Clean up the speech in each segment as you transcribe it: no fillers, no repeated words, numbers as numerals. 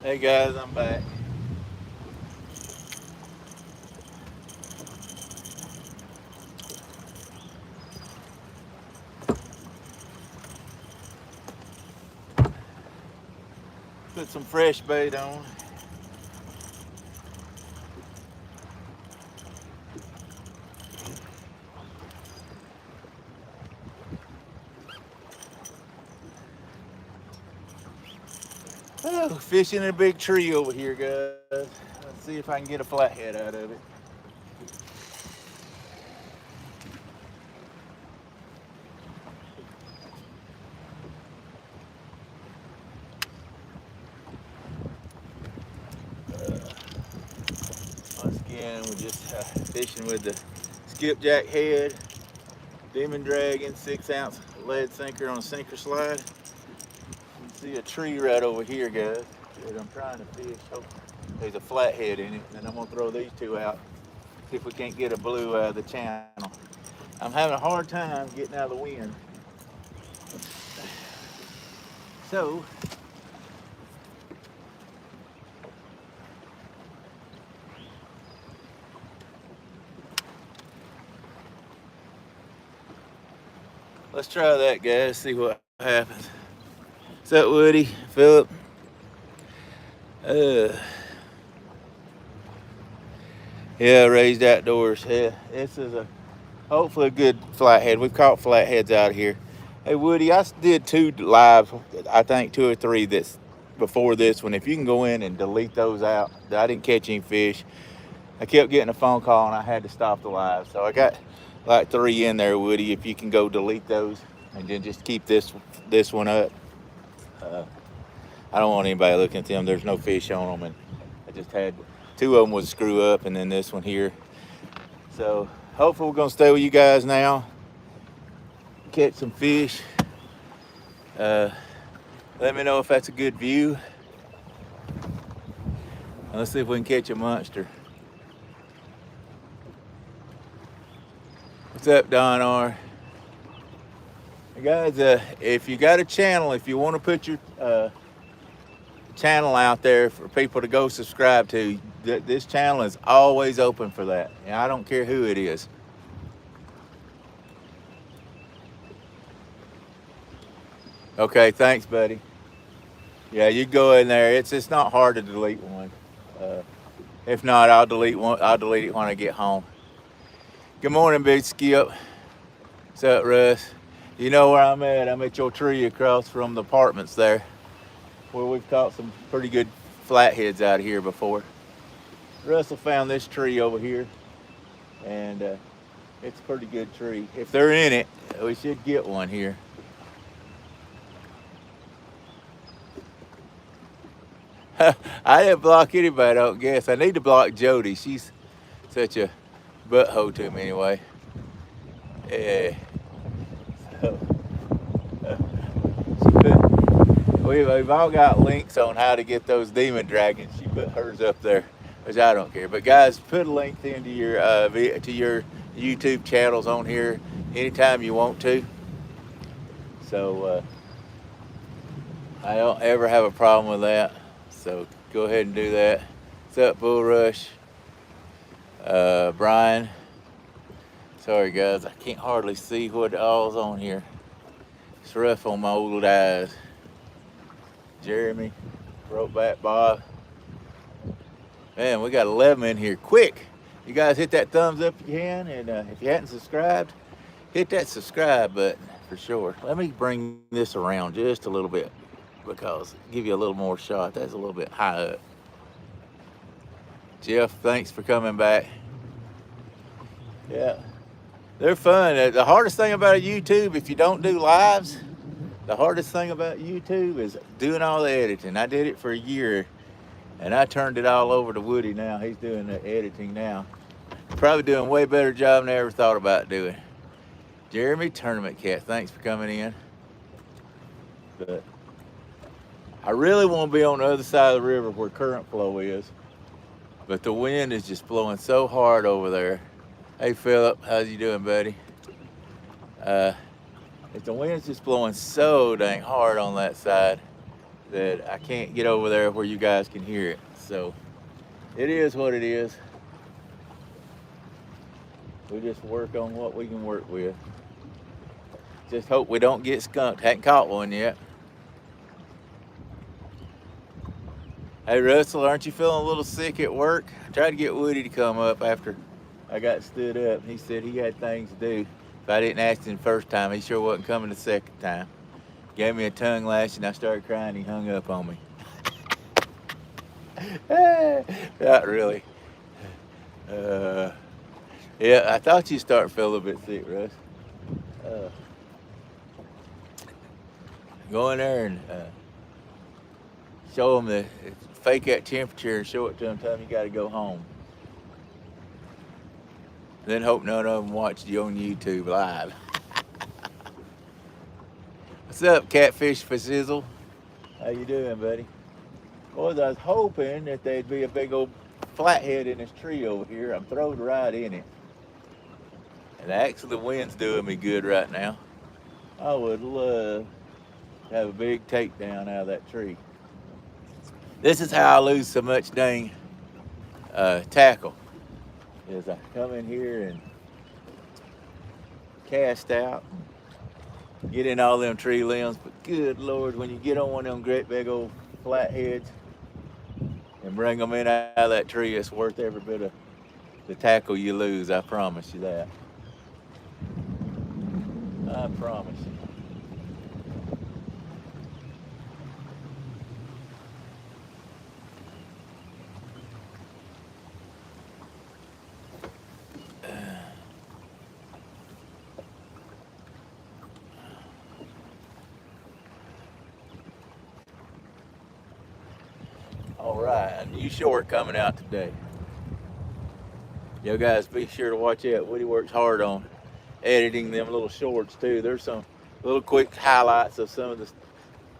Hey guys, I'm back. Put some fresh bait on. Oh, fishing in a big tree over here, guys. Let's see if I can get a flathead out of it. Once again, we're just fishing with the skipjack head, Demon Dragon 6-ounce lead sinker on a sinker slide. You can see a tree right over here, guys, that I'm trying to fish. Oh, there's a flathead in it, and I'm gonna throw these two out, see if we can't get a blue out of the channel. I'm having a hard time getting out of the wind. So, let's try that, guys, see what happens. What's up, Woody? Philip? Yeah, raised outdoors. Yeah, this is hopefully a good flathead. We've caught flatheads out here. Hey, Woody, I did 2 live, I think 2 or 3 that's before this one. If you can go in and delete those out, I didn't catch any fish. I kept getting a phone call and I had to stop the live. So I got like 3 in there, Woody. If you can go delete those and then just keep this one up. I don't want anybody looking at them. There's no fish on them, and I just had 2 of them would screw up, and then this one here. So hopefully we're gonna stay with you guys now, catch some fish. Let me know if that's a good view. Let's see if we can catch a monster. What's up, Don R? Hey guys, if you got a channel, if you want to put your channel out there for people to go subscribe to, this channel is always open for that. And I don't care who it is. Okay, thanks, buddy. Yeah, you go in there. It's not hard to delete one. If not, I'll delete one. I'll delete it when I get home. Good morning, Big Skip. What's up, Russ? You know where I'm at? I'm at your tree across from the apartments there, where we've caught some pretty good flatheads out here before. Russell found this tree over here, and it's a pretty good tree. If they're in it, we should get one here. I didn't block anybody, I don't guess. I need to block Jody. She's such a butthole to me anyway. Yeah. So, we've all got links on how to get those demon dragons. She put hers up there, which I don't care. But guys, put a link into your YouTube channels on here anytime you want to. So I don't ever have a problem with that. So go ahead and do that. What's up, Bull Rush? Brian. Sorry guys, I can't hardly see what all's on here. It's rough on my old eyes. Jeremy, Brokeback Bob. Man, we got 11 in here. Quick! You guys hit that thumbs up if you can, and if you hadn't subscribed, hit that subscribe button for sure. Let me bring this around just a little bit, because give you a little more shot. That's a little bit high up. Jeff, thanks for coming back. Yeah, they're fun. The hardest thing about YouTube, if you don't do lives, the hardest thing about YouTube is doing all the editing. I did it for a year, and I turned it all over to Woody now. He's doing the editing now. Probably doing a way better job than I ever thought about doing. Jeremy, Tournament Cat, thanks for coming in. But I really want to be on the other side of the river where current flow is, but the wind is just blowing so hard over there. Hey Philip, how's you doing, buddy? If the wind's just blowing so dang hard on that side, that I can't get over there where you guys can hear it. So it is what it is. We just work on what we can work with. Just hope we don't get skunked. Hadn't caught one yet. Hey Russell, aren't you feeling a little sick at work? I tried to get Woody to come up after I got stood up. He said he had things to do. If I didn't ask him the first time, he sure wasn't coming the second time. Gave me a tongue lash and I started crying. He hung up on me. Not really. Yeah, I thought you'd start to feel a little bit sick, Russ. Go in there and show them fake that temperature and show it to them. Tell them you got to go home. Then hope none of them watched you on YouTube live. What's up, Catfish for Sizzle? How you doing, buddy? Boys, I was hoping that there'd be a big old flathead in this tree over here. I'm throwed right in it. And actually the wind's doing me good right now. I would love to have a big takedown out of that tree. This is how I lose so much dang tackle. Is I come in here and cast out, and get in all them tree limbs, but good Lord, when you get on one of them great big old flatheads and bring them in out of that tree, it's worth every bit of the tackle you lose, I promise you that. I promise you. All right, a new short coming out today. Yo guys, be sure to watch out. Woody works hard on editing them little shorts too. There's some little quick highlights of some of the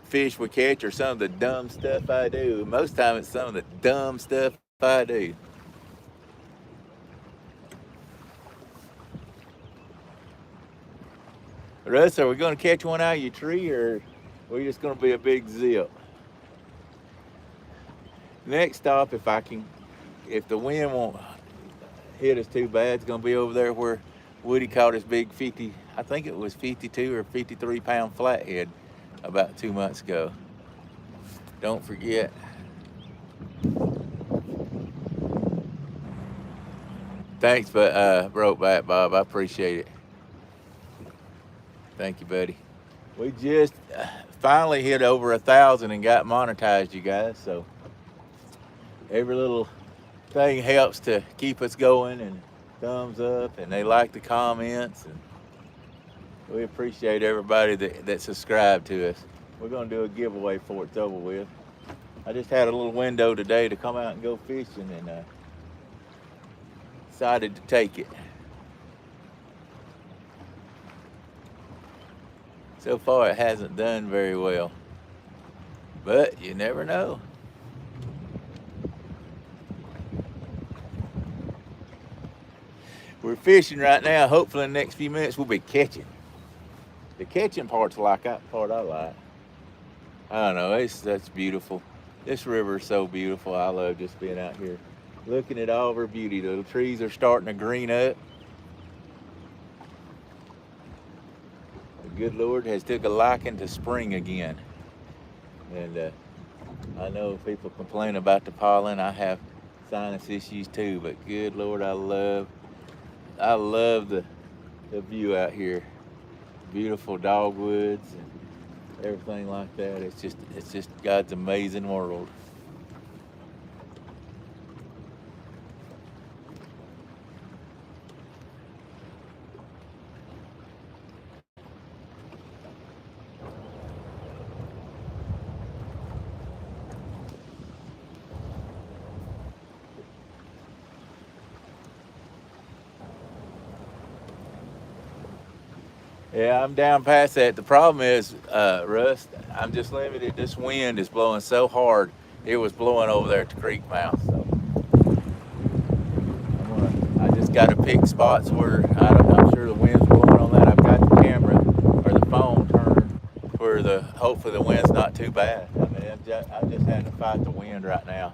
fish we catch or some of the dumb stuff I do. Most of the time it's some of the dumb stuff I do. Russ, are we going to catch one out of your tree or are we just going to be a big zip? Next stop, if the wind won't hit us too bad, it's going to be over there where Woody caught his big 50, I think it was 52 or 53 pound flathead about 2 months ago. Don't forget. Thanks, Brokeback Bob. I appreciate it. Thank you, buddy. We just finally hit over 1,000 and got monetized, you guys. So every little thing helps to keep us going, and thumbs up, and they like the comments, and we appreciate everybody that subscribed to us. We're gonna do a giveaway before it's over with. I just had a little window today to come out and go fishing, and decided to take it. So far it hasn't done very well, but you never know. We're fishing right now. Hopefully in the next few minutes we'll be catching. The catching part's like that part I like. I don't know, that's beautiful. This river is so beautiful. I love just being out here looking at all of her beauty. The trees are starting to green up. The good Lord has took a liking to spring again. And I know people complain about the pollen. I have sinus issues too, but good Lord, I love the view out here. Beautiful dogwoods and everything like that. It's just God's amazing world. Yeah, I'm down past that. The problem is, Russ, I'm just limited. This wind is blowing so hard. It was blowing over there at the creek mouth. So I just got to pick spots where I'm sure the wind's blowing on that. I've got the camera or the phone turned where hopefully the wind's not too bad. I mean, I'm just having to fight the wind right now.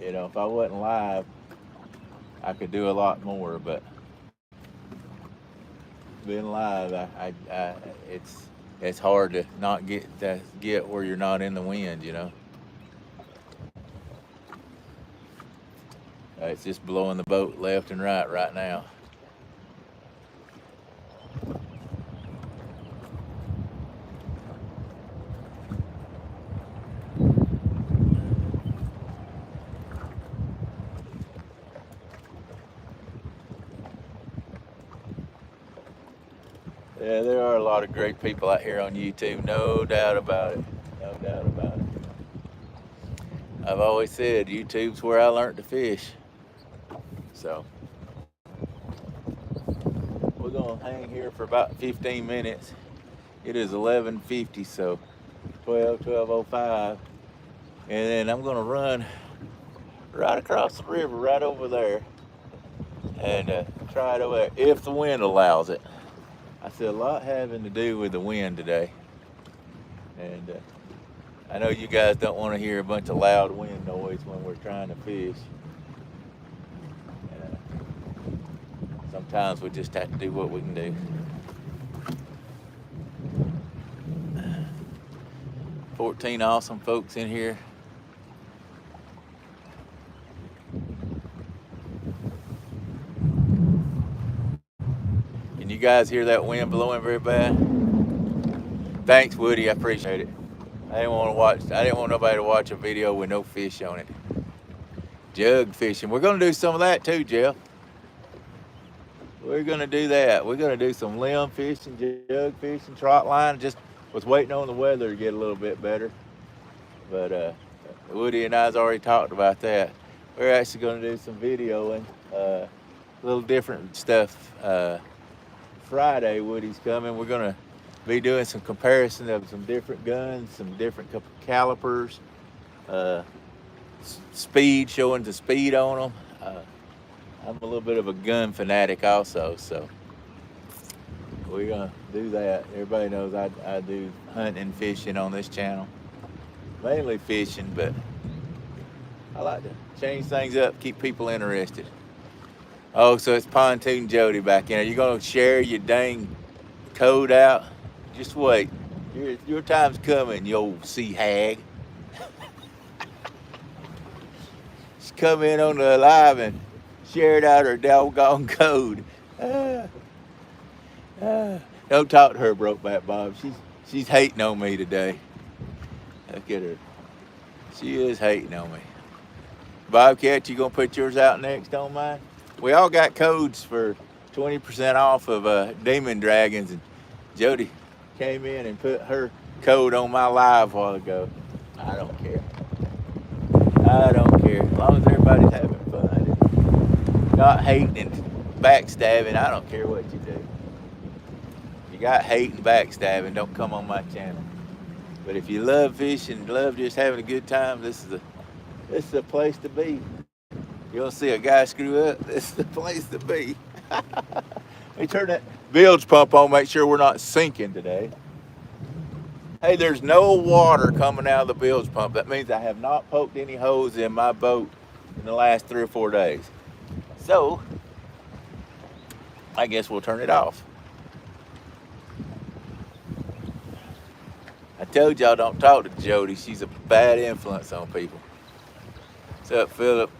You know, if I wasn't live, I could do a lot more, but being live, it's hard to not get where you're not in the wind, you know. It's just blowing the boat left and right now. Yeah, there are a lot of great people out here on YouTube, no doubt about it. No doubt about it. I've always said YouTube's where I learned to fish. So we're gonna hang here for about 15 minutes. It is 11:50, so 12:05, and then I'm gonna run right across the river, right over there, and try it over there if the wind allows it. I see a lot having to do with the wind today, and I know you guys don't want to hear a bunch of loud wind noise when we're trying to fish. Sometimes we just have to do what we can do. 14 awesome folks in here. Can you guys hear that wind blowing very bad? Thanks, Woody. I appreciate it. I didn't want nobody to watch a video with no fish on it. Jug fishing. We're gonna do some of that too, Jeff. We're gonna do that. We're gonna do some limb fishing, jug fishing, trot line. Just was waiting on the weather to get a little bit better. But Woody and I's already talked about that. We're actually gonna do some videoing, a little different stuff. Friday, Woody's coming. We're gonna be doing some comparison of some different guns, some different calipers, speed, showing the speed on them. I'm a little bit of a gun fanatic also, so we're gonna do that. Everybody knows I do hunting and fishing on this channel, mainly fishing, but I like to change things up, keep people interested. Oh, so it's Pontoon Jody back in. Are you gonna share your dang code out? Just wait. Your time's coming, you old sea hag. She's come in on the live and shared out her doggone code. Don't talk to her, Brokeback Bob. She's hating on me today. Look at her. She is hating on me. Bobcat, you gonna put yours out next on mine? We all got codes for 20% off of Demon Dragons, and Jody came in and put her code on my live a while ago. I don't care. I don't care. As long as everybody's having fun and not hating and backstabbing, I don't care what you do. If you got hate and backstabbing, don't come on my channel. But if you love fishing, love just having a good time, this is the place to be. You want to see a guy screw up? This is the place to be. Let me turn that bilge pump on, make sure we're not sinking today. Hey, there's no water coming out of the bilge pump. That means I have not poked any holes in my boat in the last 3 or 4 days. So, I guess we'll turn it off. I told y'all don't talk to Jody. She's a bad influence on people. What's up, Philip?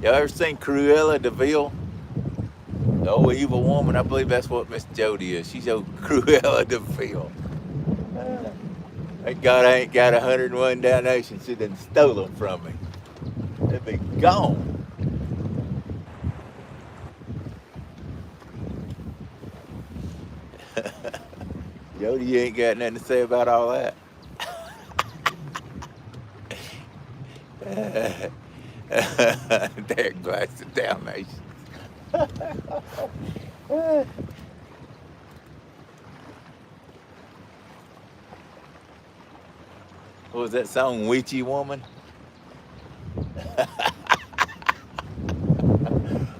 Y'all ever seen Cruella de Vil? The old evil woman. I believe that's what Miss Jody is. She's old Cruella de Vil. Thank God I ain't got 101 Dalmatians. She done stole them from me. They'd be gone. Jody, you ain't got nothing to say about all that. There glass of Dalmatians. What was that song, Witchy Woman?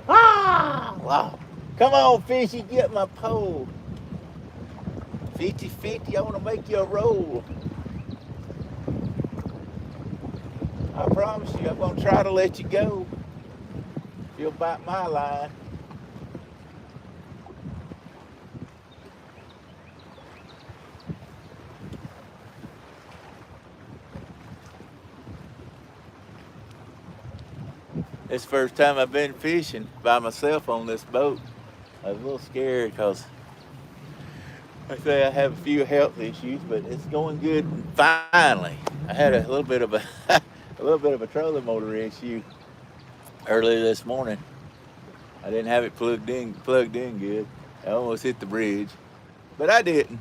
Ah, wow. Come on, fishy, get my pole. 50-50, I want to make you a roll. I promise you, I'm going to try to let you go. If you'll bite my line. This first time I've been fishing by myself on this boat. I was a little scared because I say I have a few health issues, but it's going good. Finally, I had a little bit of a a little bit of a trolling motor issue earlier this morning. I didn't have it plugged in good. I almost hit the bridge, but I didn't.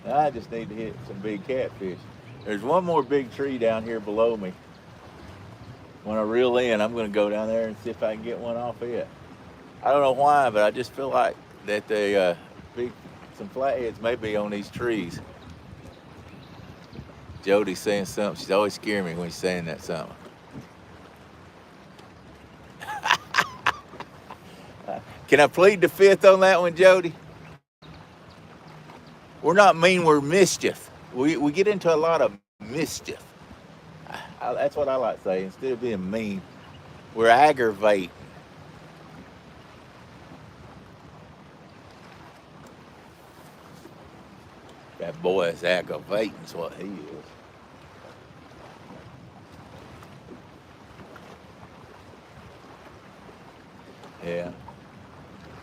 I just need to hit some big catfish. There's one more big tree down here below me. When I reel in, I'm going to go down there and see if I can get one off it. I don't know why, but I just feel like that some flatheads may be on these trees. Jody's saying something. She's always scaring me when she's saying that something. Can I plead the fifth on that one, Jody? We're not mean, we're mischief. We get into a lot of mischief. That's what I like to say. Instead of being mean, we're aggravating. That boy is aggravating is what he is. Yeah.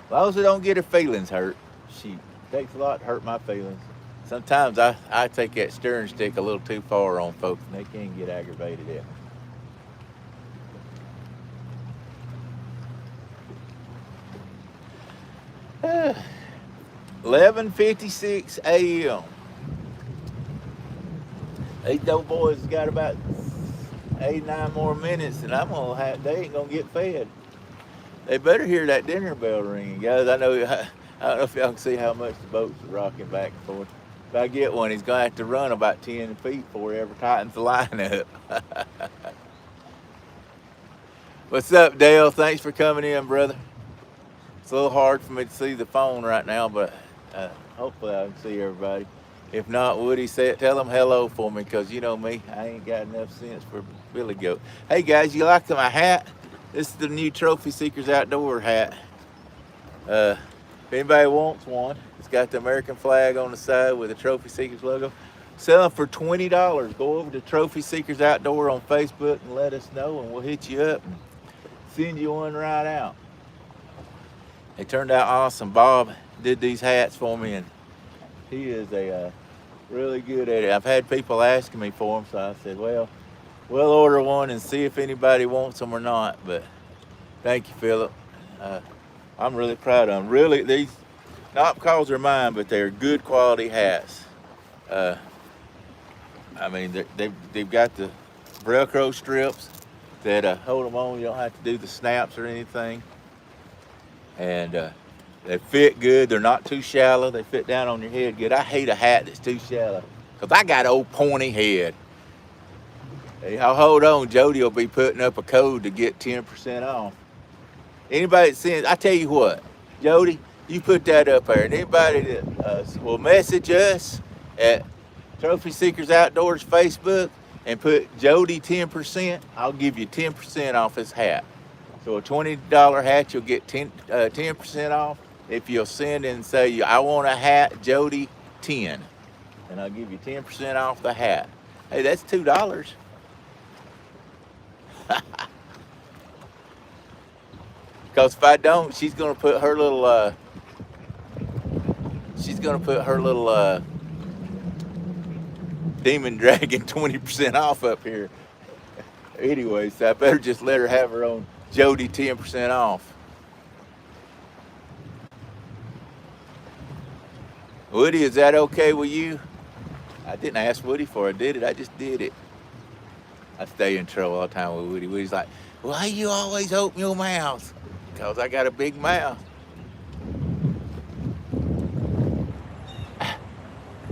As long as I don't get her feelings hurt. She takes a lot to hurt my feelings. Sometimes I take that steering stick a little too far on folks and they can't get aggravated at me. 11:56 a.m. These old boys got about 8-9 more minutes and they ain't gonna get fed. They better hear that dinner bell ringing, guys. I don't know if y'all can see how much the boats are rocking back and forth. If I get one, he's going to have to run about 10 feet before he ever tightens the line up. What's up, Dale? Thanks for coming in, brother. It's a little hard for me to see the phone right now, but hopefully I can see everybody. If not, Woody, tell them hello for me, because you know me, I ain't got enough sense for Billy Goat. Hey, guys, you like my hat? This is the new Trophy Seekers Outdoor hat. If anybody wants one, it's got the American flag on the side with the Trophy Seekers logo. Selling for $20. Go over to Trophy Seekers Outdoor on Facebook and let us know, and we'll hit you up and send you one right out. They turned out awesome. Bob did these hats for me, and he is really good at it. I've had people asking me for them, so I said, well, we'll order one and see if anybody wants them or not. But thank you, Philip. I'm really proud of them. Really, these, not because they're mine, but they're good quality hats. I mean, they've got the Velcro strips that hold them on. You don't have to do the snaps or anything. And they fit good. They're not too shallow. They fit down on your head good. I hate a hat that's too shallow because I got an old pointy head. Hey, hold on. Jody will be putting up a code to get 10% off. Anybody that sends, I tell you what, Jody, you put that up there. And anybody that will message us at Trophy Seekers Outdoors Facebook and put Jody 10%, I'll give you 10% off this hat. So a $20 hat, you'll get 10% off if you'll send and say, I want a hat, Jody 10. And I'll give you 10% off the hat. Hey, that's $2. Because if I don't, she's gonna put her little Demon Dragon 20% off up here. Anyway, so I better just let her have her own Jody 10% off. Woody, is that okay with you? I didn't ask Woody for it, did it? I just did it. I stay in trouble all the time with Woody. Woody's like, why you always open your mouth? Because I got a big mouth.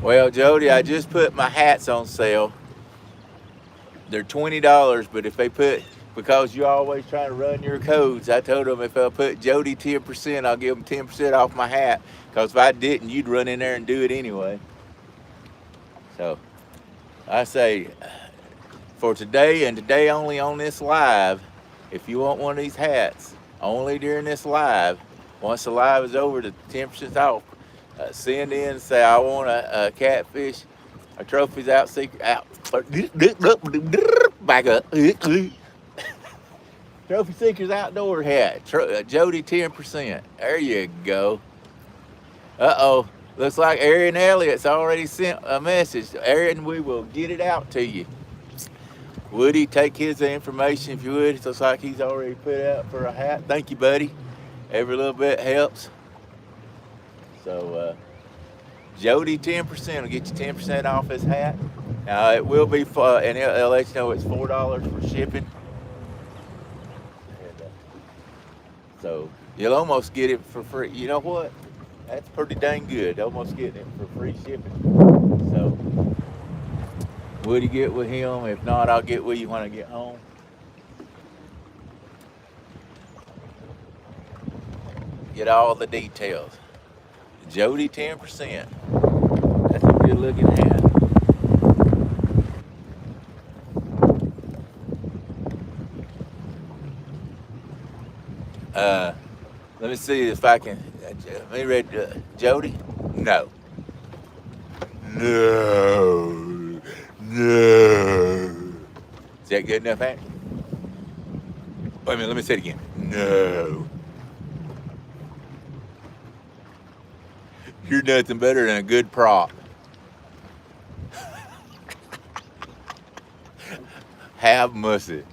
Well, Jody, I just put my hats on sale. They're $20, but if they put because you always trying to run your codes. I told them if I put Jody 10%, I'll give them 10% off my hat. Because if I didn't, you'd run in there and do it anyway. So I say, for today and today only on this live, if you want one of these hats, only during this live, once the live is over, the 10% off, send in and say, I want a catfish, a trophies out, secret out. Back up. Trophy Seekers Outdoor hat. Jody 10%. There you go. Uh-oh. Looks like Aaron Elliott's already sent a message. Aaron, we will get it out to you. Woody, take his information if you would. It looks like he's already put out for a hat. Thank you, buddy. Every little bit helps. So, Jody 10% will get you 10% off his hat. Now, it will be, and they'll let you know it's $4 for shipping. So you'll almost get it for free. You know what? That's pretty dang good. Almost getting it for free shipping. So would you get with him? If not, I'll get with you when I get home. Get all the details. Jody 10%. That's a good looking hat. Let me see if I can. Let me read Jody. No. No. Is that good enough, Hank? Wait a minute. Let me say it again. No. You're nothing better than a good prop. Have mussy.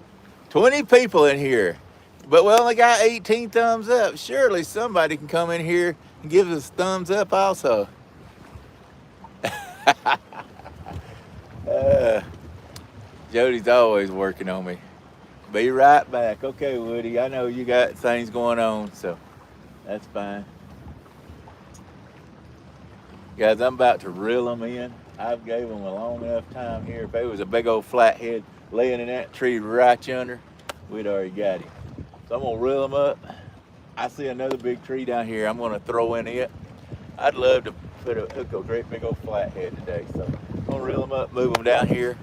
20 people in here. But we only got 18 thumbs up. Surely somebody can come in here and give us thumbs up also. Jody's always working on me. Be right back. Okay, Woody, I know you got things going on, so that's fine. Guys, I'm about to reel them in. I've gave them a long enough time here. If it was a big old flathead laying in that tree right yonder, we'd already got him. So I'm gonna reel them up. I see another big tree down here. I'm gonna throw in it. I'd love to hook a great big old flathead today. So I'm gonna reel them up, move them down here.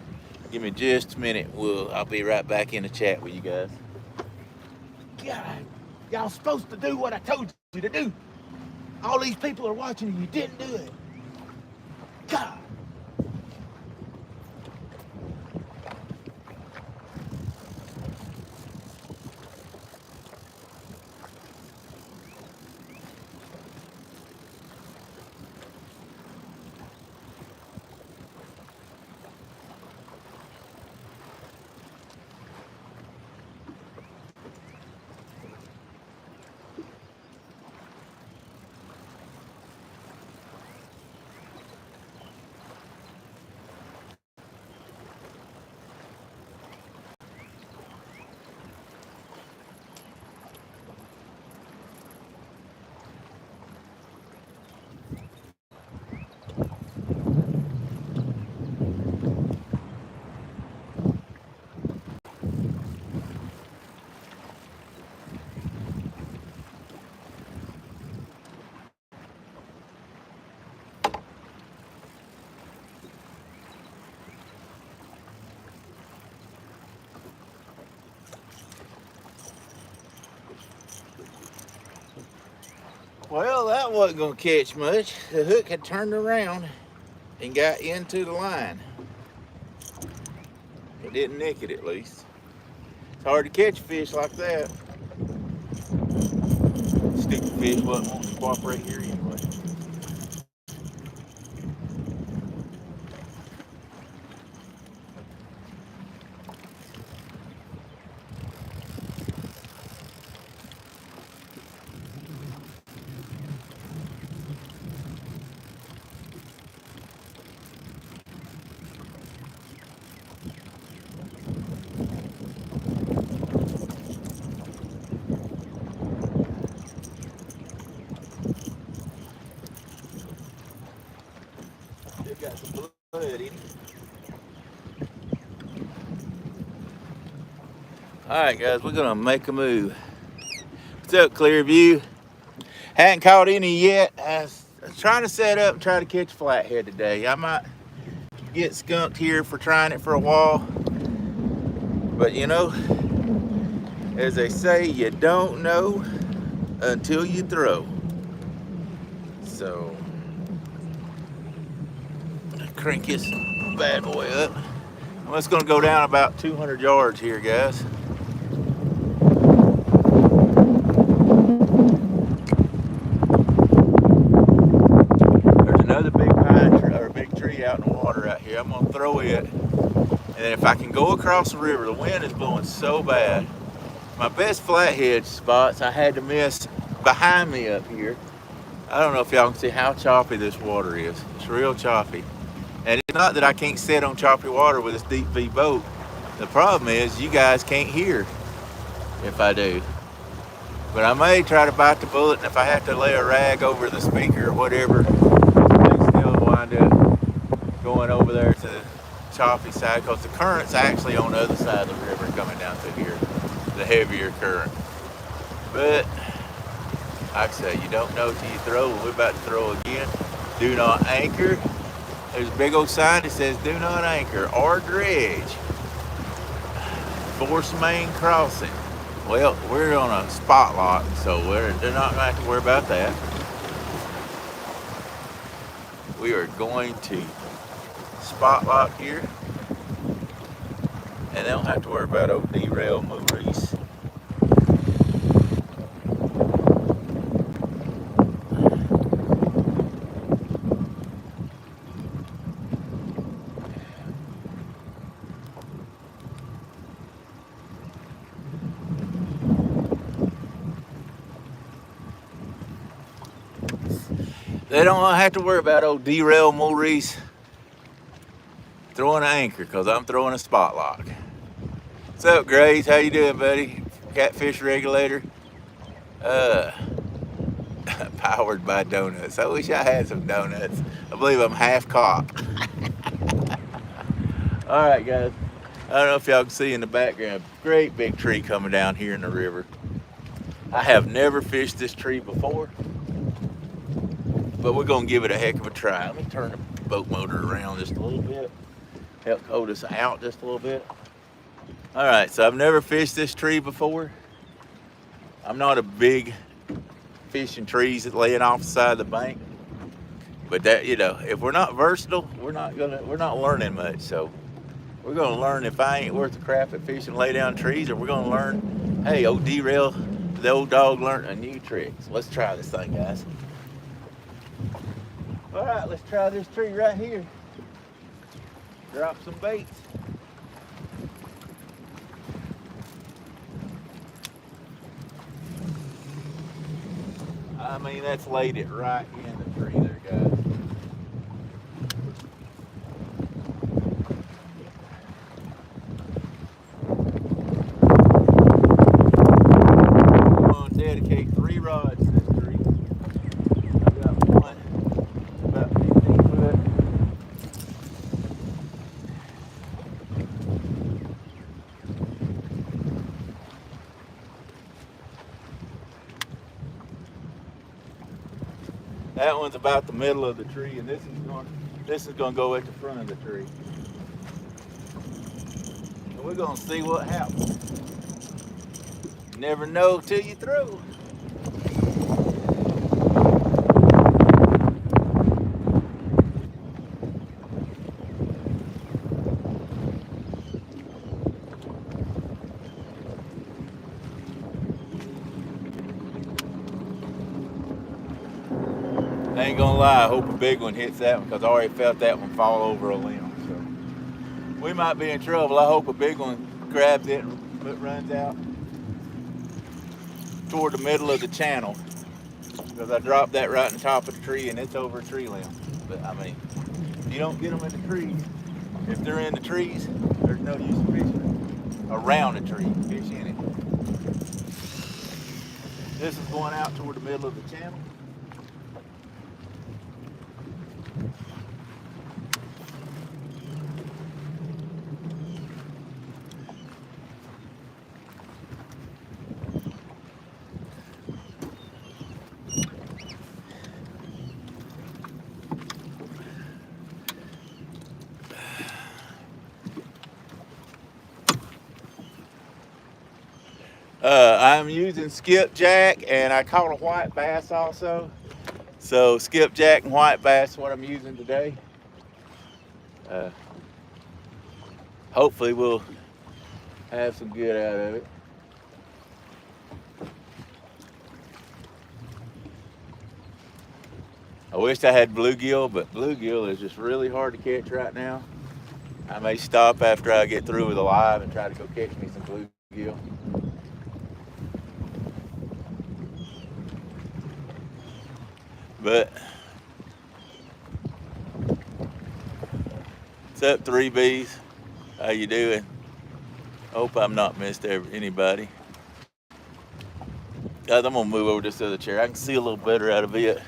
Give me just a minute. I'll be right back in the chat with you guys. God, y'all supposed to do what I told you to do. All these people are watching and you didn't do it. God. Well, that wasn't gonna catch much. The hook had turned around and got into the line. It didn't nick it, at least. It's hard to catch fish like that. Stupid fish wasn't wanting to cooperate here anyway. Got some blood in it. All right, guys, we're gonna make a move. What's up, Clearview? Hadn't caught any yet. I was trying to set up and try to catch a flathead today. I might get skunked here for trying it for a while, but you know, as they say, you don't know until you throw. So, crank this bad boy up. Well, it's gonna go down about 200 yards here, guys. There's another big pine tree, or a big tree out in the water out here. I'm gonna throw it, and then if I can go across the river, the wind is blowing so bad. My best flathead spots I had to miss behind me up here. I don't know if y'all can see how choppy this water is. It's real choppy. And it's not that I can't sit on choppy water with this deep V boat. The problem is you guys can't hear if I do. But I may try to bite the bullet, and if I have to lay a rag over the speaker or whatever, I still wind up going over there to the choppy side, because the current's actually on the other side of the river coming down through here, the heavier current. But like I say, you don't know till you throw. We're about to throw again. Do not anchor. There's a big old sign that says do not anchor or dredge. Force main crossing. Well, we're on a spot lock, so they're not going to have to worry about that. We are going to spot lock here, and they don't have to worry about old derail Maurice. They don't have to worry about old derail Maurice throwing an anchor, because I'm throwing a spot lock. What's up, Grace? How you doing, buddy? Catfish regulator. Powered by donuts. I wish I had some donuts. I believe I'm half cop. All right, guys. I don't know if y'all can see in the background, great big tree coming down here in the river. I have never fished this tree before, but we're gonna give it a heck of a try. Let me turn the boat motor around just a little bit, help hold us out just a little bit. All right, so I've never fished this tree before. I'm not a big fishing trees that laying off the side of the bank, but that, you know, if we're not versatile, we're not learning much. So we're gonna learn if I ain't worth the crap at fishing lay down trees, or we're gonna learn, hey, old derail, the old dog learned a new trick. So let's try this thing, guys. All right, let's try this tree right here. Drop some baits. I mean, that's laid it right in the tree there, guys. I'm going to dedicate 3 rods to this tree. I've got one about 15 foot. That one's about the middle of the tree, and this is going to go at the front of the tree. And we're going to see what happens. You never know till you throw. I ain't gonna lie, I hope a big one hits that one, because I already felt that one fall over a limb. So we might be in trouble. I hope a big one grabs it and runs out toward the middle of the channel, because I dropped that right on top of the tree and it's over a tree limb. But I mean, if you don't get them in the trees, if they're in the trees, there's no use in fishing around a tree. Fish in it. This is going out toward the middle of the channel. I'm using skipjack, and I caught a white bass also. So skipjack and white bass is what I'm using today. Uh, Hopefully we'll have some good out of it. I wish I had bluegill, but bluegill is just really hard to catch right now. I may stop after I get through with a live and try to go catch me some bluegill. But what's up, 3Bs? How you doing? Hope I'm not missed anybody. Guys, I'm gonna move over this other chair. I can see a little better out of it.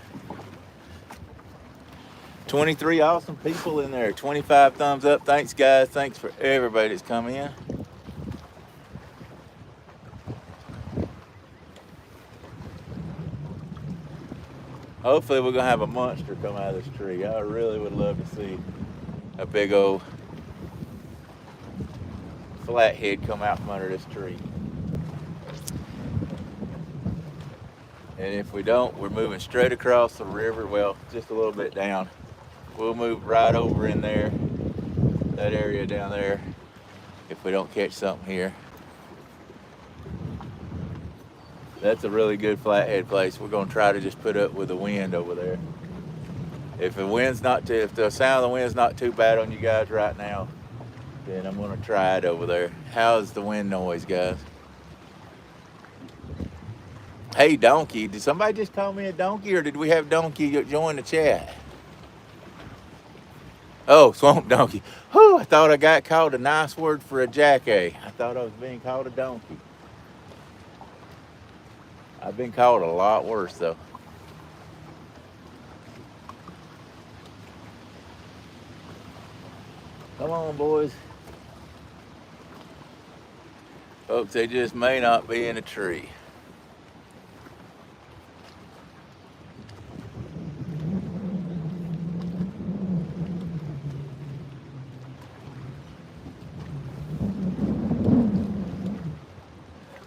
23 awesome people in there. 25 thumbs up. Thanks, guys. Thanks for everybody that's come in. Hopefully we're gonna have a monster come out of this tree. I really would love to see a big old flathead come out from under this tree. And if we don't, we're moving straight across the river. Well, just a little bit down. We'll move right over in there, that area down there, if we don't catch something here. That's a really good flathead place. We're gonna try to just put up with the wind over there. If the sound of the wind's not too bad on you guys right now, then I'm gonna try it over there. How's the wind noise, guys? Hey, Donkey, did somebody just call me a donkey, or did we have Donkey join the chat? Oh, Swamp Donkey. Whew, I thought I got called a nice word for a jackass. I thought I was being called a donkey. I've been called a lot worse, though. Come on, boys. Folks, they just may not be in a tree.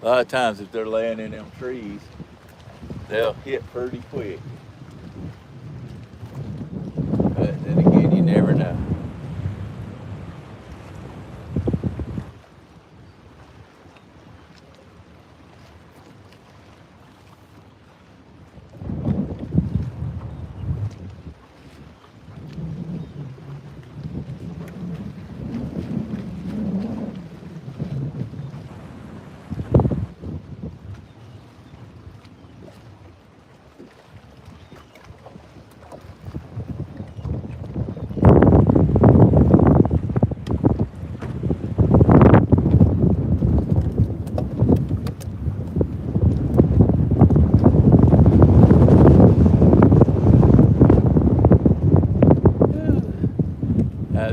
A lot of times if they're laying in them trees, they'll hit pretty quick. But then again, you never know.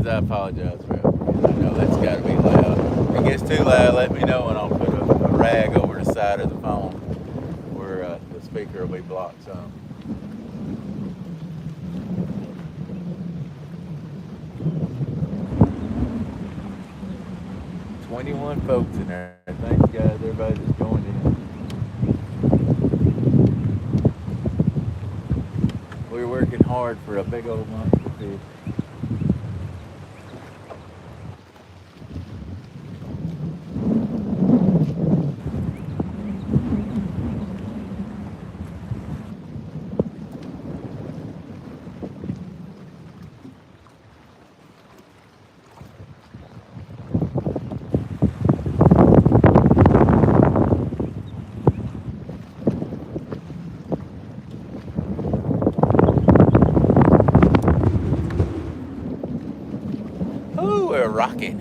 I apologize for it. I know that's got to be loud. If it gets too loud, let me know and I'll put a rag over the side of the phone where the speaker will be blocked some. "21 folks in there. Thanks, guys. Everybody that's joined in. We're working hard for a big old monster fish. We're rocking.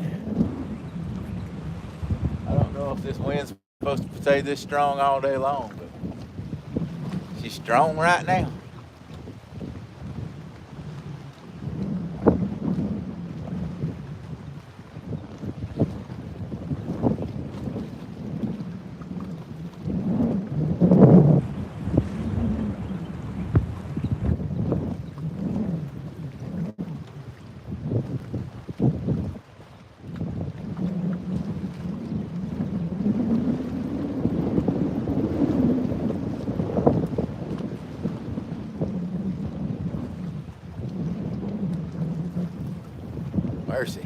I don't know if this wind's supposed to stay this strong all day long, but she's strong right now. mercy.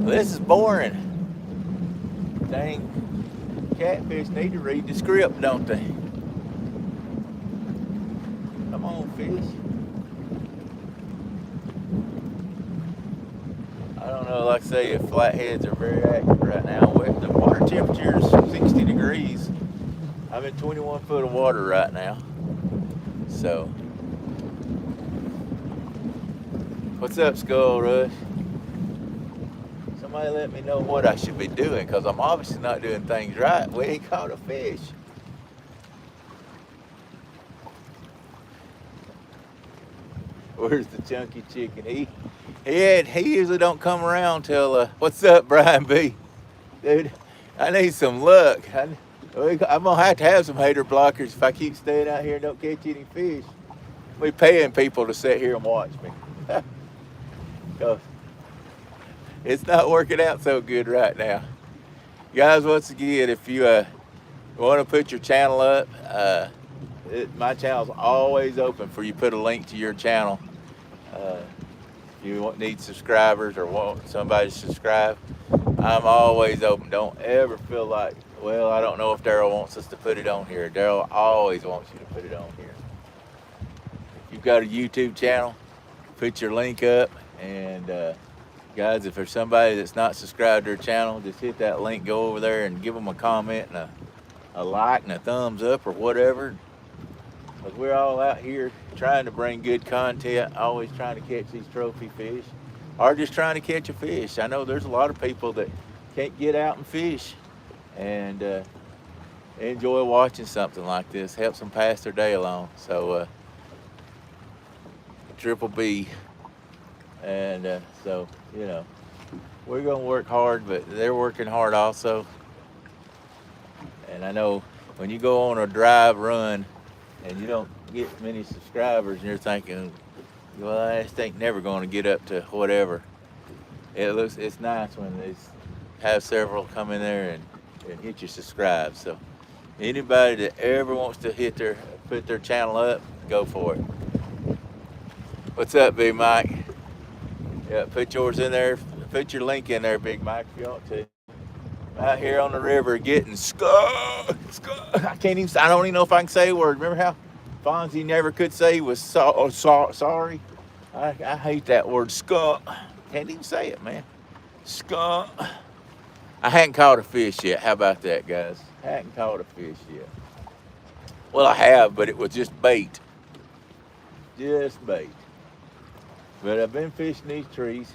This is boring. Dang, catfish need to read the script, don't they? Come on, fish. I don't know, like I say, if flatheads are very active right now. The water temperature is 60 degrees. I'm in 21 foot of water right now. So, what's up, Skull Rush? Somebody let me know what I should be doing, because I'm obviously not doing things right. We ain't caught a fish. Where's the chunky chicken? He usually don't come around till, what's up, Brian B? Dude, I need some luck. I'm gonna have some hater blockers if I keep staying out here and don't catch any fish. We paying people to sit here and watch me. Because it's not working out so good right now. Guys, once again, if you want to put your channel up, my channel's always open for you. Put a link to your channel. If you need subscribers or want somebody to subscribe, I'm always open. Don't ever feel like, well, I don't know if Daryl wants us to put it on here. Daryl always wants you to put it on here. If you've got a YouTube channel, put your link up. And guys, if there's somebody that's not subscribed to their channel, just hit that link, go over there and give them a comment and a like and a thumbs up or whatever. Because we're all out here trying to bring good content, always trying to catch these trophy fish, or just trying to catch a fish. I know there's a lot of people that can't get out and fish, and enjoy watching something like this. Helps them pass their day along. So, Triple B. And so, you know, we're going to work hard, but they're working hard also. And I know when you go on a drive run and you don't get many subscribers and you're thinking, well, this ain't never going to get up to whatever. It's nice when they have several come in there and hit your subscribe. So anybody that ever wants to put their channel up, go for it. What's up, Big Mike? Yeah, put yours in there. Put your link in there, Big Mike, if you want to. Out here on the river getting I don't even know if I can say a word. Remember how Fonzie never could say he was sorry? I hate that word, skunk. Can't even say it, man. Skunk. I hadn't caught a fish yet. How about that, guys? I hadn't caught a fish yet. Well, I have, but it was just bait. Just bait. But I've been fishing these trees.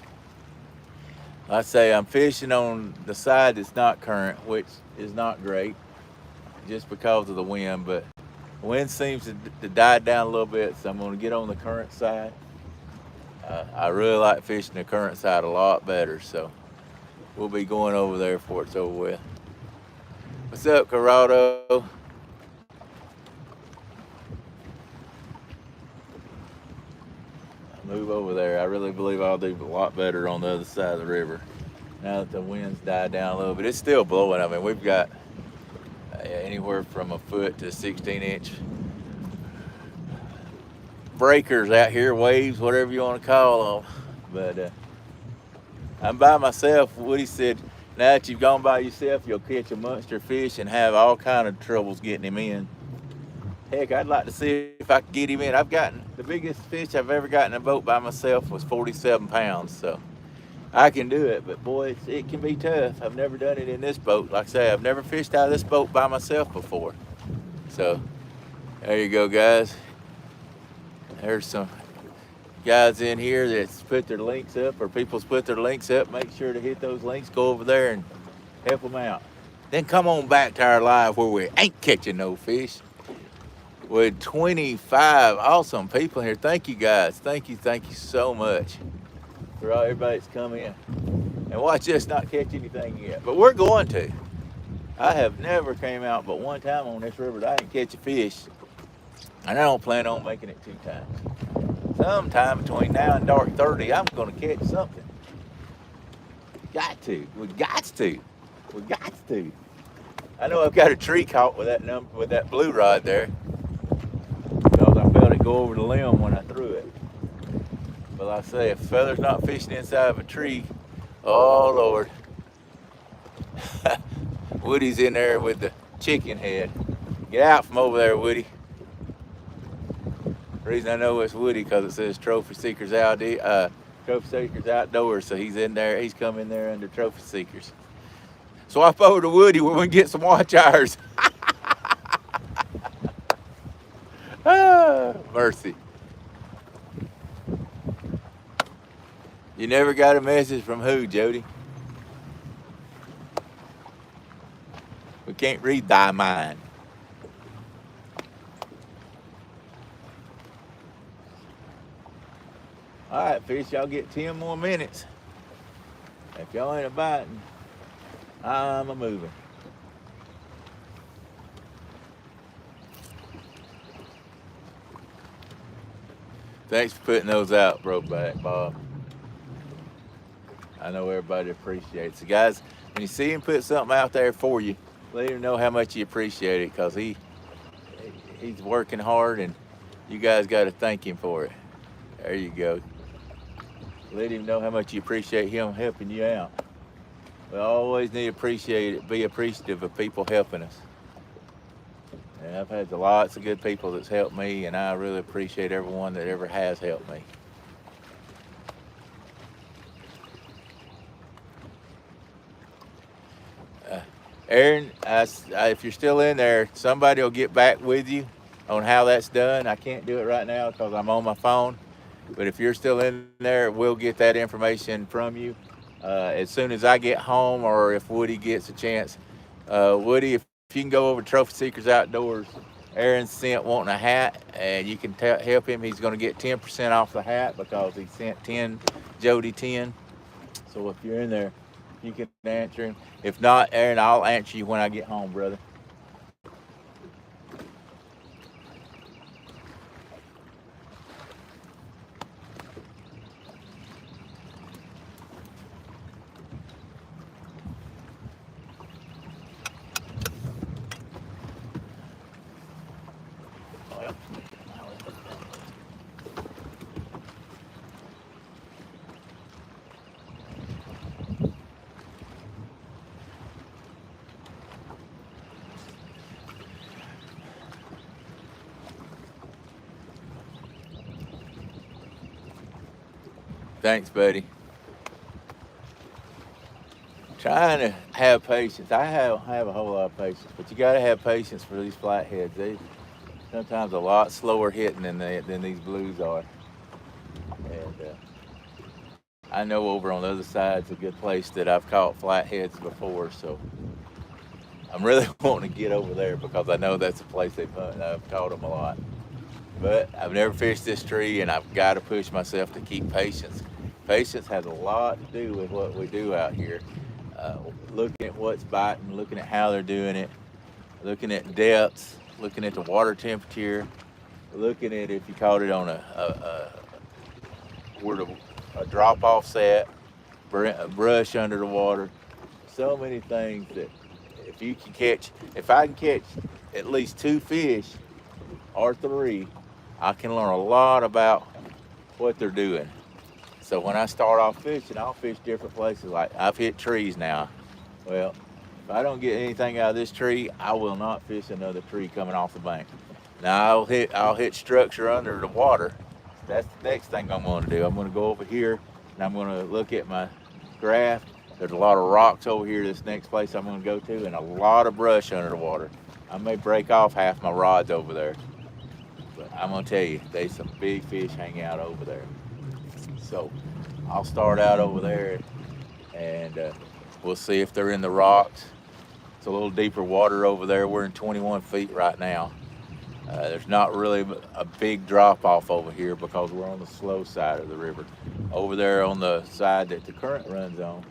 I say I'm fishing on the side that's not current, which is not great, just because of the wind. But the wind seems to die down a little bit, so I'm going to get on the current side. I really like fishing the current side a lot better, so we'll be going over there before it's over with. What's up, Corrado? Move over there. I really believe I'll do a lot better on the other side of the river now that the wind's died down a little bit. It's still blowing. I mean, we've got anywhere from a foot to 16-inch breakers out here, waves, whatever you want to call them. But I'm by myself. Woody said, Now that you've gone by yourself, you'll catch a monster fish and have all kind of troubles getting him in. Heck, I'd like to see if I could get him in. The biggest fish I've ever gotten in a boat by myself was 47 pounds, so I can do it, but boy, it can be tough. I've never done it in this boat. Like I say, I've never fished out of this boat by myself before. So, there you go, guys. There's some guys in here that's put their links up, or people's put their links up. Make sure to hit those links, go over there and help them out. Then come on back to our live where we ain't catching no fish. With 25 awesome people here. Thank you, guys. Thank you so much for everybody that's come in. And watch us not catch anything yet. But we're going to. I have never came out but one time on this river that I didn't catch a fish. And I don't plan on making it 2 times. Sometime between now and dark 30, I'm going to catch something. Got to. We got to. We got to. I know I've got a tree caught with that blue rod there, because I felt it go over the limb when I threw it. But like I say, if a feather's not fishing inside of a tree, oh Lord. Woody's in there with the chicken head. Get out from over there, Woody. The reason I know it's Woody because it says Trophy Seekers Outdoors, so he's in there. He's come in there under Trophy Seekers. Swap over to Woody when we get some watch hours. Ah, mercy. You never got a message from who, Jody? We can't read thy mind. All right, fish, y'all get 10 more minutes. If y'all ain't a biting, I'm a moving. Thanks for putting those out, Brokeback Bob. I know everybody appreciates it. Guys, when you see him put something out there for you, let him know how much you appreciate it, because he's working hard, and you guys got to thank him for it. There you go. Let him know how much you appreciate him helping you out. We always need to be appreciative of people helping us. And I've had lots of good people that's helped me, and I really appreciate everyone that ever has helped me. Aaron, if you're still in there, somebody will get back with you on how that's done. I can't do it right now because I'm on my phone. But if you're still in there, we'll get that information from you as soon as I get home, or if Woody gets a chance. Woody, if you can go over to Trophy Seekers Outdoors, Aaron sent wanting a hat, and you can help him. He's going to get 10% off the hat because he sent 10, Jody 10. So if you're in there, you can answer him. If not, Aaron, I'll answer you when I get home, brother. Thanks, buddy. Trying to have patience. I have a whole lot of patience, but you got to have patience for these flatheads. They sometimes a lot slower hitting than these blues are. And I know over on the other side's a good place that I've caught flatheads before, so I'm really wanting to get over there because I know that's a place they've hunted. I've caught them a lot. But I've never fished this tree, and I've got to push myself to keep patience. Patience has a lot to do with what we do out here. Looking at what's biting, looking at how they're doing it, looking at depths, looking at the water temperature, looking at if you caught it on a drop-off set, a brush under the water. So many things that if I can catch at least 2 fish or 3, I can learn a lot about what they're doing. So when I start off fishing, I'll fish different places. Like I've hit trees now. Well, if I don't get anything out of this tree, I will not fish another tree coming off the bank. Now I'll hit structure under the water. That's the next thing I'm going to do. I'm going to go over here and I'm going to look at my graph. There's a lot of rocks over here, this next place I'm going to go to, and a lot of brush under the water. I may break off half my rods over there, but I'm going to tell you, there's some big fish hanging out over there. So I'll start out over there and we'll see if they're in the rocks. It's a little deeper water over there. We're in 21 feet right now. There's not really a big drop off over here because we're on the slow side of the river. Over there on the side that the current runs on,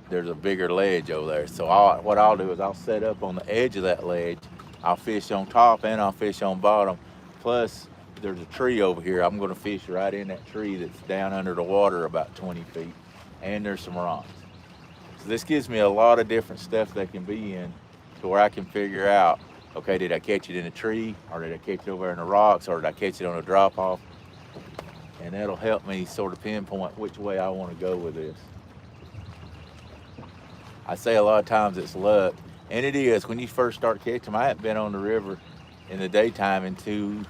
there's a bigger ledge over there. So what I'll do is I'll set up on the edge of that ledge. I'll fish on top and I'll fish on bottom. Plus, there's a tree over here. I'm going to fish right in that tree that's down under the water about 20 feet. And there's some rocks. So this gives me a lot of different stuff that can be in to where I can figure out, okay, did I catch it in a tree, or did I catch it over in the rocks, or did I catch it on a drop off? And that'll help me sort of pinpoint which way I want to go with this. I say a lot of times it's luck, and it is. When you first start catching them, I haven't been on the river in the daytime in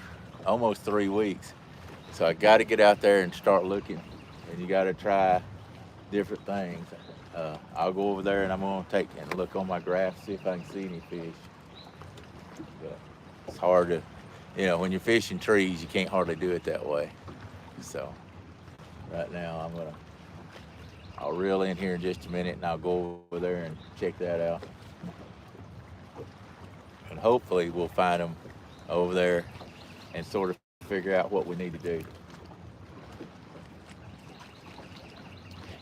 almost 3 weeks. So I got to get out there and start looking, and you got to try different things. I'll go over there and I'm going to take and look on my graph, see if I can see any fish. But it's hard to, when you're fishing trees, you can't hardly do it that way. So right now I'll reel in here in just a minute and I'll go over there and check that out. And hopefully we'll find them over there and sort of figure out what we need to do.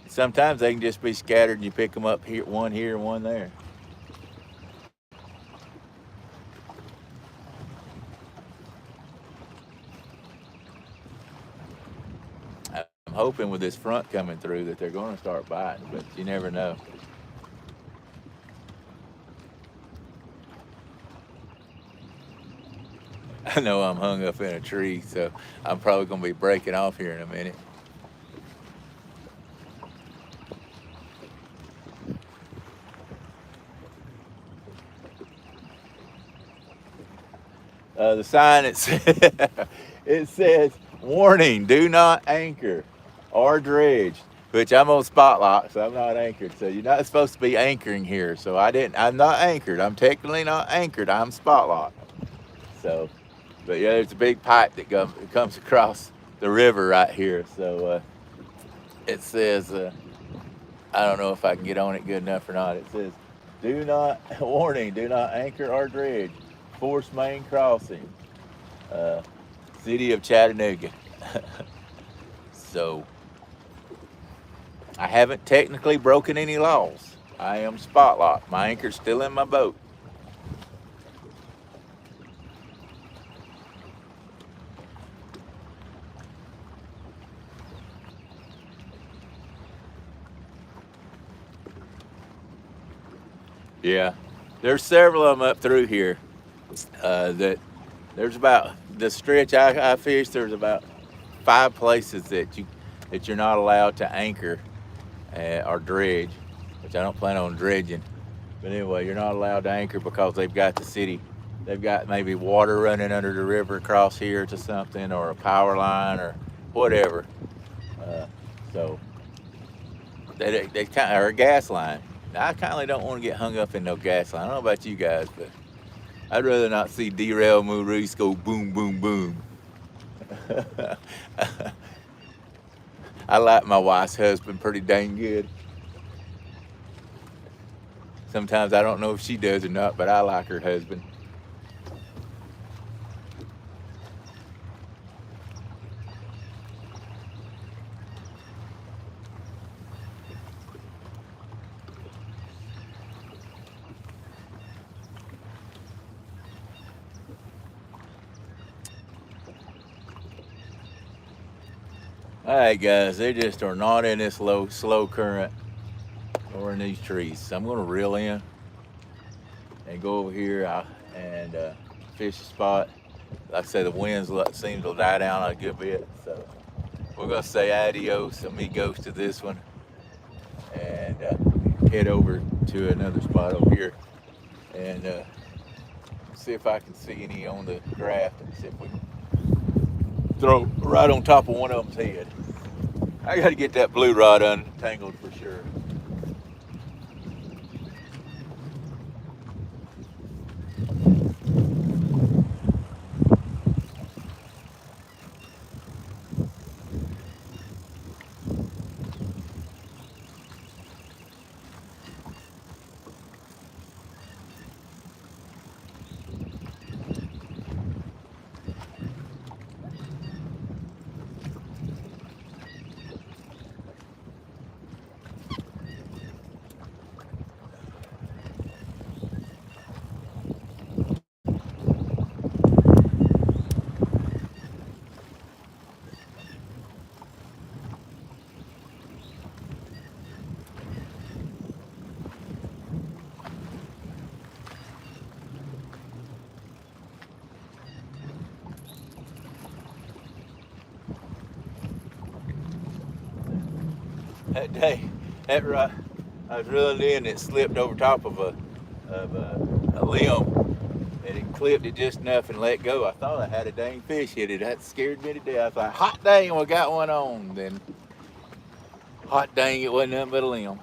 Sometimes they can just be scattered and you pick them up here and one there. I'm hoping with this front coming through that they're going to start biting, but you never know. I know I'm hung up in a tree, so I'm probably going to be breaking off here in a minute. The sign, it says, warning, do not anchor or dredge, which I'm on spot lock, so I'm not anchored. So you're not supposed to be anchoring here. So I'm not anchored. I'm technically not anchored. I'm spot locked. So, but yeah, there's a big pipe that comes across the river right here. So it says, I don't know if I can get on it good enough or not. It says, warning, do not anchor or dredge. Force main crossing, city of Chattanooga. So I haven't technically broken any laws. I am spot locked. My anchor's still in my boat. Yeah, there's several of them up through here. That there's about the stretch I fished. There's about 5 places that you're not allowed to anchor or dredge, which I don't plan on dredging. But anyway, you're not allowed to anchor because they've got maybe water running under the river across here to something, or a power line or whatever. So they kind of, or a gas line. Now, I kind of don't want to get hung up in no gas line. I don't know about you guys, but I'd rather not see derail Maurice go boom, boom, boom. I like my wife's husband pretty dang good. Sometimes I don't know if she does or not, but I like her husband. All right, guys, they just are not in this slow current or in these trees. So I'm going to reel in and go over here and fish a spot. Like I said, the winds seem to die down a good bit. So we're going to say adios, amigos, to this one. And head over to another spot over here and see if I can see any on the graft and see if we can throw right on top of one of them's head. I got to get that blue rod untangled for sure. That day, that right, I was reeling in, it slipped over top of a limb, and it clipped it just enough and let go. I thought I had a dang fish hit it. That scared me to death. I was like, hot dang, we got one on. Then, hot dang, it wasn't nothing but a limb.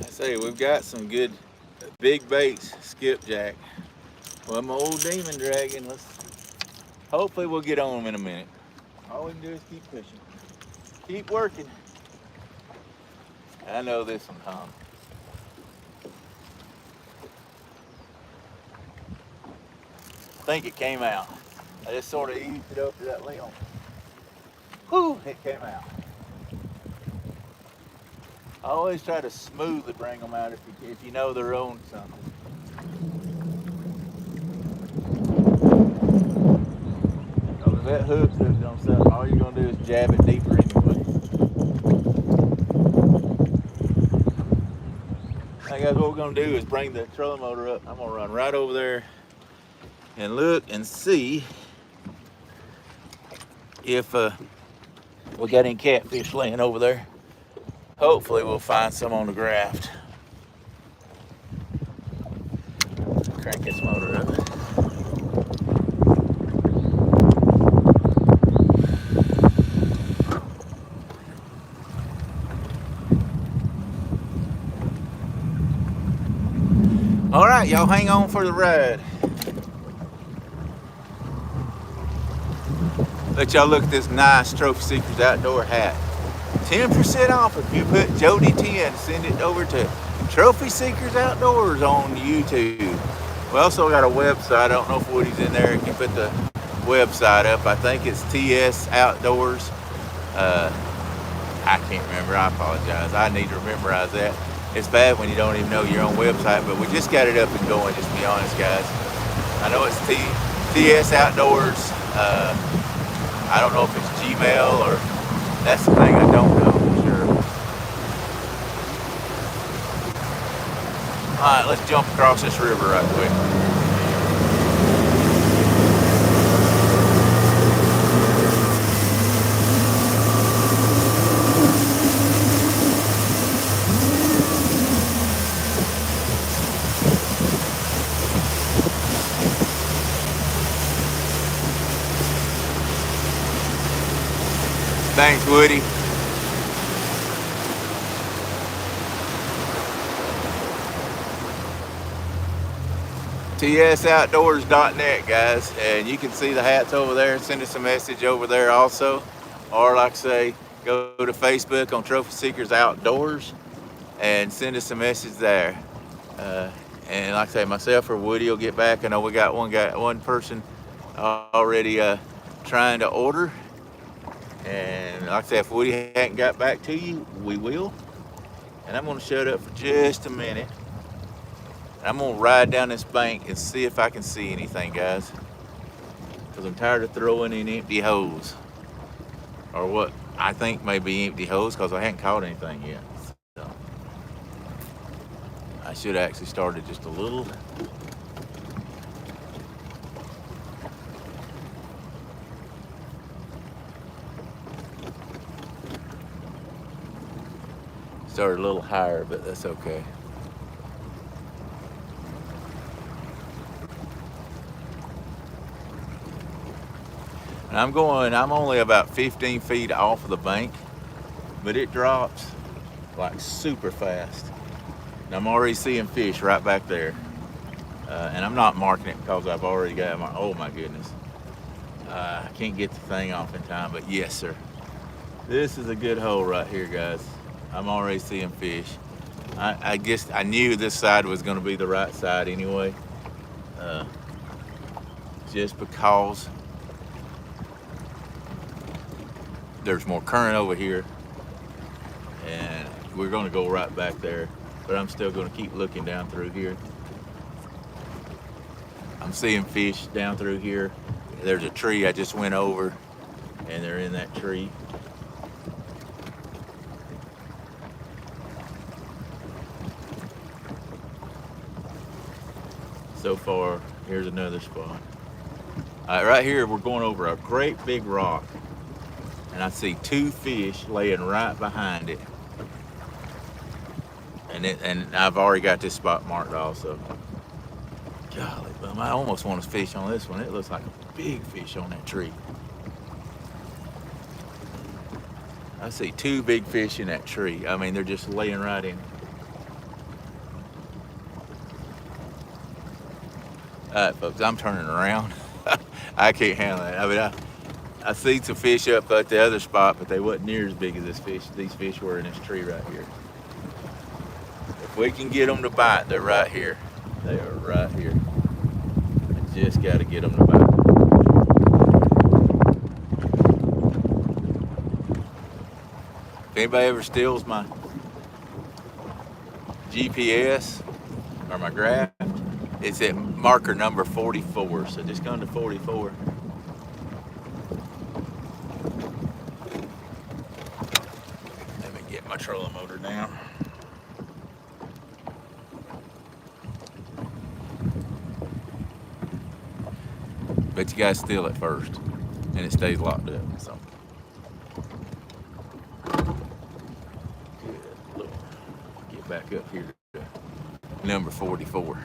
I say, we've got some good big baits, skipjack. Well, my old demon dragon, hopefully we'll get on them in a minute. All we can do is keep fishing, keep working. I know this one, Tom. I think it came out. I just sort of eased it up to that limb. Whew, it came out. I always try to smoothly bring them out if you know they're on something. Because if that hook's hooked on something, all you're going to do is jab it deeper anyway. Hey guys, what we're going to do is bring the trolling motor up. I'm going to run right over there and look and see if we got any catfish laying over there. Hopefully we'll find some on the graft. Crank this motor up. All right, y'all hang on for the ride. Let y'all look at this nice Trophy Seekers Outdoor hat. 10% off if you put Jody 10. Send it over to Trophy Seekers Outdoors on YouTube. We also got a website. I don't know if Woody's in there. You can put the website up. I think it's TS Outdoors. I can't remember. I apologize. I need to memorize that. It's bad when you don't even know your own website, but we just got it up and going, just to be honest, guys. I know it's TS Outdoors. I don't know if it's Gmail or that's the thing I don't know for sure. All right, let's jump across this river right quick. Thanks, Woody. TSOutdoors.net, guys, and you can see the hats over there. Send us a message over there also, or like I say, go to Facebook on Trophy Seekers Outdoors and send us a message there. And like I say, myself or Woody will get back. I know we got one person already trying to order. And like I said, if Woody hadn't got back to you, we will. And I'm going to shut up for just a minute I'm gonna ride down this bank and see if I can see anything, guys. Because I'm tired of throwing in empty holes. Or what I think may be empty holes because I hadn't caught anything yet. So I should actually started just a little. Started a little higher, but that's okay. And I'm only about 15 feet off of the bank, but it drops like super fast. And I'm already seeing fish right back there. And I'm not marking it because I've already got my, oh my goodness. I can't get the thing off in time, but yes, sir. This is a good hole right here, guys. I'm already seeing fish. I guess I knew this side was gonna be the right side anyway. Just because there's more current over here and we're gonna go right back there, but I'm still gonna keep looking down through here. I'm seeing fish down through here. There's a tree I just went over and they're in that tree. So far, here's another spot. All right, right here, we're going over a great big rock and I see two fish laying right behind it. And I've already got this spot marked also. Golly, I almost want to fish on this one. It looks like a big fish on that tree. I see two big fish in that tree. I mean, they're just laying right in. All right, folks, I'm turning around. I can't handle that. I mean, I see some fish up at the other spot, but they wasn't near as big as this fish. These fish were in this tree right here. If we can get them to bite, they're right here. They are right here. I just got to get them to bite. If anybody ever steals my GPS or my graph, it's at marker number 44. So just come to 44. Let me get my trolling motor down. But you gotta steal it first, and it stays locked up. So, good Lord. Get back up here to number 44.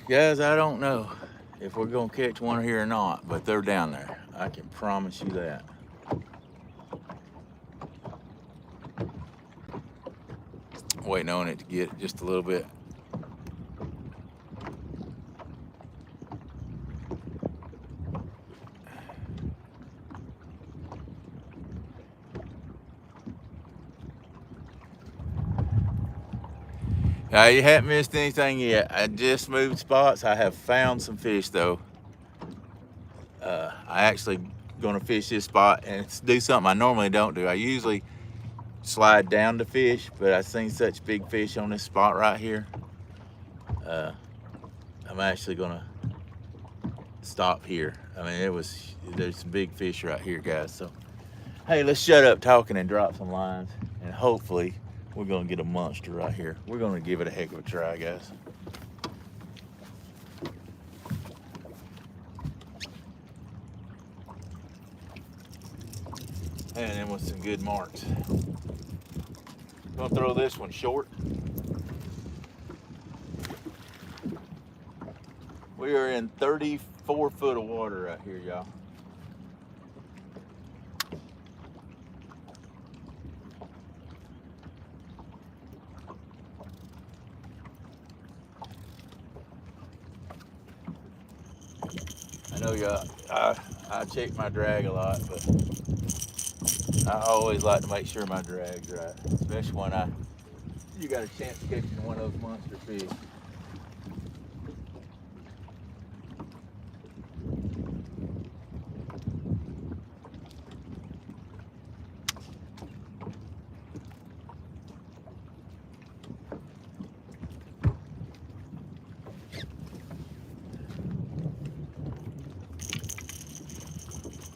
Guys, I don't know if we're gonna catch one here or not, but they're down there. I can promise you that. Waiting on it to get just a little bit. You haven't missed anything yet. I just moved spots. I have found some fish though. I actually gonna fish this spot and do something I normally don't do. I usually slide down to fish, but I've seen such big fish on this spot right here. I'm actually gonna stop here. I mean, there's some big fish right here, guys. So, hey, let's shut up talking and drop some lines, and hopefully we're gonna get a monster right here. We're gonna give it a heck of a try, guys. And then with some good marks. Gonna throw this one short. We are in 34 foot of water right here, y'all. know y'all, I check my drag a lot, but I always like to make sure my drag's right, especially when you got a chance of catching one of those monster fish.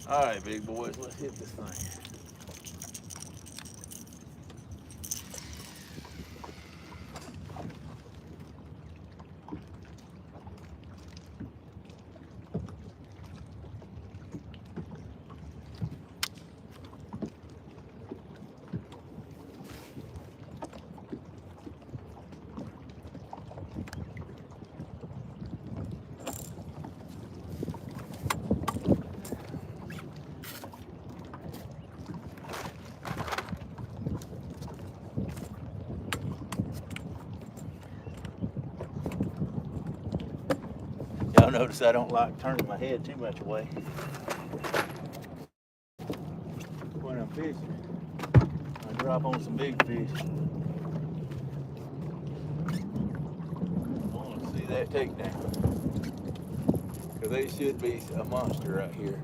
All right, big boys, let's hit this thing. Y'all notice I don't like turning my head too much away when I'm fishing. I drop on some big fish. I want to see that takedown, because they should be a monster right here.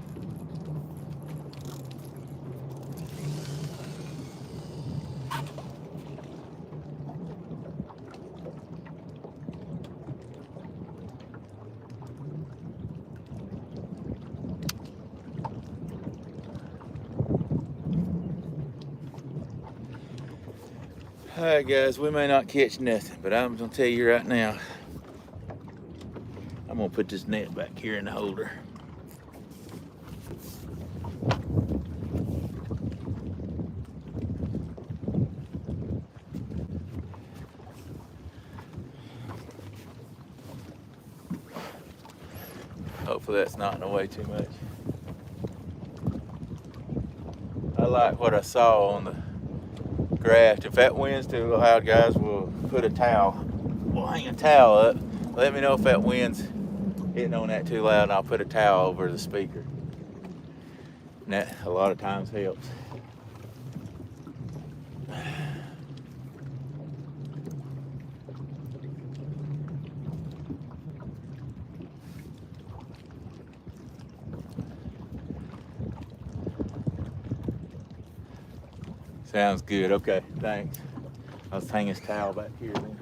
All right, guys, we may not catch nothing, but I'm gonna tell you right now, I'm gonna put this net back here in the holder. Hopefully that's not in the way too much. I like what I saw on the graph. If that wind's too loud, guys, we'll put a towel. We'll hang a towel up. Let me know if that wind's hitting on that too loud, and I'll put a towel over the speaker. And that a lot of times helps. Sounds good. Okay, thanks. I'll hang this towel back here then.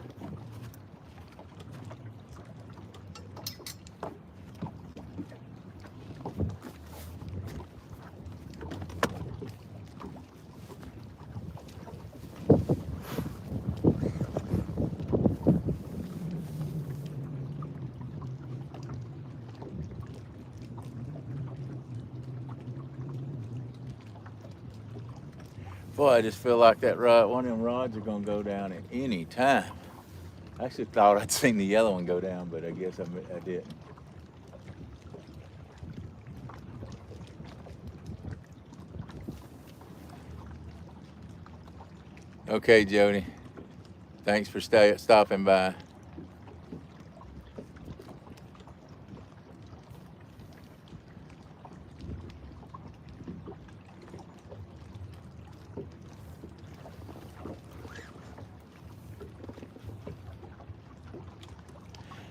Boy, I just feel like that rod, one of them rods are gonna go down at any time. I actually thought I'd seen the yellow one go down, but I guess I didn't. Okay, Jody. Thanks for stopping by.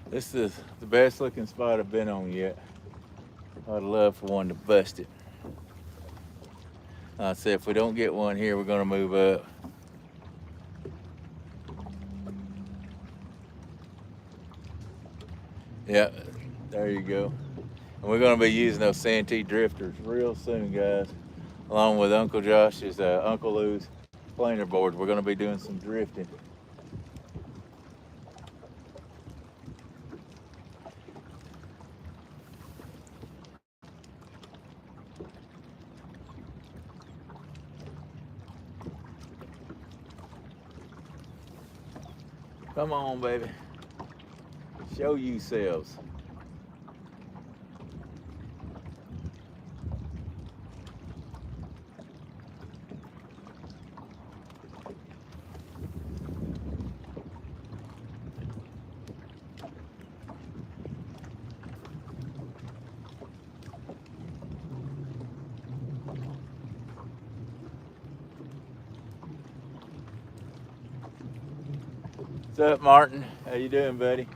This is the best looking spot I've been on yet. I'd love for one to bust it. I said if we don't get one here, we're gonna move up. Yeah, there you go. And we're gonna be using those Santee drifters real soon, guys. Along with Uncle Josh's, Uncle Lou's planer board, we're gonna be doing some drifting. Come on, baby. Show yourselves. What's up, Martin? How you doing, buddy?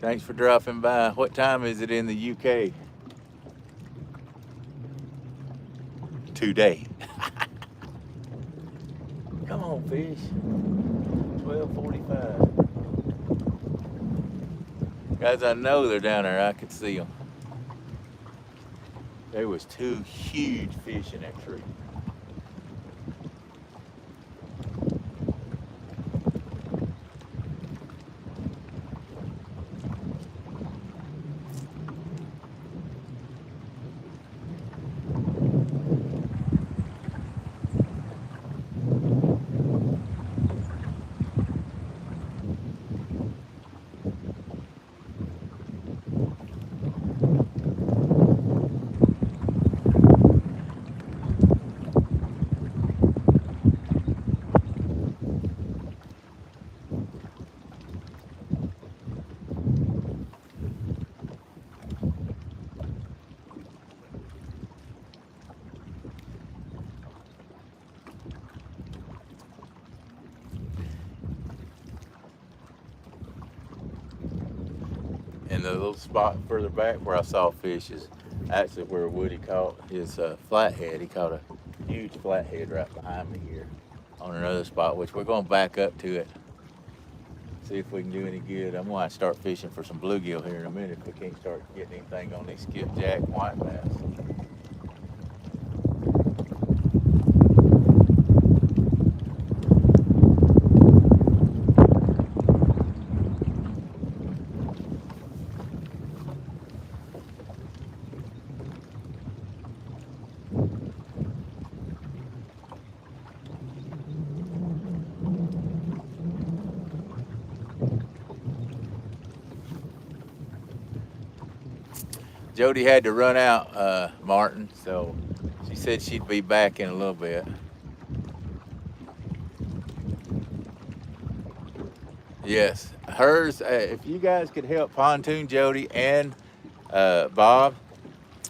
Thanks for dropping by. What time is it in the UK? Today. Come on, fish. 12:45. Guys, I know they're down there. I could see them. There was 2 huge fish in that tree. And the little spot further back where I saw fish is actually where Woody caught his flathead. He caught a huge flathead right behind me here on another spot, which we're going to back up to it, see if we can do any good. I'm going to start fishing for some bluegill here in a minute if we can't start getting anything on these skipjack white bass. Jody had to run out, Martin, so she said she'd be back in a little bit. Yes, hers, if you guys could help Pontoon Jody and Bob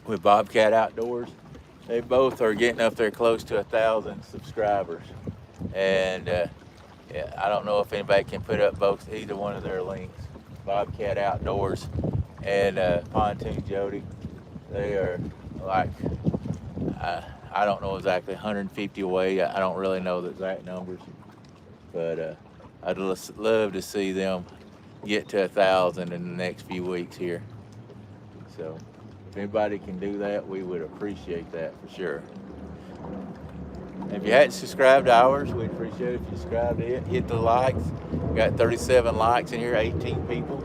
with Bobcat Outdoors, they both are getting up there close to 1,000 subscribers. And yeah, I don't know if anybody can put up either one of their links, Bobcat Outdoors and Pontoon Jody. They are like, I don't know exactly, 150 away. I don't really know the exact numbers, but I'd love to see them get to 1,000 in the next few weeks here. So if anybody can do that, we would appreciate that for sure. If you hadn't subscribed to ours, we'd appreciate it if you subscribed to it. Hit the likes. We got 37 likes in here, 18 people.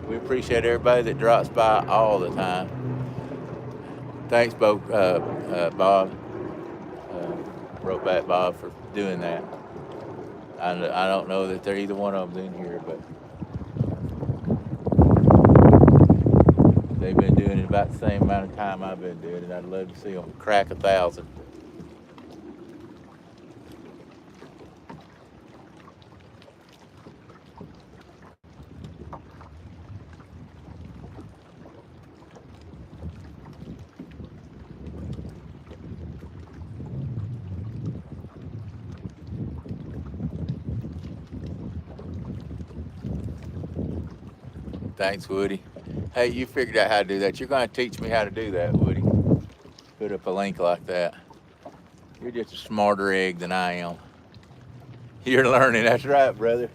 We appreciate everybody that drops by all the time. Thanks, Bob, Ropeback Bob, for doing that. I don't know that either one of them's in here, but they've been doing it about the same amount of time I've been doing it. I'd love to see them crack 1,000. Thanks, Woody. Hey, you figured out how to do that. You're going to teach me how to do that, Woody. Put up a link like that. You're just a smarter egg than I am. You're learning. That's right, brother.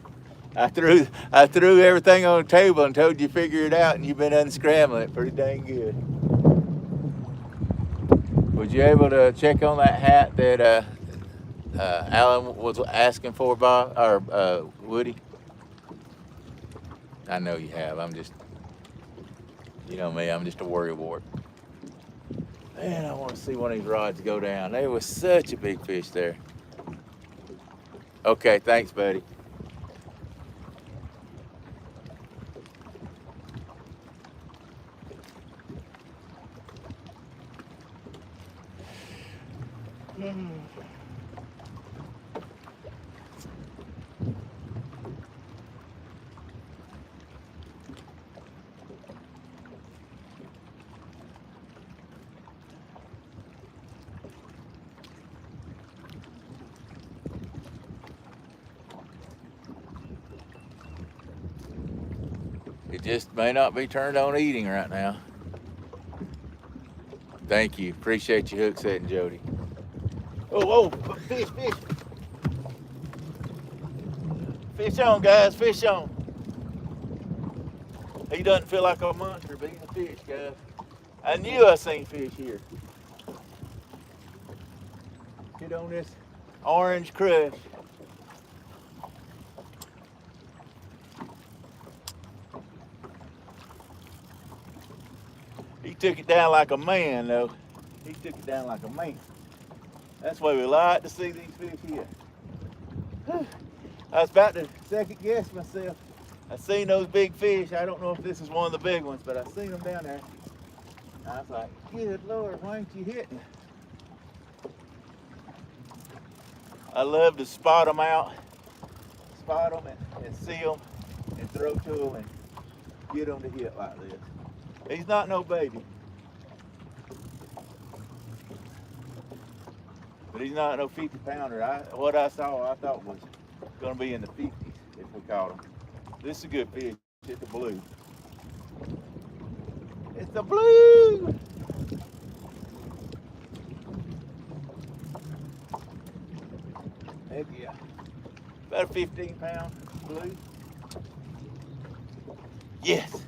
I threw everything on the table and told you to figure it out, and you've been unscrambling it pretty dang good. Was you able to check on that hat that Alan was asking for, Bob, or Woody? I know you have. I'm just, you know me, I'm just a worrywart. Man, I want to see one of these rods go down. There was such a big fish there. Okay, thanks, buddy. It just may not be turned on eating right now. Thank you. Appreciate you hook setting, Jody. Oh, fish. Fish on, guys, fish on. He doesn't feel like a monster, but he's a fish, guys. I knew I seen fish here. Get on this orange crush. He took it down like a man, though. He took it down like a man. That's why we like to see these fish here. I was about to second guess myself. I seen those big fish. I don't know if this is one of the big ones, but I seen them down there. I was like, good Lord, why ain't you hitting? I love to spot them out, and see them and throw to them and get them to hit like this. He's not no baby. But he's not no 50 pounder. What I saw, I thought was going to be in the 50s if we caught him. This is a good fish. It's a blue. It's a blue! Heck yeah. About a 15-pound blue. Yes!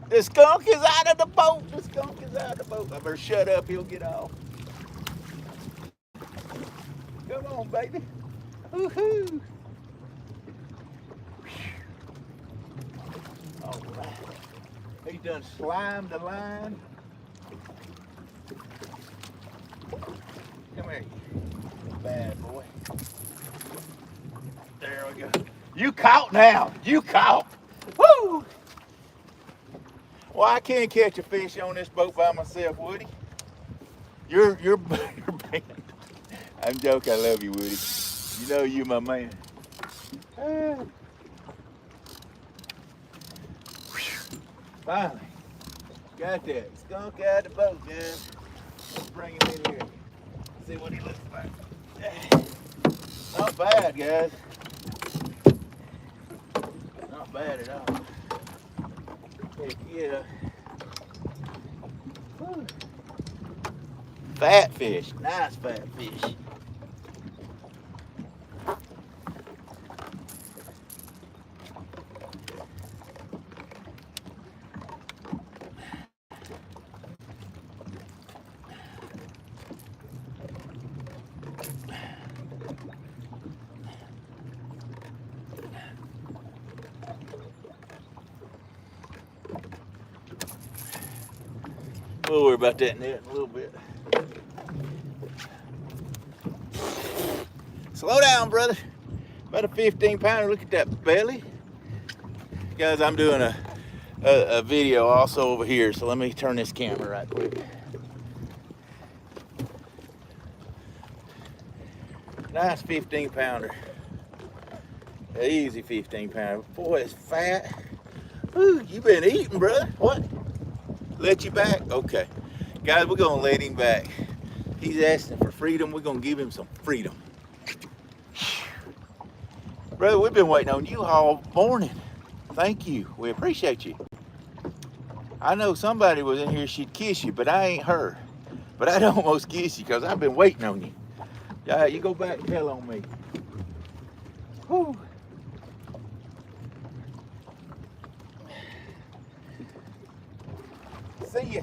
The skunk is out of the boat! The skunk is out of the boat. I better shut up, he'll get off. Come on, baby. Woohoo! All right. He done slimed the line. Come here, bad boy. There we go. You caught now. You caught. Woo! Well, I can't catch a fish on this boat by myself, Woody. You're banned. I'm joking. I love you, Woody. You know you my man. Finally, got that skunk out of the boat, guys. Let's bring him in here. See what he looks like. Not bad, guys. Not bad at all. Heck yeah. Whew. Fat fish, nice fat fish. We'll worry about that net in a little bit. Slow down, brother. About a 15-pounder. Look at that belly. Guys, I'm doing a video also over here, so let me turn this camera right quick. Nice 15-pounder. Easy 15-pounder. Boy, it's fat. Ooh, you been eating, brother. What? Let you back? Okay. Guys, we're going to let him back. He's asking for freedom. We're going to give him some freedom. Brother, we've been waiting on you all morning. Thank you. We appreciate you. I know somebody was in here, she'd kiss you, but I ain't her. But I'd almost kiss you because I've been waiting on you. Yeah, you go back and tell on me. Whew. See ya.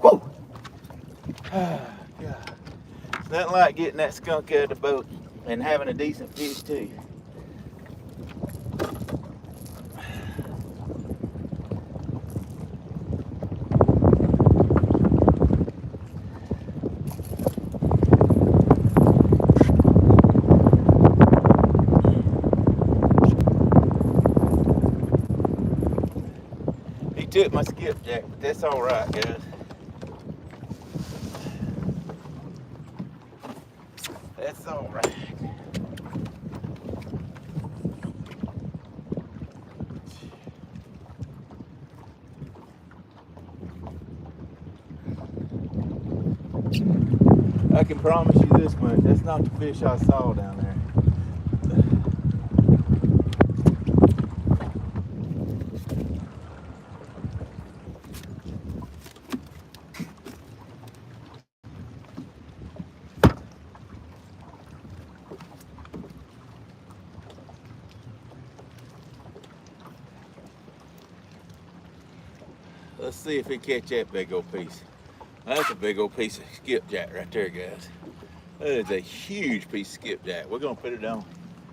Whoa. Oh, God. It's nothing like getting that skunk out of the boat and having a decent fish too. He took my skipjack, but that's all right, guys. That's all right. I can promise you this much, that's not the fish I saw down there. Let's see if we catch that big old piece. That's a big old piece of skipjack right there, guys. That is a huge piece of skipjack. We're gonna put it on.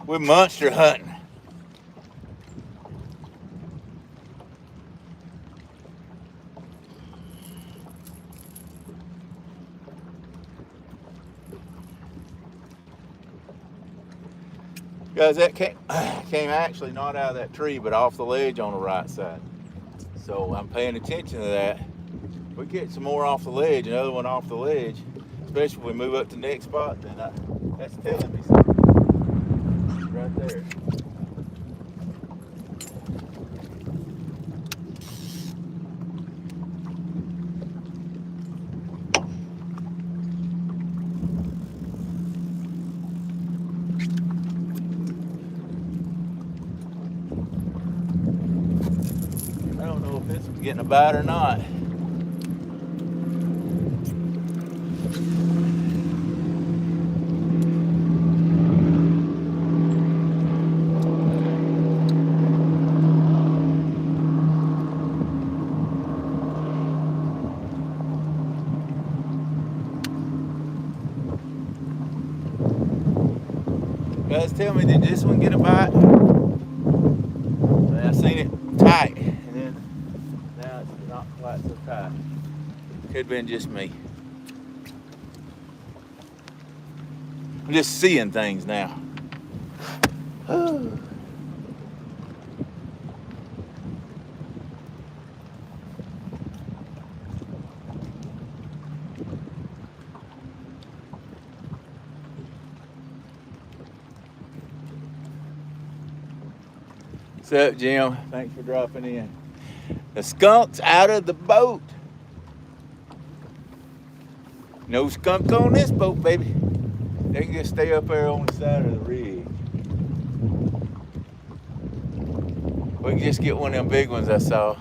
We're monster hunting. Guys, that came actually not out of that tree, but off the ledge on the right side. So I'm paying attention to that. We get some more off the ledge, another one off the ledge, especially when we move up to the next spot, then that's telling me something right there. I don't know if it's getting a bite or not. Guys, tell me, did this one get a bite? I seen it tight, and then now it's not quite so tight. Could have been just me. I'm just seeing things now. What's up, Jim? Thanks for dropping in. The skunk's out of the boat. No skunk on this boat, baby. They can just stay up there on the side of the rig. We can just get one of them big ones I saw.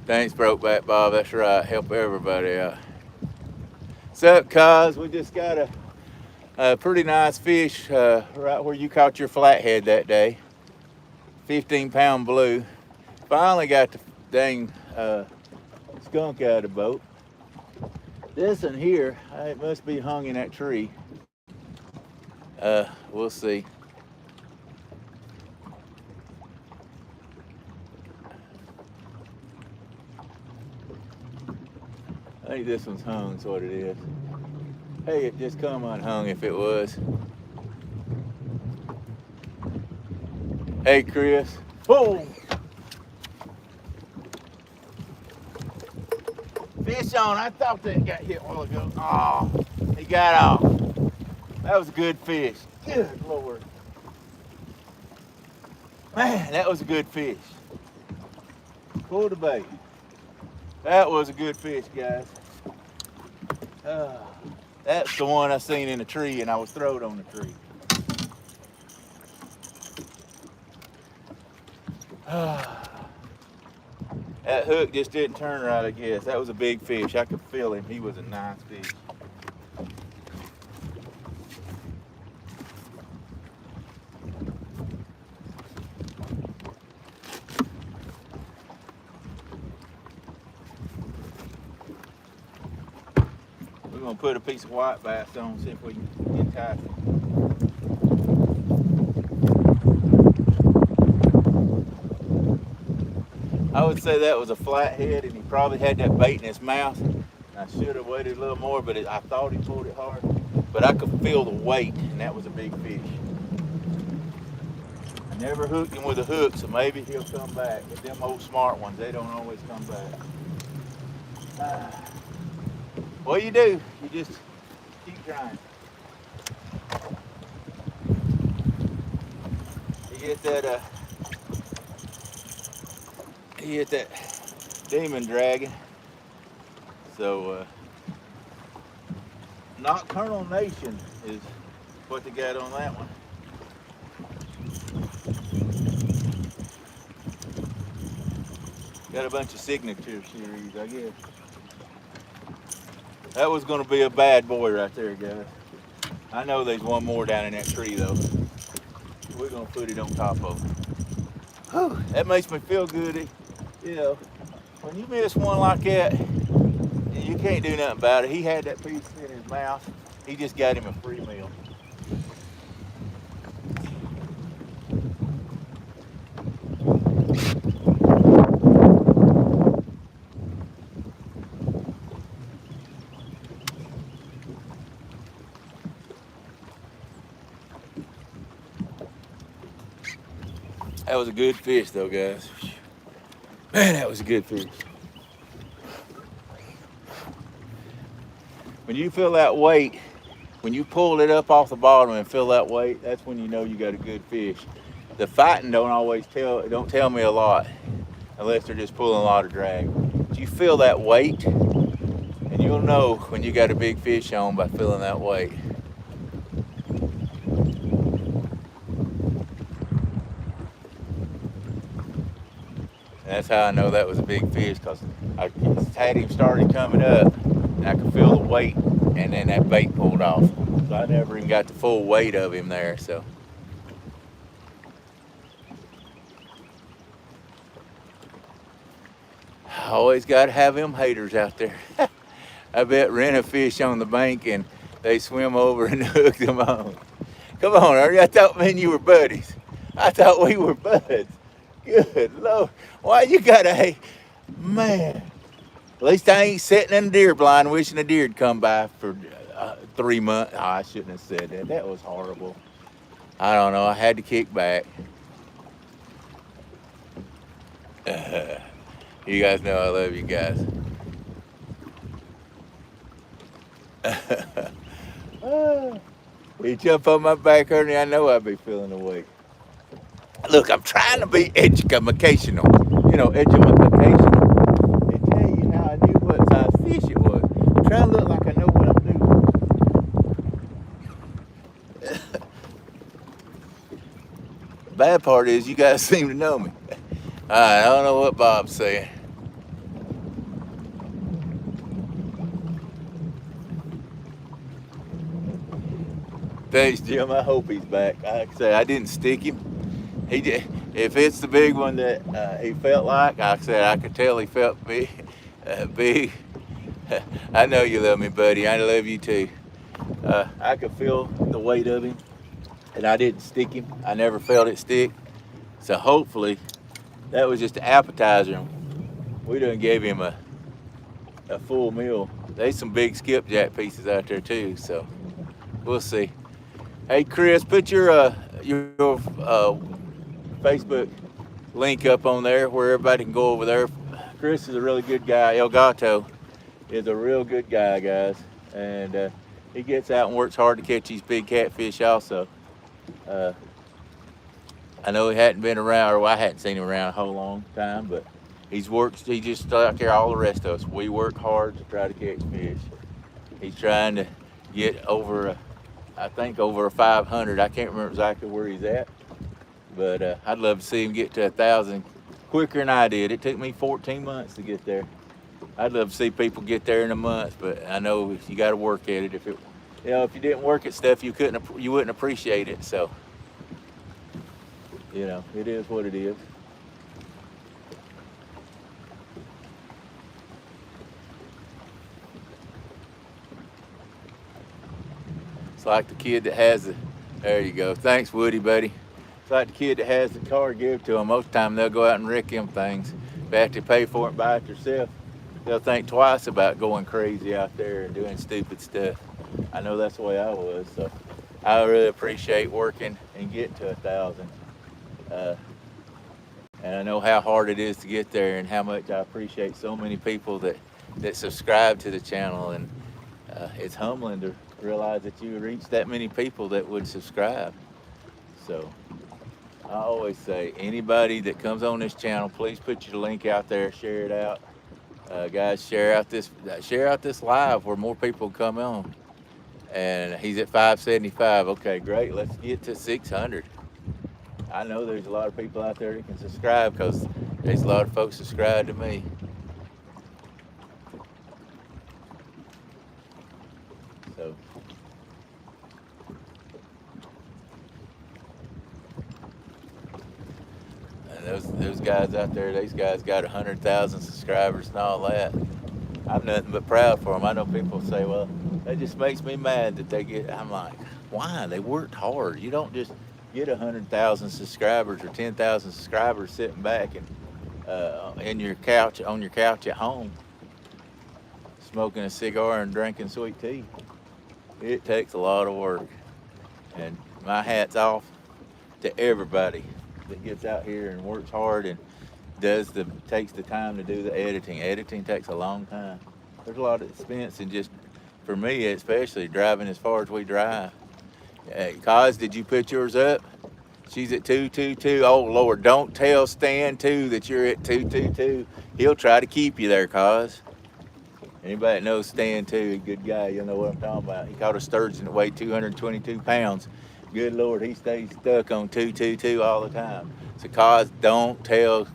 Thanks, Brokeback Bob. That's right. Help everybody out. What's up, cuz? We just got a pretty nice fish right where you caught your flathead that day. 15-pound blue. Finally got the dang skunk out of the boat. This one here, it must be hung in that tree. We'll see. I think this one's hung, is what it is. Hey, it just come unhung if it was. Hey, Chris. Boom! Fish on. I thought that got hit a while ago. Oh, he got off. That was a good fish. Good Lord. Man, that was a good fish. Pull the bait. That was a good fish, guys. That's the one I seen in the tree, and I was throwed on the tree. That hook just didn't turn right, I guess. That was a big fish. I could feel him. He was a nice fish. We're gonna put a piece of white bass on, see if we can entice him. I would say that was a flathead, and he probably had that bait in his mouth. I should have waited a little more, but I thought he pulled it hard. But I could feel the weight, and that was a big fish. I never hooked him with a hook, so maybe he'll come back. But them old smart ones, they don't always come back. What you do, you just keep trying. You get that, he hit that demon dragon. So Nocturnal Nation is what they got on that one. Got a bunch of signature series, I guess. That was gonna be a bad boy right there, guys. I know there's one more down in that tree though. we're gonna put it on top of him. Whew, that makes me feel good. You know, when you miss one like that, you can't do nothing about it. He had that piece in his mouth. He just got him a free meal. That was a good fish though, guys. Man, that was a good fish. When you feel that weight, when you pull it up off the bottom and feel that weight, that's when you know you got a good fish. The fighting don't tell me a lot unless they're just pulling a lot of drag. But you feel that weight and you'll know when you got a big fish on by feeling that weight. And that's how I know that was a big fish, because I had him started coming up and I could feel the weight, and then that bait pulled off. So I never even got the full weight of him there. So I always got to have them haters out there. I bet rent a fish on the bank and they swim over and hook them on. Come on, Ernie, I thought me and you were buddies. I thought we were buds. Good Lord, why you gotta hate? Man, at least I ain't sitting in the deer blind wishing a deer'd come by for 3 months. Oh, I shouldn't have said that. That was horrible. I don't know. I had to kick back. You guys know I love you guys. You jump on my back, Ernie, I know I'd be feeling the weight. Look, I'm trying to be educational. You know, educational. And tell you how I knew what size fish it was. I'm trying to look like I know what I'm doing. The bad part is you guys seem to know me. I don't know what Bob's saying. Thanks, Jim. I hope he's back. Like I say, I didn't stick him. He did. If it's the big one that he felt like I said, I could tell he felt big. Big. I know you love me, buddy. I love you too. I could feel the weight of him, and I didn't stick him. I never felt it stick. So hopefully, that was just an appetizer. We done gave him a full meal. There's some big skipjack pieces out there too. So we'll see. Hey, Chris, put your Facebook link up on there where everybody can go over there. Chris is a really good guy. El Gato is a real good guy, guys, and he gets out and works hard to catch these big catfish also. I know he hadn't been around, or I hadn't seen him around a whole long time, but he just like here all the rest of us. We work hard to try to catch fish. He's trying to get over, I think over a 500. I can't remember exactly where he's at, but I'd love to see him get to 1,000 quicker than I did. It took me 14 months to get there. I'd love to see people get there in a month, but I know you got to work at it. If you didn't work at stuff, you wouldn't appreciate it. So, it is what it is. It's like the kid that has the, there you go. Thanks, Woody, buddy. It's like the kid that has the car give to them. Most of the time they'll go out and wreck them things. But after you pay for it and buy it yourself, they'll think twice about going crazy out there and doing stupid stuff. I know that's the way I was. So I really appreciate working and getting to 1,000. And I know how hard it is to get there, and how much I appreciate so many people that subscribe to the channel. And it's humbling to realize that you reach that many people that would subscribe. So I always say, anybody that comes on this channel, please put your link out there, share it out. Guys, share out this live where more people come on. And he's at 575. Okay, great. Let's get to 600. I know there's a lot of people out there that can subscribe, because there's a lot of folks subscribe to me. So guys out there. These guys got 100,000 subscribers and all that. I'm nothing but proud for them. I know people say, well, that just makes me mad that they get. I'm like, why? They worked hard. You don't just get 100,000 subscribers or 10,000 subscribers sitting back and on your couch at home, smoking a cigar and drinking sweet tea. It takes a lot of work, and my hat's off to everybody that gets out here and works hard and takes the time to do the editing. Editing takes a long time. There's a lot of expense, and just for me especially, driving as far as we drive. Kaz, did you put yours up? She's at 222. Oh Lord, don't tell Stan too that you're at 222. He'll try to keep you there, Kaz. Anybody that knows Stan too, a good guy, you'll know what I'm talking about. He caught a sturgeon that weighed 222 pounds. Good Lord, he stays stuck on 222 all the time. So Kaz, don't tell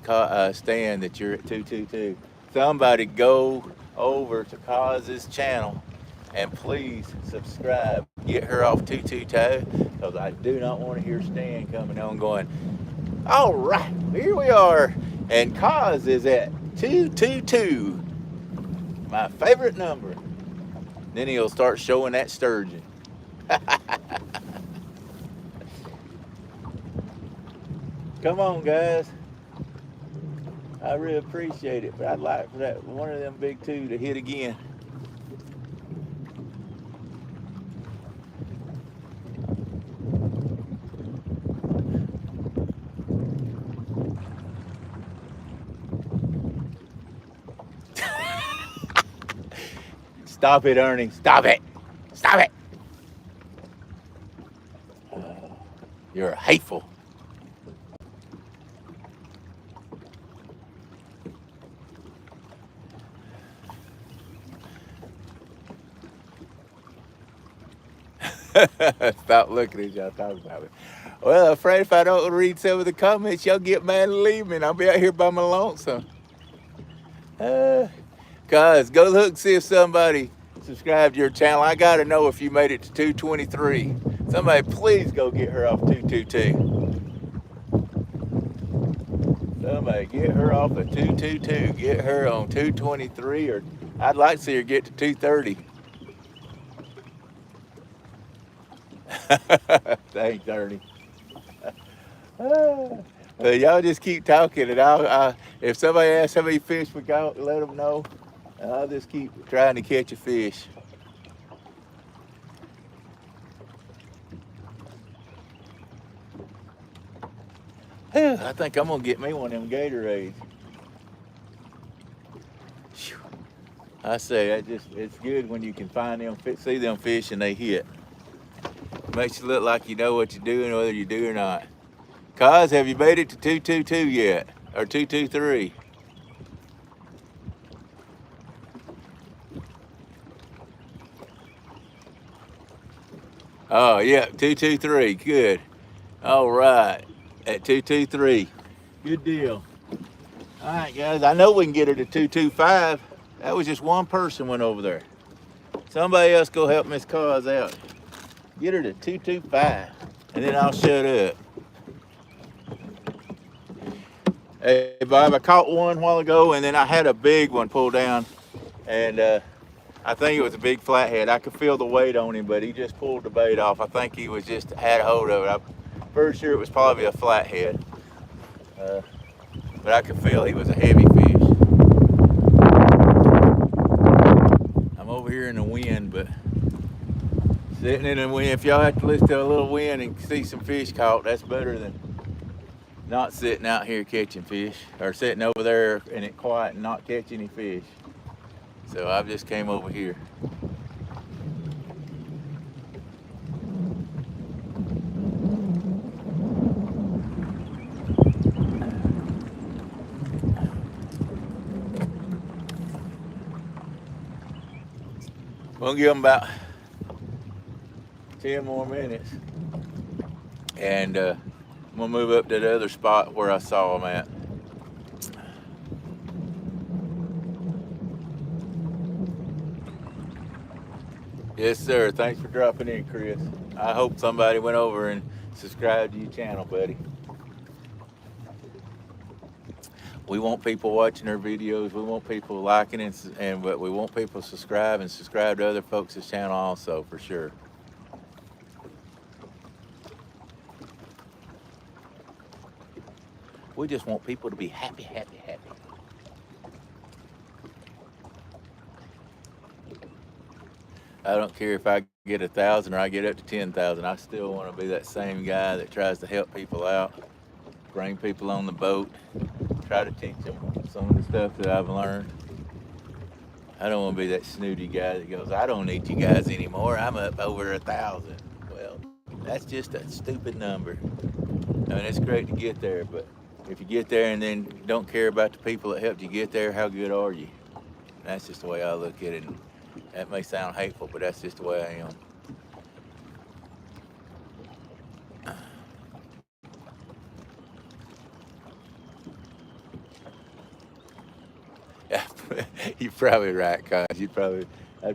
Stan that you're at 222. Somebody go over to Kaz's channel and please subscribe. Get her off 222, because I do not want to hear Stan coming on going, all right, here we are. And Kaz is at 222, my favorite number. Then he'll start showing that sturgeon. Come on, guys. I really appreciate it, but I'd like for that one of them big two to hit again. Stop it, Ernie. Stop it. Stop it. You're hateful. Stop looking at y'all talking about it. Well, I'm afraid if I don't read some of the comments, y'all get mad and leave me, and I'll be out here by my lonesome. Guys, go look and see if somebody subscribed to your channel. I gotta know if you made it to 223. Somebody please go get her off 222. Somebody get her off of 222. Get her on 223, or I'd like to see her get to 230. Thanks, Ernie. But y'all just keep talking, and if somebody asks how many fish we got, let them know, and I'll just keep trying to catch a fish. I think I'm gonna get me one of them Gatorades. I say it's good when you can find them, see them fish and they hit. Makes you look like you know what you're doing, whether you do or not. Kaz, have you made it to 222 yet? Or 223? Oh, yeah, 223. Good. All right. At 223. Good deal. All right, guys. I know we can get her to 225. That was just one person went over there. Somebody else go help Miss Kaz out. Get her to 225, and then I'll shut up. Hey, Bob, I caught one a while ago, and then I had a big one pull down, and I think it was a big flathead. I could feel the weight on him, but he just pulled the bait off. I think he was just had a hold of it. I'm pretty sure it was probably a flathead, but I could feel he was a heavy fish. I'm over here in the wind, but sitting in the wind, if y'all have to listen to a little wind and see some fish caught, that's better than not sitting out here catching fish, or sitting over there and it quiet and not catch any fish. So I've just came over here. We'll give them about 10 more minutes, and I'm gonna move up to the other spot where I saw them at. Yes, sir. Thanks for dropping in, Chris. I hope somebody went over and subscribed to your channel, buddy. We want people watching our videos. We want people liking and but we want people to subscribe to other folks' channel also, for sure. We just want people to be happy, happy, happy. I don't care if I get 1,000 or I get up to 10,000. I still want to be that same guy that tries to help people out, bring people on the boat, try to teach them some of the stuff that I've learned. I don't want to be that snooty guy that goes, I don't need you guys anymore. I'm up over 1,000. Well, that's just a stupid number. I mean, it's great to get there, but if you get there and then don't care about the people that helped you get there, how good are you? That's just the way I look at it. And that may sound hateful, but that's just the way I am. Yeah, you're probably right, cause I'd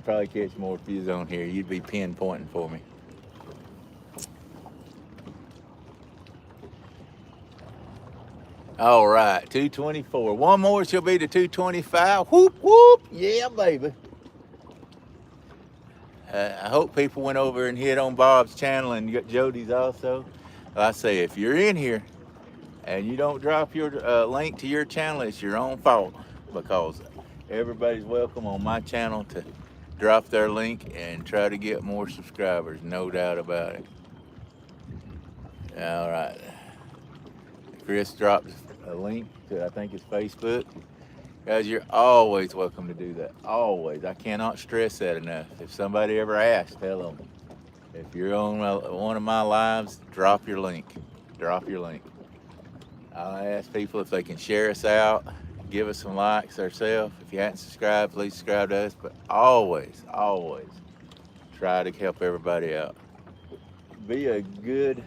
probably catch more if you was on here. You'd be pinpointing for me. All right, 224. One more, she'll be to 225. Whoop whoop, yeah, baby. I hope people went over and hit on Bob's channel and Jody's also. Like I say, if you're in here and you don't drop your link to your channel, it's your own fault, because everybody's welcome on my channel to drop their link and try to get more subscribers, no doubt about it. All right, Chris dropped a link to, I think it's Facebook. Guys, you're always welcome to do that, always. I cannot stress that enough. If somebody ever asks, tell them, if you're on one of my lives, drop your link, drop your link. I'll ask people if they can share us out, give us some likes ourselves. If you hadn't subscribed, please subscribe to us. But always, always try to help everybody out. Be a good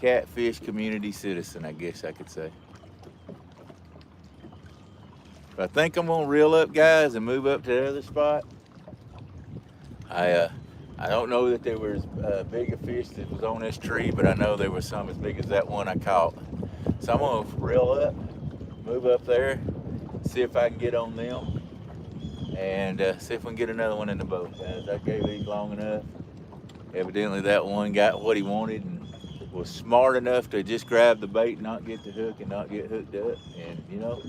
catfish community citizen, I guess I could say. But I think I'm gonna reel up, guys, and move up to the other spot. I don't know that there was big a fish that was on this tree, but I know there was some as big as that one I caught. So I'm gonna reel up, move up there, see if I can get on them, and see if we can get another one in the boat, guys. I gave these long enough. Evidently that one got what he wanted and was smart enough to just grab the bait, not get the hook, and not get hooked up. And you know,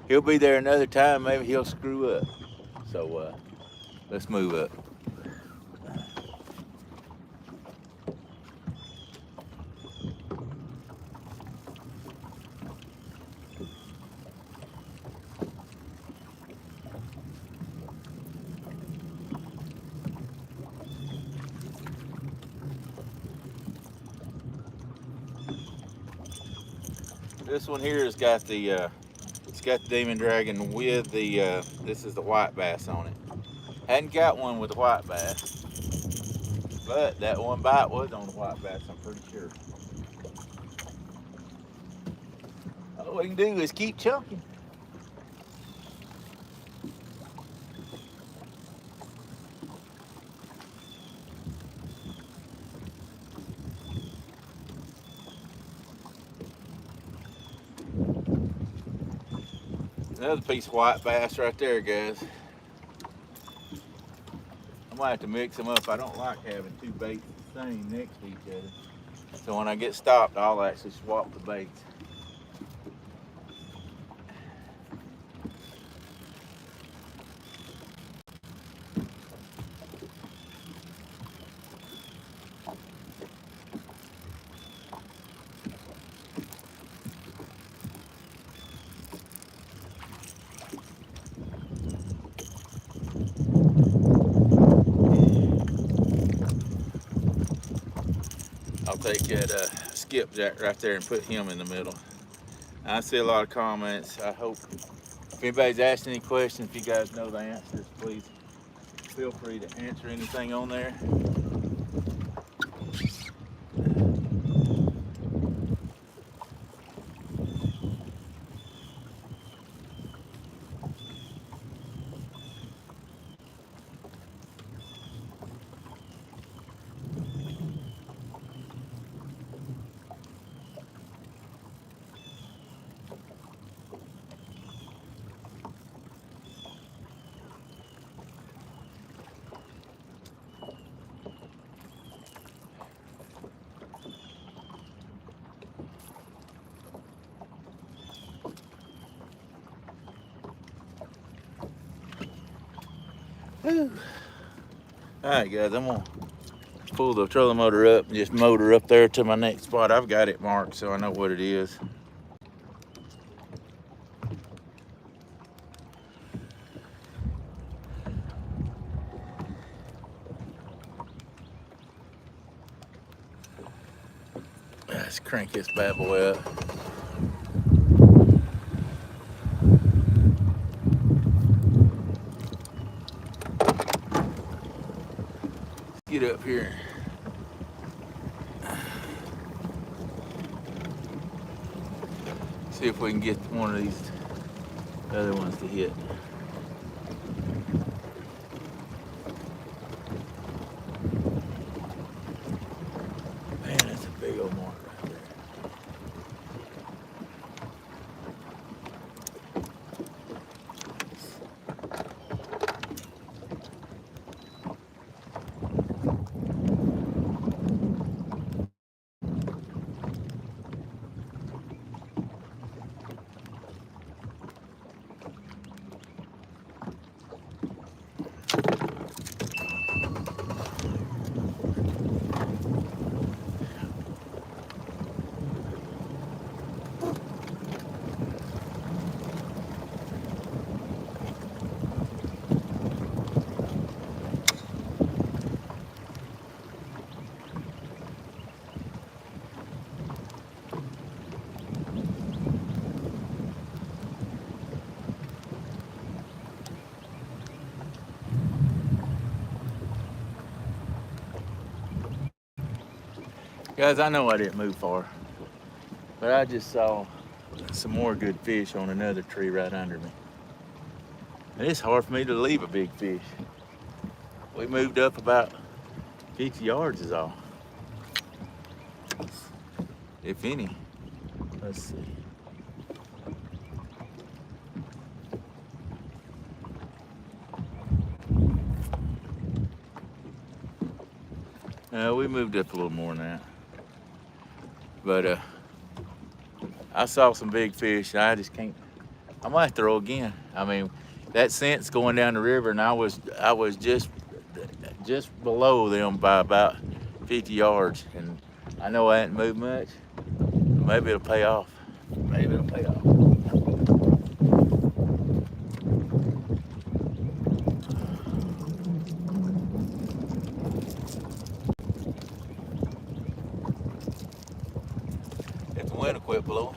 he'll be there another time, maybe he'll screw up. So let's move up. This one here has got the it's got the demon dragon with the this is the white bass on it. Hadn't got one with the white bass, but that one bite was on the white bass, I'm pretty sure. All we can do is keep chunking. Another piece of white bass right there, guys. I might have to mix them up. I don't like having two baits the same next to each other. So when I get stopped, I'll actually swap the baits. I'll take that skipjack right there and put him in the middle. I see a lot of comments. I hope if anybody's asked any questions, if you guys know the answers, please feel free to answer anything on there. Whew. All right, guys, I'm gonna pull the trolling motor up and just motor up there to my next spot. I've got it marked, so I know what it is. Let's crank this bad boy up. Get up here. See if we can get one of these other ones to hit. Man, that's a big old mark right there. Guys, I know I didn't move far, but I just saw some more good fish on another tree right under me. And it's hard for me to leave a big fish. We moved up about 50 yards is all, if any. Let's see. We moved up a little more than that. But I saw some big fish. I just can't. I might throw again. I mean, that scent's going down the river, and I was just below them by about 50 yards, and I know I hadn't moved much. Maybe it'll pay off. Maybe it'll pay off. If the wind will quit blowing.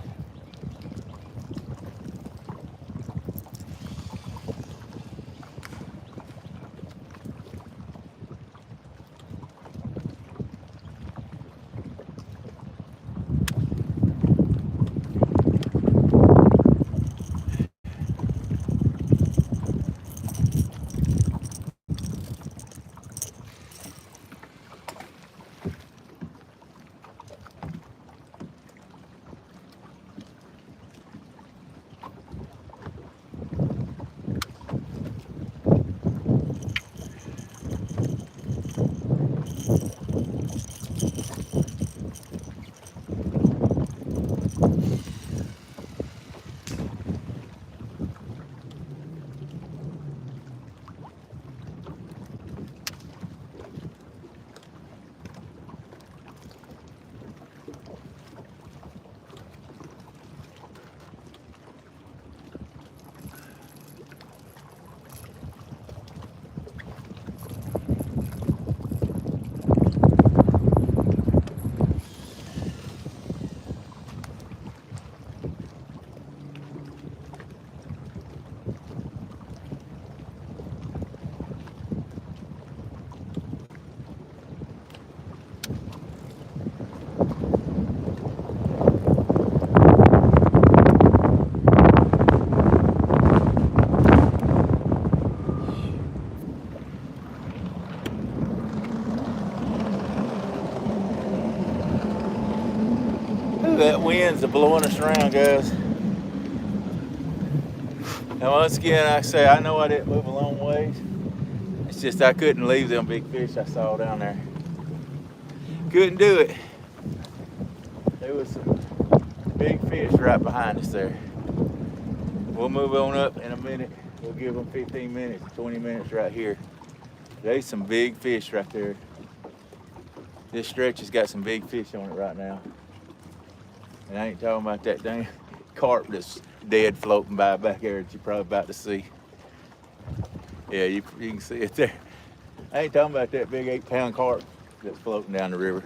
That wind's blowing us around, guys. Now once again, like I say, I know I didn't move a long ways. It's just I couldn't leave them big fish I saw down there. Couldn't do it. There was some big fish right behind us there. We'll move on up in a minute. We'll give them 15 minutes, 20 minutes right here. There's some big fish right there. This stretch has got some big fish on it right now. And I ain't talking about that dang carp that's dead floating by back there that you're probably about to see. Yeah, you can see it there. I ain't talking about that big 8-pound carp that's floating down the river.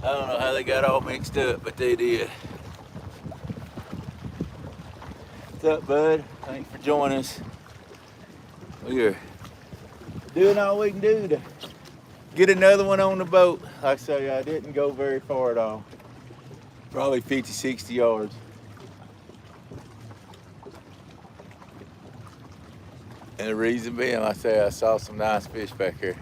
I don't know how they got all mixed up, but they did. What's up, bud? Thanks for joining us. We are doing all we can do to get another one on the boat. Like I say, I didn't go very far at all. Probably 50, 60 yards. And the reason being, like I say, I saw some nice fish back here.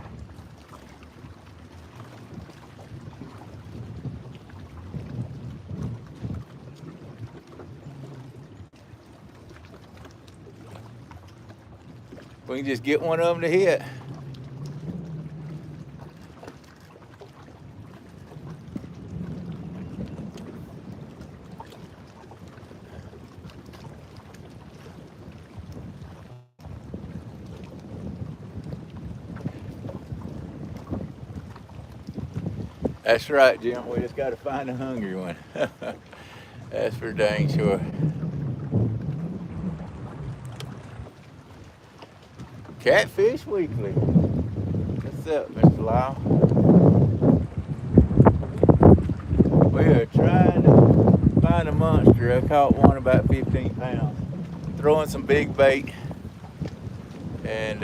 We can just get one of them to hit. That's right, Jim. We just got to find a hungry one. That's for dang sure. Catfish Weekly. What's up, Mr. Lyle? We are trying to find a monster. I caught one about 15 pounds. Throwing some big bait and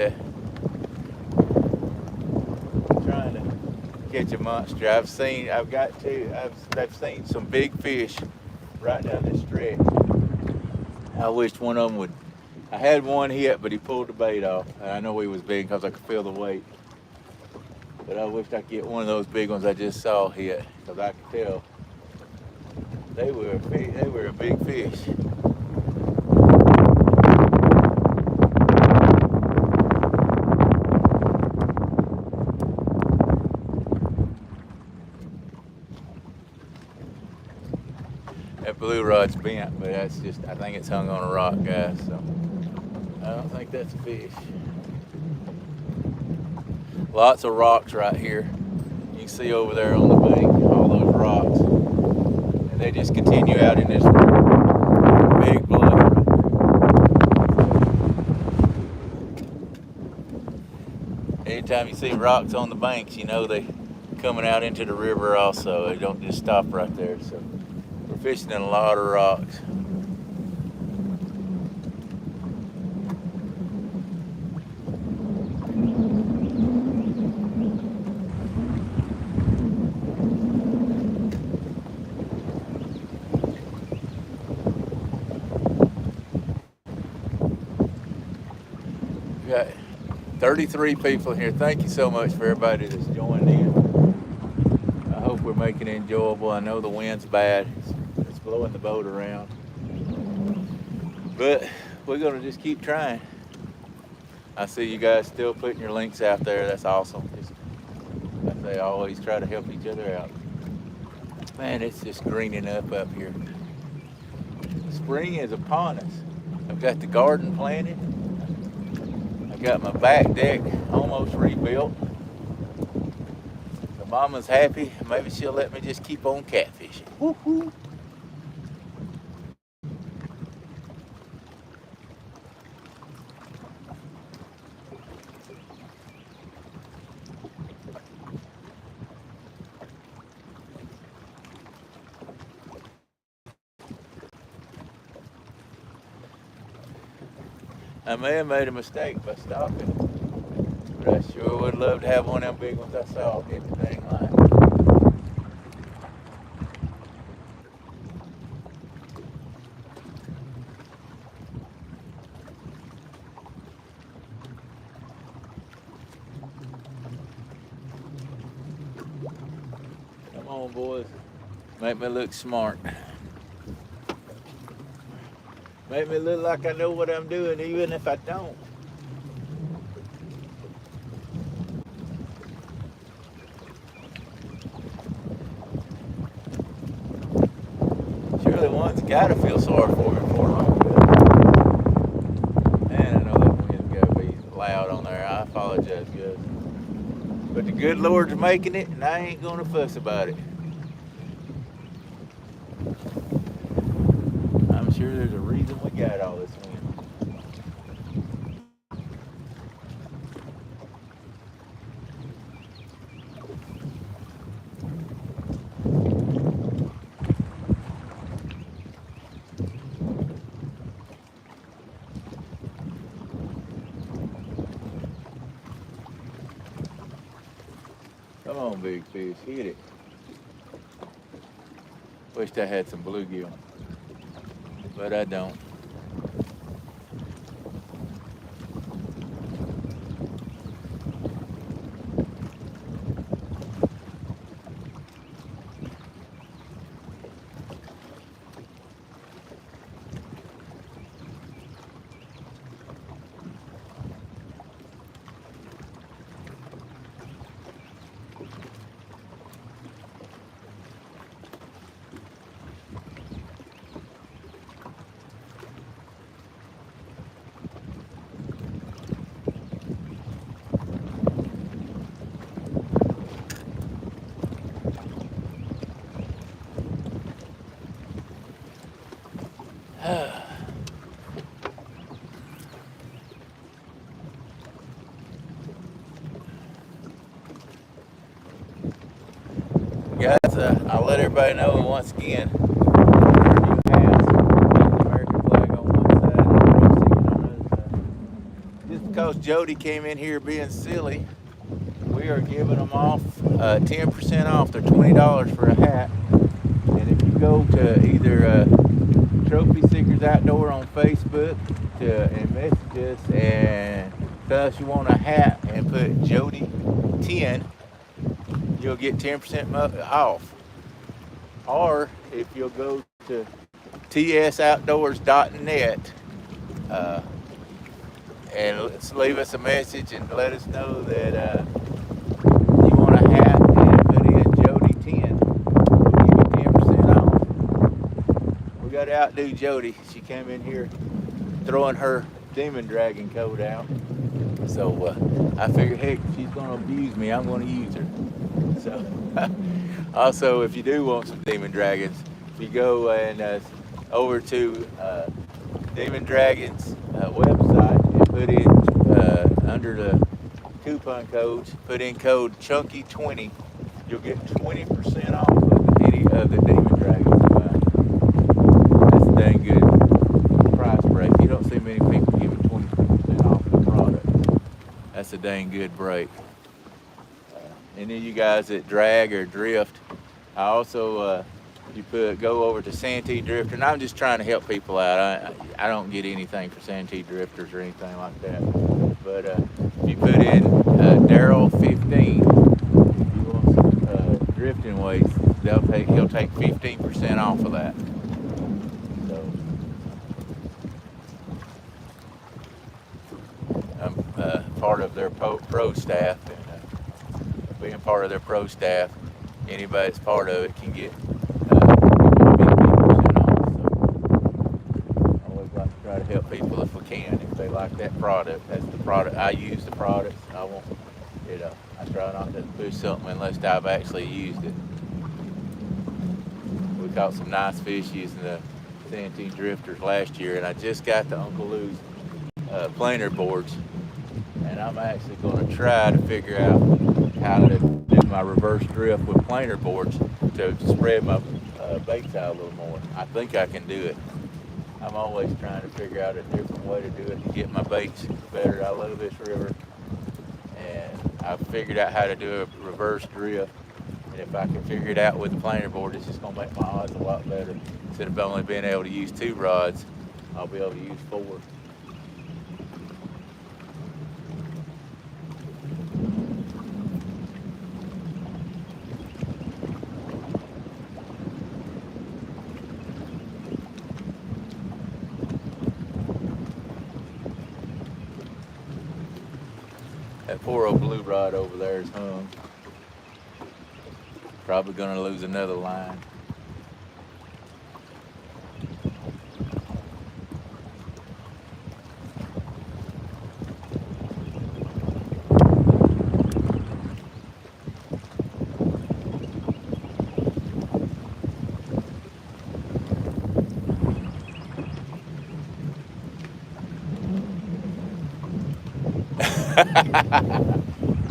trying to catch a monster. I've seen some big fish right down this stretch. I wished one of them would. I had one hit, but he pulled the bait off. And I know he was big because I could feel the weight. But I wished I could get one of those big ones I just saw hit, because I could tell they were a big fish. That blue rod's bent, but that's just, I think it's hung on a rock, guys. So I don't think that's a fish. Lots of rocks right here. You can see over there on the bank, all those rocks. And they just continue out in this big bluff. Anytime you see rocks on the banks, you know they coming out into the river also. They don't just stop right there. So we're fishing in a lot of rocks. We got 33 people here. Thank you so much for everybody that's joined in. I hope we're making it enjoyable. I know the wind's bad. It's blowing the boat around. But we're going to just keep trying. I see you guys still putting your links out there. That's awesome. Like they always try to help each other out. Man, it's just greening up here. Spring is upon us. I've got the garden planted. I got my back deck almost rebuilt. The mama's happy. Maybe she'll let me just keep on catfishing. Woo-hoo. I may have made a mistake by stopping, but I sure would love to have one of them big ones I saw hit the dang line. Come on, boys. Make me look smart. Make me look like I know what I'm doing, even if I don't. Surely one's got to feel sorry for me before long. Man, I know that wind's got to be loud on there. I apologize, guys. But the good Lord's making it, and I ain't going to fuss about it. I'm sure there's a reason we got all this wind. Come on, big fish, hit it. Wished I had some bluegill, but I don't. Guys, I'll let everybody know once again, our new hats, the American flag on one side and the proceeding on the other side. Just because Jody came in here being silly, we are giving them off 10% off. They're $20 for a hat. And if you go to either Trophy Seekers Outdoor on Facebook and message us and tell us you want a hat and put Jody 10, you'll get 10% off. Or if you'll go to tsoutdoors.net and leave us a message and let us know that you want a hat and put in Jody 10, we'll give you 10% off. We got to outdo Jody. She came in here throwing her demon dragon coat out. So I figured, heck, if she's going to abuse me, I'm going to use her. So, also, if you do want some demon dragons, if you go and over to Demon Dragons website and put in under the coupon codes, put in code Chunky20, you'll get 20% off of any of the demon dragons you buy. That's a dang good price break. You don't see many people giving 20% off the product. That's a dang good break. Any of you guys that drag or drift, I also go over to Santee Drifter, and I'm just trying to help people out. I don't get anything for Santee Drifters or anything like that. But if you put in Daryl 15, if you want some drifting weights, he'll take 15% off of that. So I'm part of their pro staff. Being part of their pro staff, anybody that's part of it can get 15% off. So I always like to try to help people if we can, if they like that product. That's the product. I use the products. I won't, I try not to push something unless I've actually used it. We caught some nice fish using the Santee Drifters last year, and I just got the Uncle Lou's planer boards, and I'm actually going to try to figure out how to do my reverse drift with planer boards to spread my baits out a little more. I think I can do it. I'm always trying to figure out a different way to do it to get my baits better. I love this river, and I've figured out how to do a reverse drift. And if I can figure it out with the planer board, it's just going to make my odds a lot better. Instead of only being able to use 2 rods, I'll be able to use 4. That poor old blue rod over there is hung. Probably going to lose another line.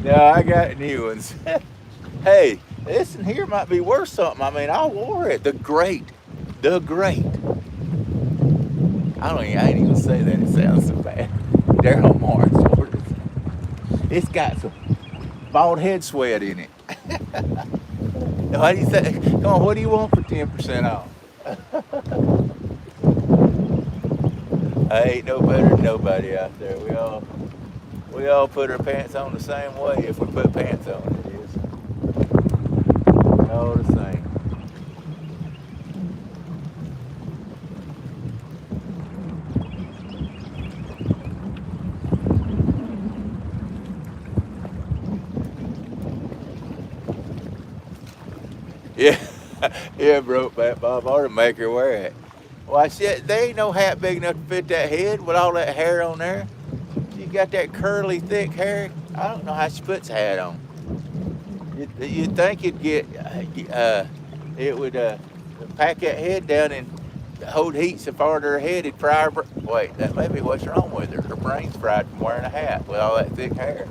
No, I got new ones. Hey, this in here might be worth something. I mean, I wore it. The great. I ain't even say that. It sounds so bad. Daryl Morris ordered it. It's got some bald head sweat in it. What do you say? Come on, what do you want for 10% off? I ain't no better than nobody out there. We all put our pants on the same way if we put pants on. It is all the same. Yeah, yeah, broke back Bob ought to make her wear it. Why shit, there ain't no hat big enough to fit that head with all that hair on there. She got that curly, thick hair. I don't know how she puts a hat on. You'd think it'd get, it would pack that head down and hold heat so far to her head it'd fry her. Wait, that may be what's wrong with her. Her brain's fried from wearing a hat with all that thick hair.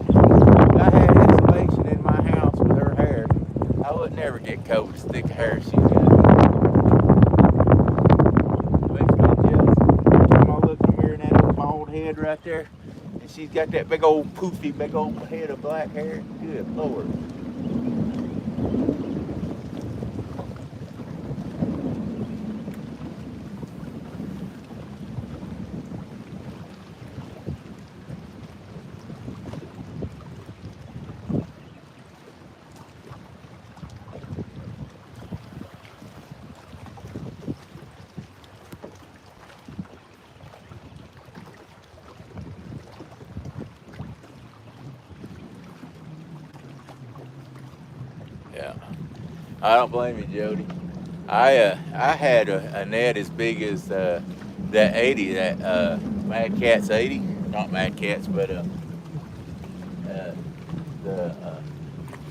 If I had insulation in my house with her hair, I would never get cold as thick hair she's got. Makes me jealous. Every time I look in the mirror and that old bald head right there, and she's got that big old poofy, big old head of black hair. Good Lord. Yeah, I don't blame you, Jody. I had a net as big as that 80, that Mad Catz 80, not Mad Catz, but the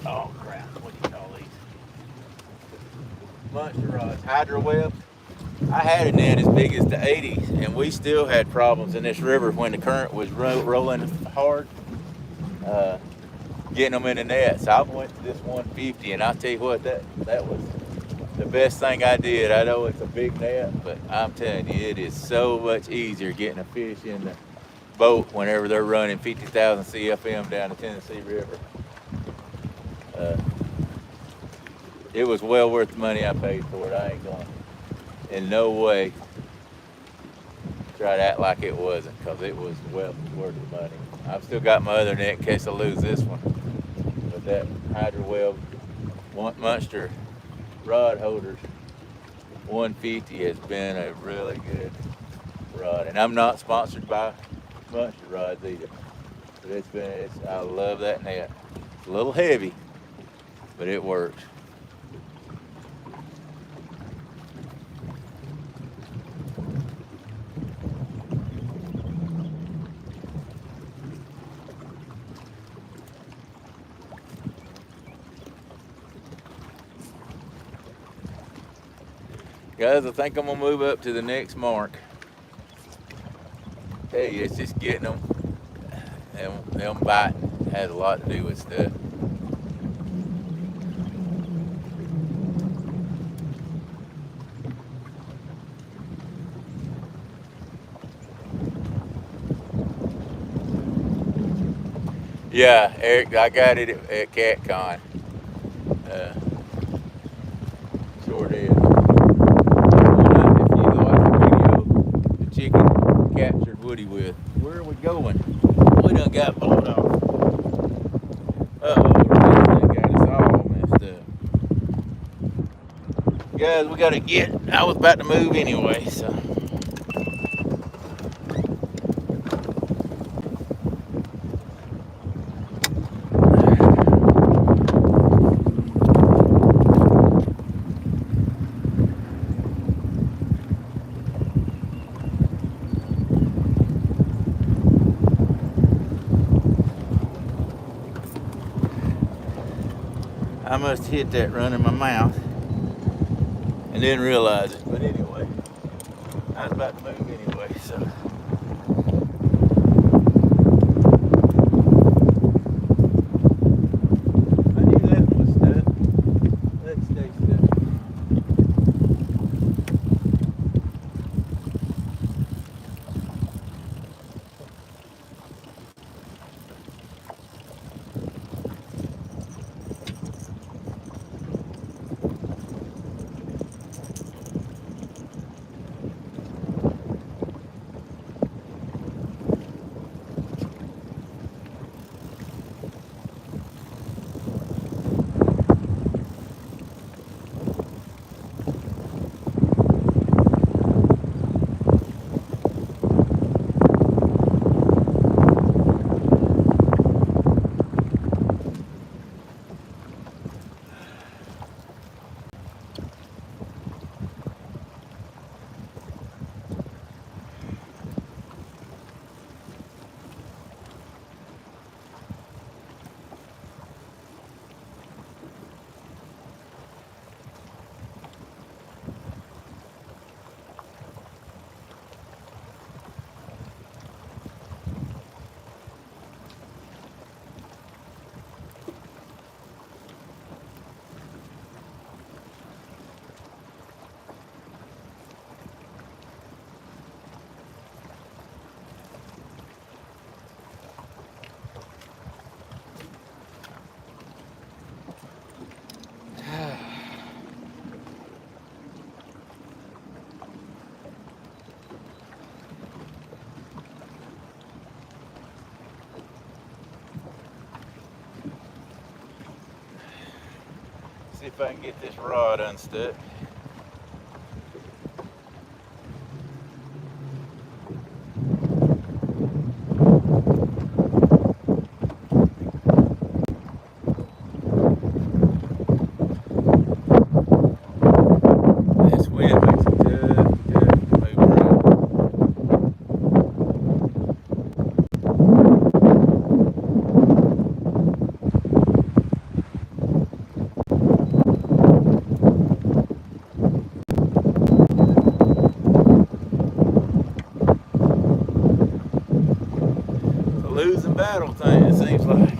oh crap, what do you call these? Monster rods, hydro web. I had a net as big as the 80, and we still had problems in this river when the current was rolling hard. Getting them in the net. So I went to this 150, and I'll tell you what, that was the best thing I did. I know it's a big net, but I'm telling you, it is so much easier getting a fish in the boat whenever they're running 50,000 CFM down the Tennessee River. It was well worth the money I paid for it. I ain't going to, in no way, try to act like it wasn't, because it was well worth the money. I've still got my other net in case I lose this one. But that hydro web Munster rod holders 150 has been a really good rod. And I'm not sponsored by Munster rods either. But I love that net. It's a little heavy, but it works. Guys, I think I'm gonna move up to the next mark. Hey, it's just getting them biting. Has a lot to do with stuff. Yeah, Eric, I got it at CatCon. Uh, sure did. If you watch the video, the chicken captured Woody with. Where are we going? We done got blown off. Uh-oh, that got us all messed up. Guys, we gotta get. I was about to move anyway, so. I must hit that running my mouth and didn't realize it. But anyway, I was about to move anyway, so. I knew that was stuck. Let's stay stuck. See if I can get this rod unstuck. This wind makes it tough to move around. It's a losing battle thing, it seems like.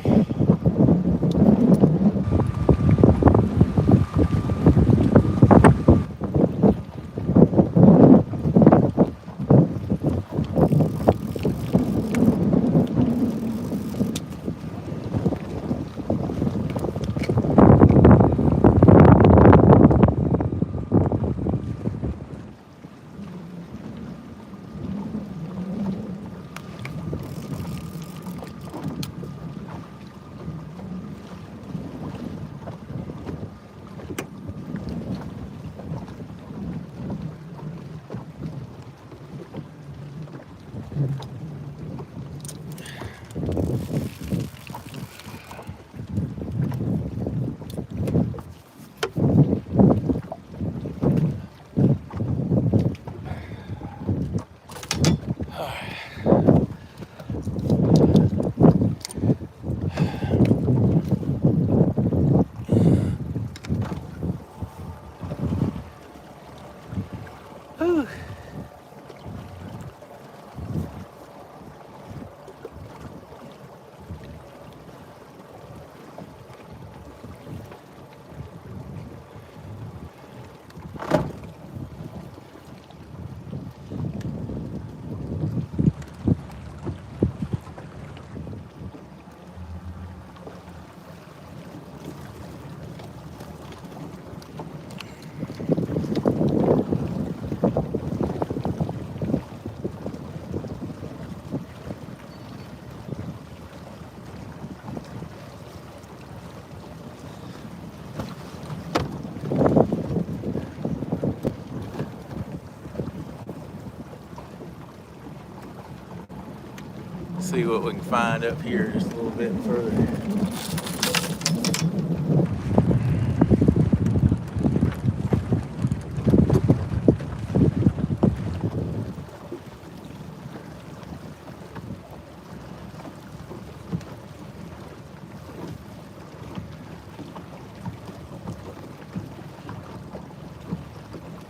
See what we can find up here just a little bit further.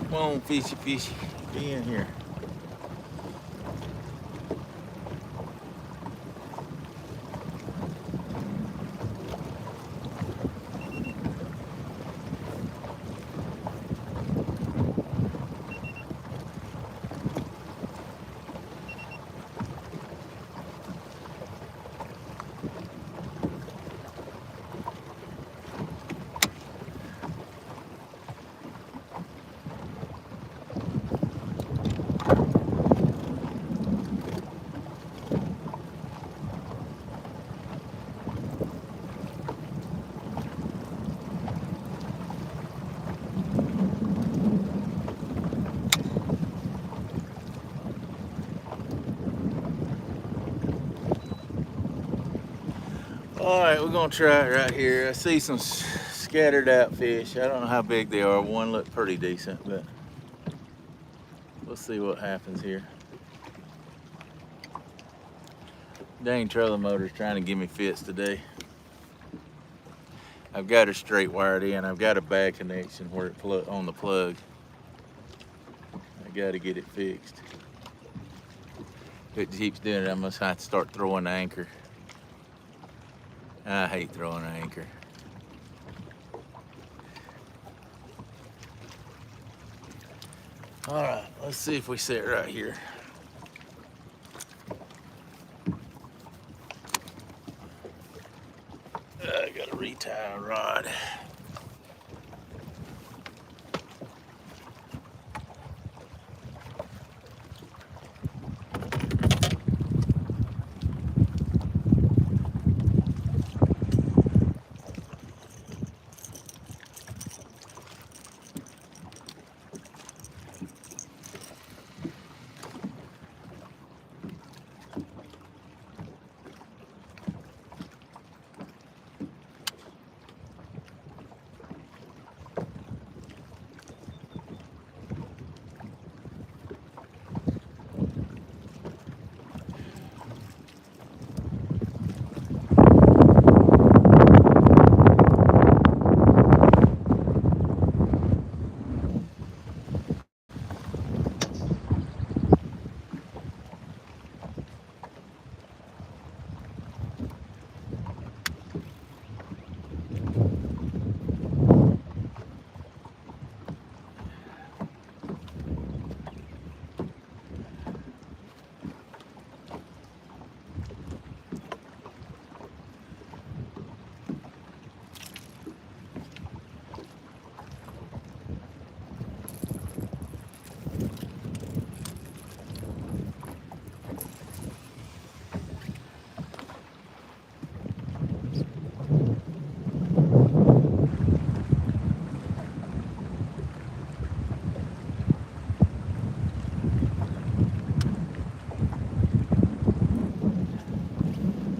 Come on, fishy, fishy, be in here. All right, we're gonna try it right here. I see some scattered out fish. I don't know how big they are. One looked pretty decent, but we'll see what happens here. Dang trolling motor's trying to give me fits today. I've got it straight wired in. I've got a bad connection where it on the plug. I got to get it fixed. If it keeps doing it, I must have to start throwing the anchor. I hate throwing an anchor. All right, let's see if we sit right here. I got a retie rod.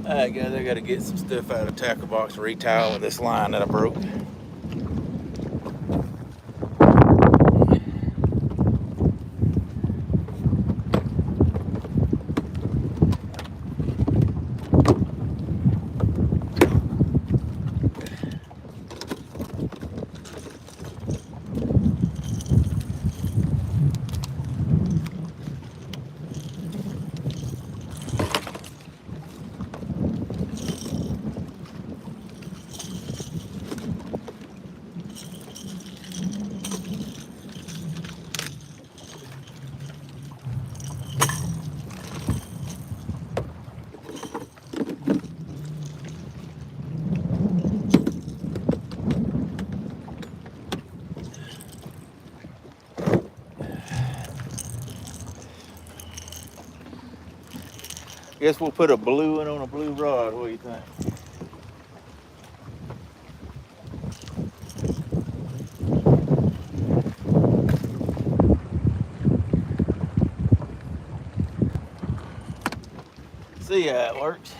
Alright guys, I gotta get some stuff out of the tackle box and retie with this line that I broke. Guess we'll put a blue one on a blue rod. What do you think? See how it works.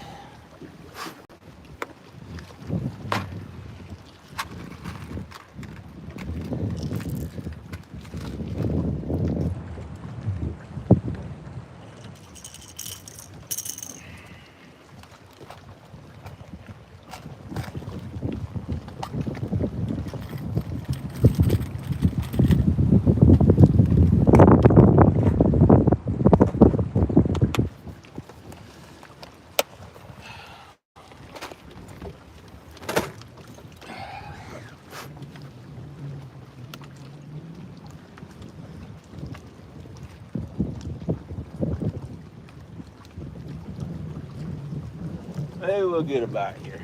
Maybe we'll get a bite here.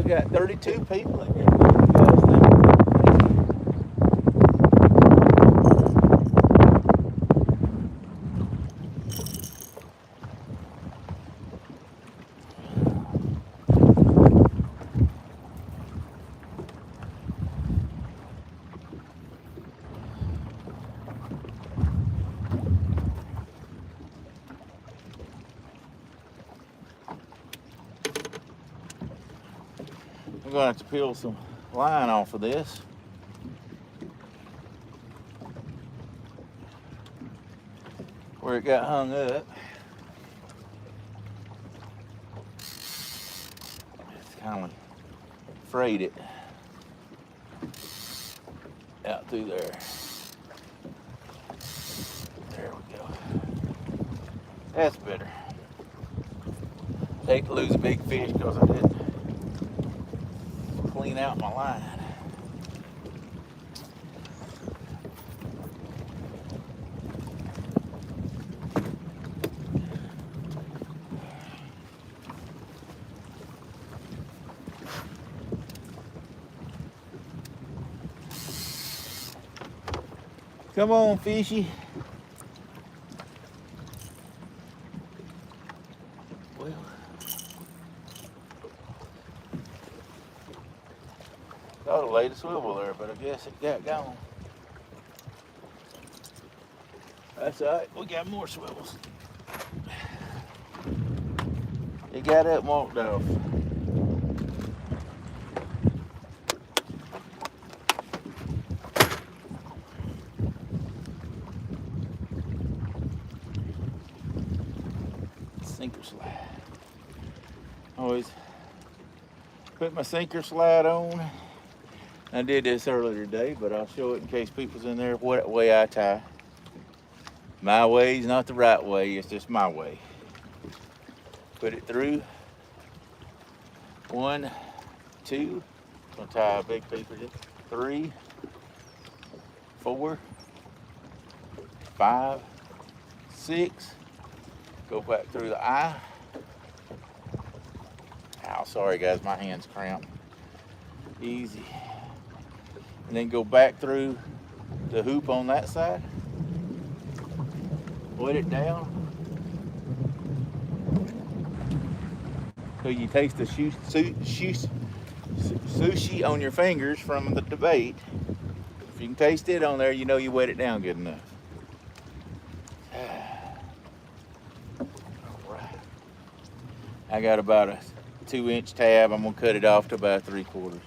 Got 32 people in here. I'm going to have to peel some line off of this. Where it got hung up. It's kind of frayed it out through there. There we go. That's better. Hate to lose a big fish because I didn't clean out my line. Come on, fishy. Well, thought I laid a swivel there, but I guess it got gone. That's all right. We got more swivels. It got up and walked off. Sinker slide. Always put my sinker slide on. I did this earlier today, but I'll show it in case people's in there what way I tie. My way is not the right way, it's just my way. Put it through. 1, 2, gonna tie a big piece of it. 3, 4, 5, 6. Go back through the eye. Ow, sorry guys, my hand's cramped. Easy. And then go back through the hoop on that side. Put it down. So you taste the sushi on your fingers from the bait. If you can taste it on there, you know you wet it down good enough. I got about a 2-inch tab. I'm gonna cut it off to about 3/4,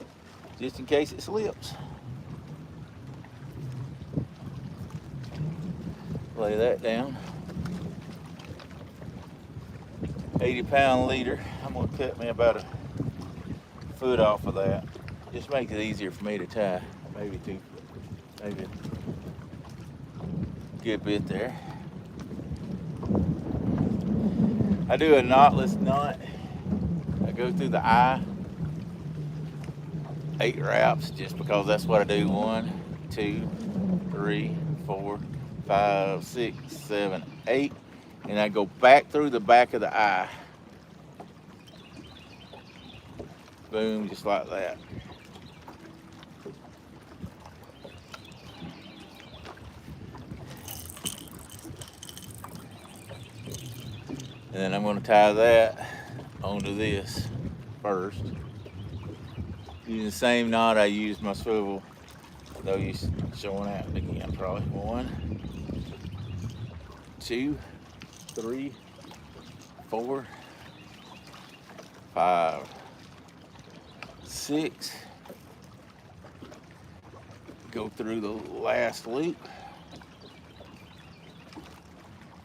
just in case it slips. Lay that down. 80-pound leader. I'm gonna cut me about a foot off of that. Just makes it easier for me to tie. Maybe 2, maybe good bit there. I do a knotless knot. I go through the eye, 8 wraps, just because that's what I do. 1, 2, 3, 4, 5, 6, 7, 8, and I go back through the back of the eye. Boom, just like that. And then I'm going to tie that onto this first. Using the same knot I used my swivel, though you're showing out again probably. 1, 2, 3, 4, 5, 6. Go through the last loop.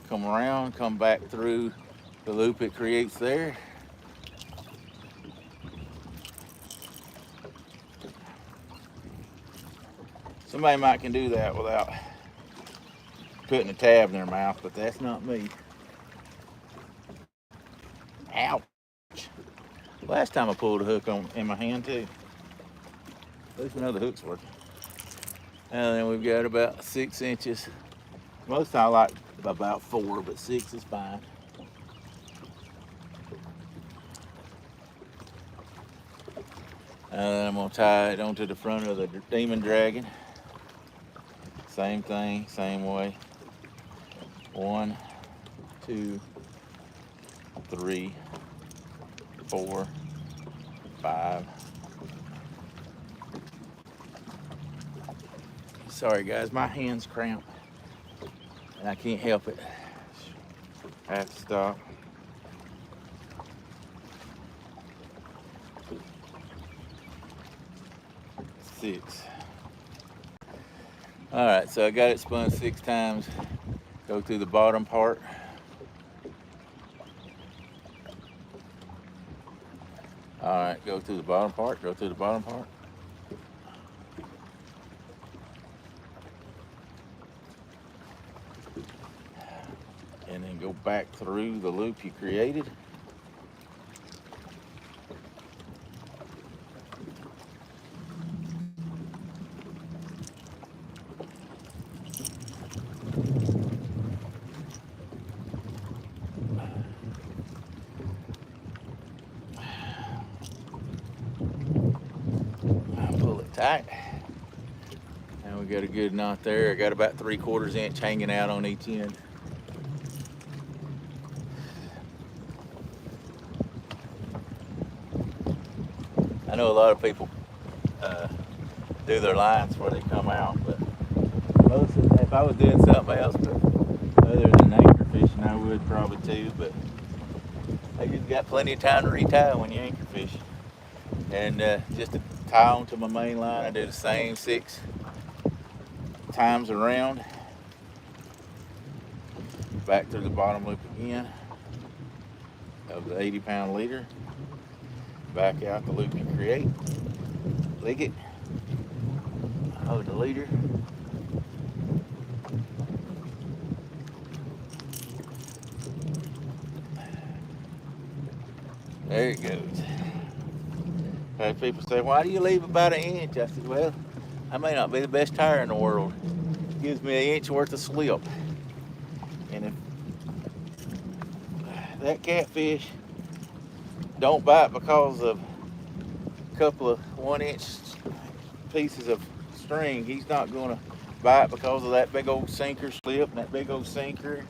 Come around, come back through the loop it creates there. Somebody might can do that without putting a tab in their mouth, but that's not me. Ouch. Last time I pulled a hook in my hand too. At least another hook's working. And then we've got about 6 inches. Most of the time I like about 4, but 6 is fine. And then I'm gonna tie it onto the front of the demon dragon. Same thing, same way. 1, 2, 3, 4, 5. Sorry guys, my hands cramp and I can't help it. I have to stop. Six. All right, so I got it spun 6 times. Go through the bottom part. All right, go through the bottom part, go through the bottom part. And then go back through the loop you created. Pull it tight. And we got a good knot there. I got about 3/4 inch hanging out on each end. I know a lot of people do their lines where they come out, but if I was doing something else other than anchor fishing, I would probably too, but I just got plenty of time to retie when you anchor fish. And just to tie onto my main line, I do the same 6 times around. Back through the bottom loop again of the 80-pound leader. Back out the loop you create. Lick it. Hold the leader. There it goes. I've had people say, why do you leave about 1 inch? I said, well, I may not be the best tire in the world. It gives me 1 inch worth of slip. And if that catfish don't bite because of a couple of 1 inch pieces of string, he's not gonna bite because of that big old sinker slip and that big old sinker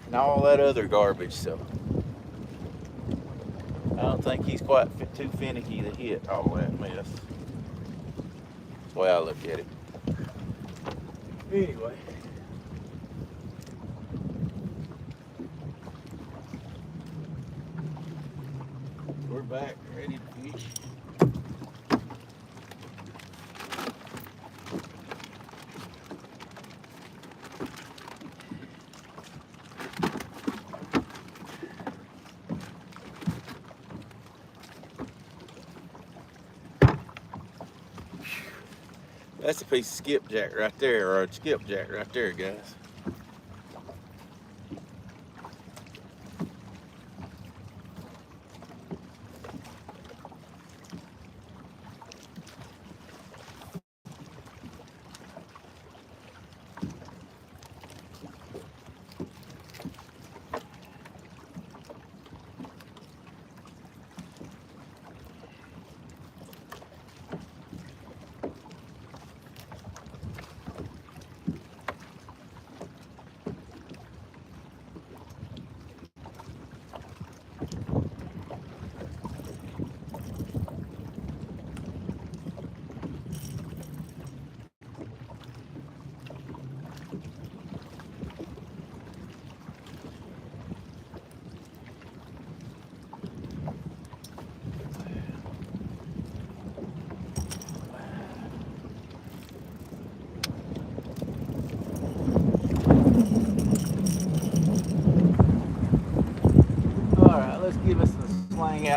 and all that other garbage. So I don't think he's quite too finicky to hit all that mess. That's the way I look at it. Anyway. We're back, ready to fish. That's a piece of skipjack right there, or a skipjack right there, guys.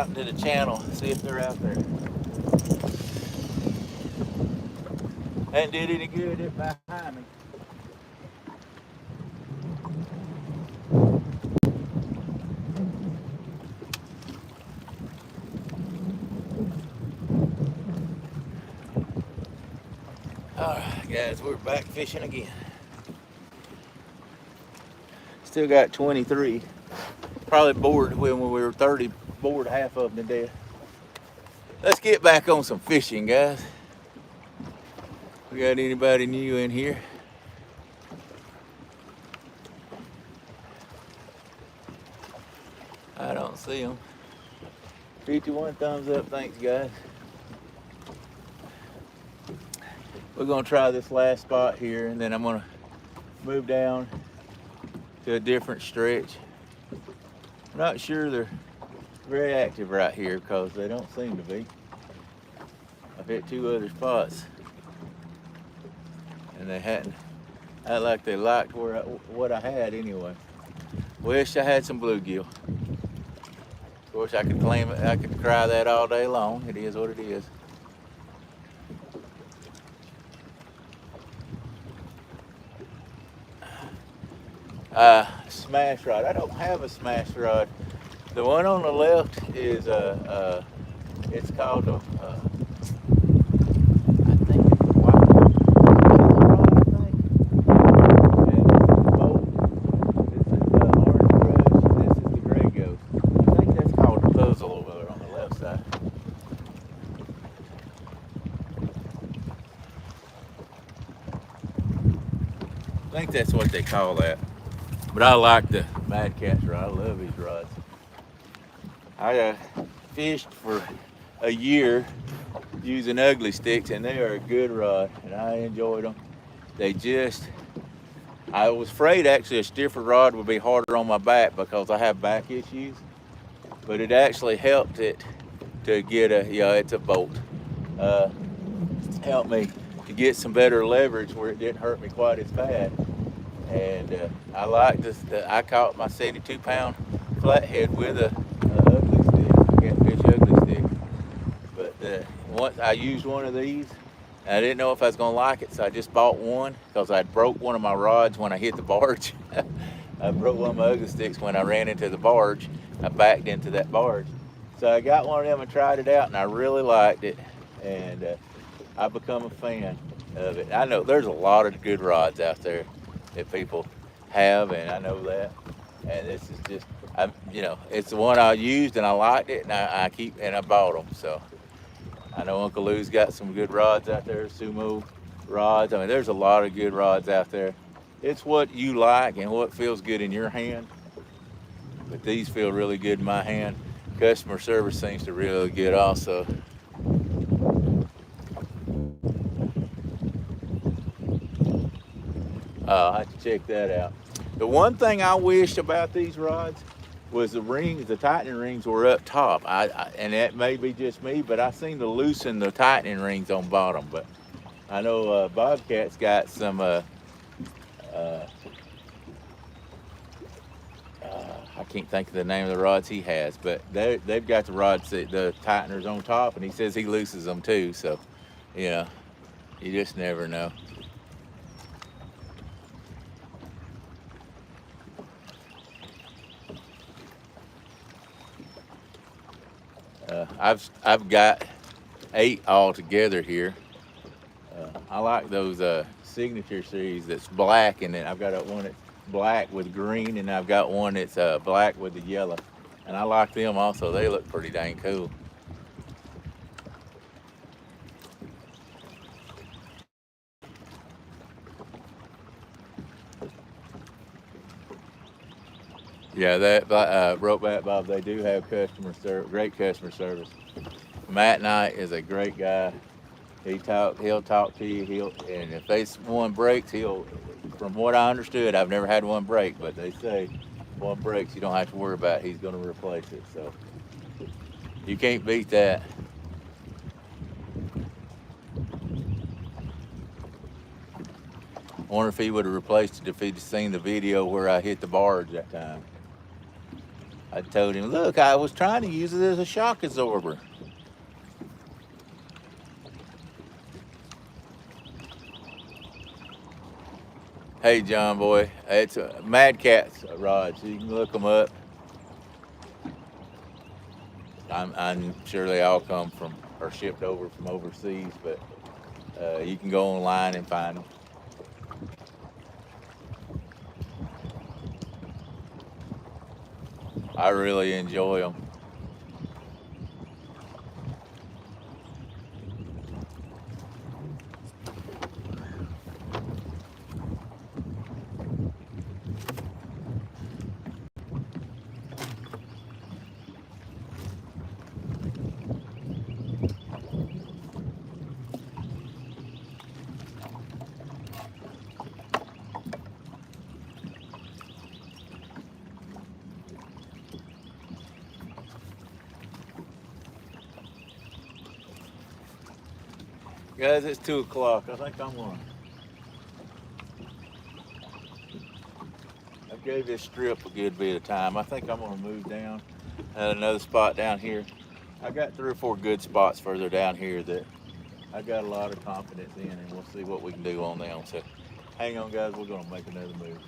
out into the channel, see if they're out there. Ain't did any good it behind me. Alright guys, we're back fishing again. Still got 23. Probably bored when we were 30, bored half of them to death. Let's get back on some fishing, guys. We got anybody new in here? I don't see them. 51 thumbs up, thanks guys. We're gonna try this last spot here and then I'm gonna move down to a different stretch. I'm not sure they're very active right here because they don't seem to be. I've hit 2 other spots and they hadn't act like they liked what I had anyway. Wish I had some bluegill. Of course I could claim it, I could cry that all day long. It is what it is. Smash rod. I don't have a smash rod. The one on the left is it's called a I think it's a white rod, I think. And this is the boat. This is the orange brush. And this is the gray ghost. I think that's called a puzzle over there on the left side. I think that's what they call that. But I like the Mad Cat's rod. I love these rods. I fished for a year using ugly sticks, and they are a good rod, and I enjoyed them. I was afraid actually a stiffer rod would be harder on my back because I have back issues, but it actually helped it to get it's a bolt. Helped me to get some better leverage where it didn't hurt me quite as bad. And I like this. I caught my 72-pound flathead with a ugly stick, catfish ugly stick. But once I used one of these, I didn't know if I was gonna like it, so I just bought one because I broke one of my rods when I hit the barge. I broke one of my ugly sticks when I ran into the barge. I backed into that barge, so I got one of them and tried it out, and I really liked it, and I've become a fan of it. I know there's a lot of good rods out there that people have, and I know that, and this is just it's the one I used and I liked it, and I bought them. So I know Uncle Lou's got some good rods out there, sumo rods. I mean, there's a lot of good rods out there. It's what you like and what feels good in your hand, but these feel really good in my hand. Customer service seems to really good also. I'll have to check that out. The one thing I wished about these rods was the rings, the tightening rings were up top. And that may be just me, but I seem to loosen the tightening rings on bottom. But I know Bobcat's got some, I can't think of the name of the rods he has, but they've got the rods, the tighteners on top, and he says he loosens them too. So, you just never know. I've got 8 all together here. I like those signature series that's black, and then I've got one that's black with green, and I've got one that's black with the yellow. And I like them also. They look pretty dang cool. Yeah, that Ropeback Bob, they do have great customer service. Matt Knight is a great guy. He'll talk to you. And if one breaks, from what I understood, I've never had one break, but they say if one breaks, you don't have to worry about it. He's going to replace it. So you can't beat that. I wonder if he would have replaced it if he'd seen the video where I hit the barge that time. I told him, look, I was trying to use it as a shock absorber. Hey, John boy, it's Mad Cat's rods. You can look them up. I'm sure they all come from or shipped over from overseas, but you can go online and find them. I really enjoy them. Guys, it's 2 o'clock. I think I gave this strip a good bit of time. I think I'm gonna move down at another spot down here. I got 3 or 4 good spots further down here that I got a lot of confidence in, and we'll see what we can do on them. So hang on, guys, we're gonna make another move.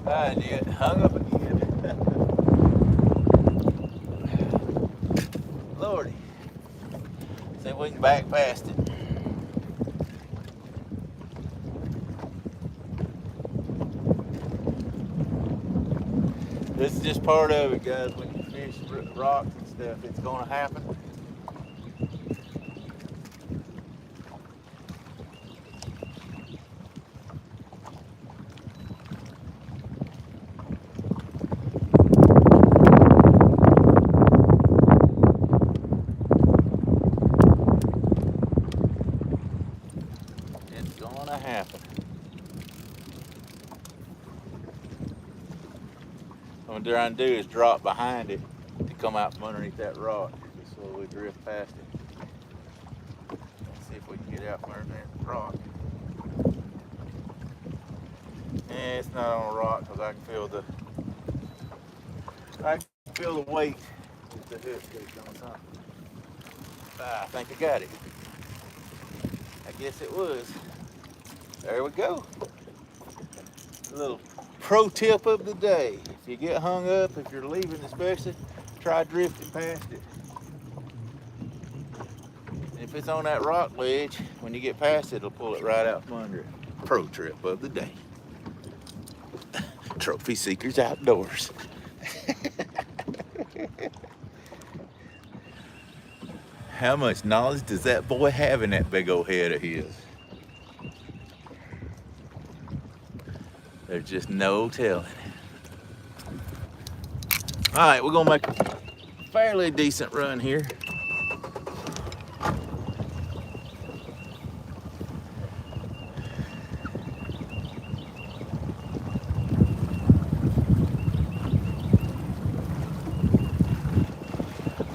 And it hung up again. Lordy. See if we can back past it. This is just part of it, guys. When you fish rocks and stuff, it's going to happen. It's going to happen. What I'm trying to do is drop behind it to come out from underneath that rock. Just slowly drift past it. Let's see if we can get out from underneath the rock. It's not on a rock because I can feel the weight with the hook on top. I think I got it. I guess it was. There we go. A little pro tip of the day. If you get hung up, if you're leaving especially, try drifting past it. And if it's on that rock ledge, when you get past it, it'll pull it right out from under it. Pro trip of the day. Trophy Seekers Outdoors. How much knowledge does that boy have in that big old head of his? There's just no telling. All right, we're gonna make a fairly decent run here.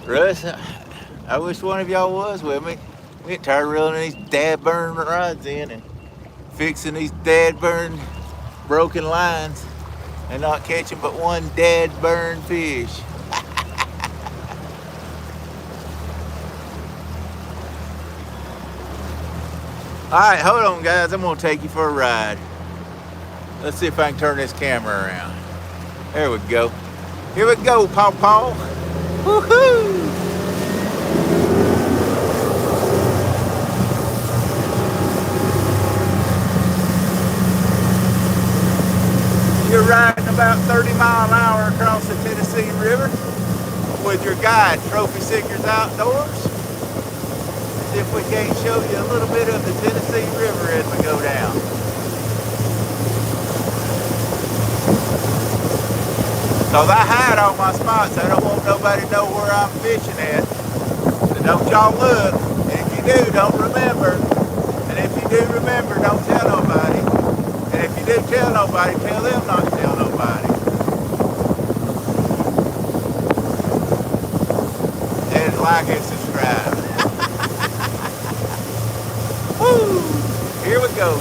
Russ, I wish one of y'all was with me. We get tired of reeling these dad burn rods in and fixing these dad burn broken lines and not catching but one dad burn fish. All right, hold on, guys. I'm gonna take you for a ride. Let's see if I can turn this camera around. There we go. Here we go, Paw Paw. Woohoo! You're riding about 30 miles an hour across the Tennessee River with your guide, Trophy Seekers Outdoors. See if we can't show you a little bit of the Tennessee River as we go down. Cause I hide all my spots. I don't want nobody to know where I'm fishing at. So don't y'all look. And if you do, don't remember. And if you do remember, don't tell nobody. And if you do tell nobody, tell them not to tell nobody. And like and subscribe. Woo! Here we go.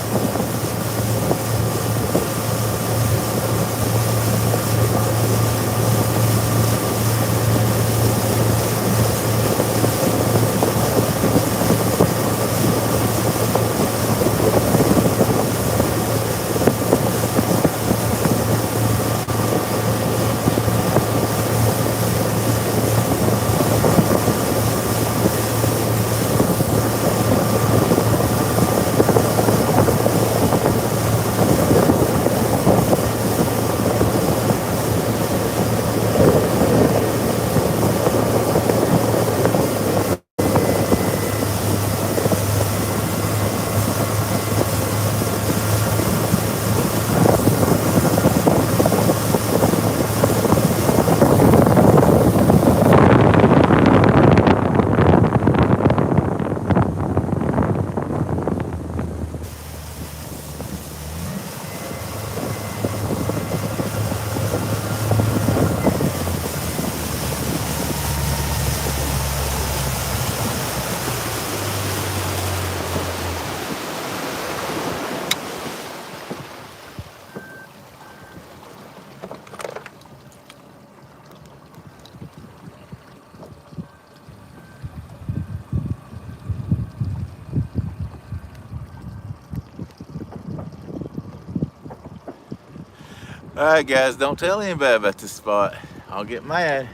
All right, guys, don't tell anybody about this spot. I'll get mad.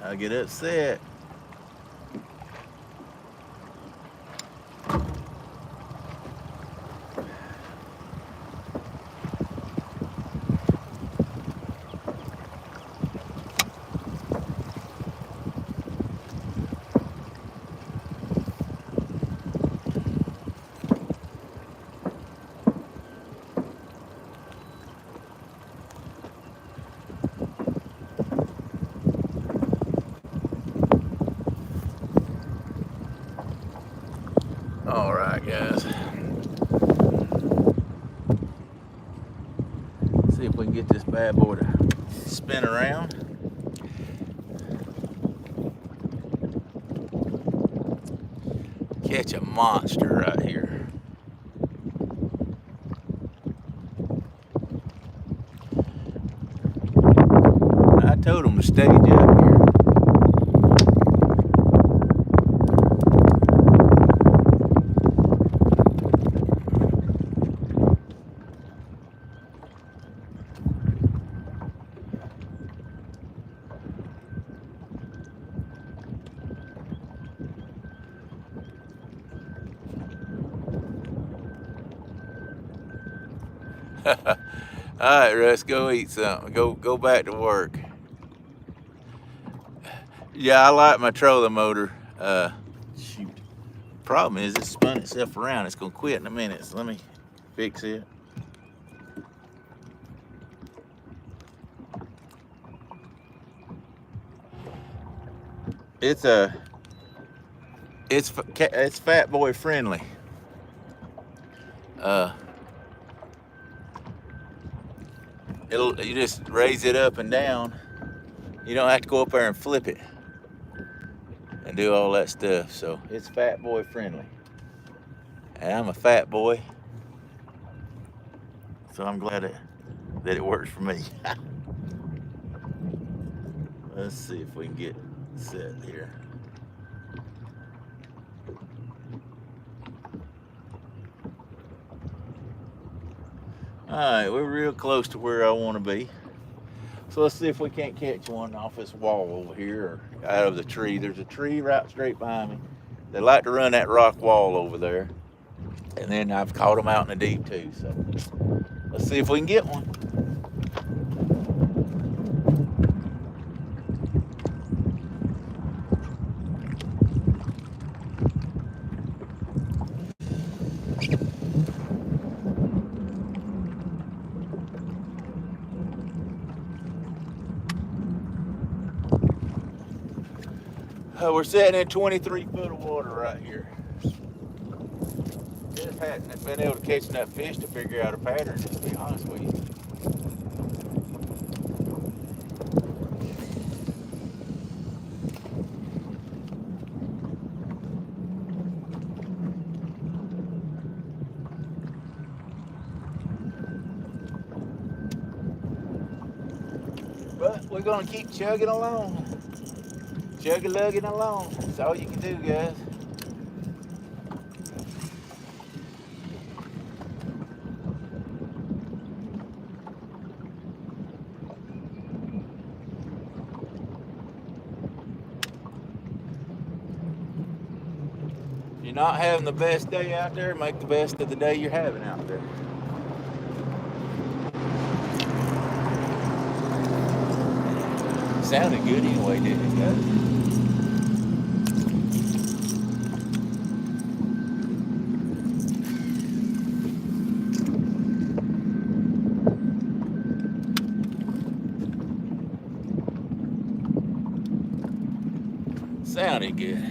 I'll get upset. All right, guys. See if we can get this bad boy to spin around. Catch a monster right here. I told him to stage up here. All right, Russ, go eat something. Go back to work. Yeah, I like my trolling motor. Shoot. Problem is, it spun itself around. It's gonna quit in a minute. So let me fix it. It's fat boy friendly. Uh, you just raise it up and down. You don't have to go up there and flip it and do all that stuff. So it's fat boy friendly. And I'm a fat boy, so I'm glad that it works for me. Let's see if we can get set here. All right, we're real close to where I want to be. So let's see if we can't catch one off this wall over here or out of the tree. There's a tree right straight behind me. They like to run that rock wall over there. And then I've caught them out in the deep too. So let's see if we can get one. We're sitting in 23 foot of water right here. Just hadn't been able to catch enough fish to figure out a pattern, to be honest with you. But we're gonna keep chugging along. Chug-a-lugging along. That's all you can do, guys. If you're not having the best day out there, make the best of the day you're having out there. Sounded good anyway, didn't it, guys? Sounded good.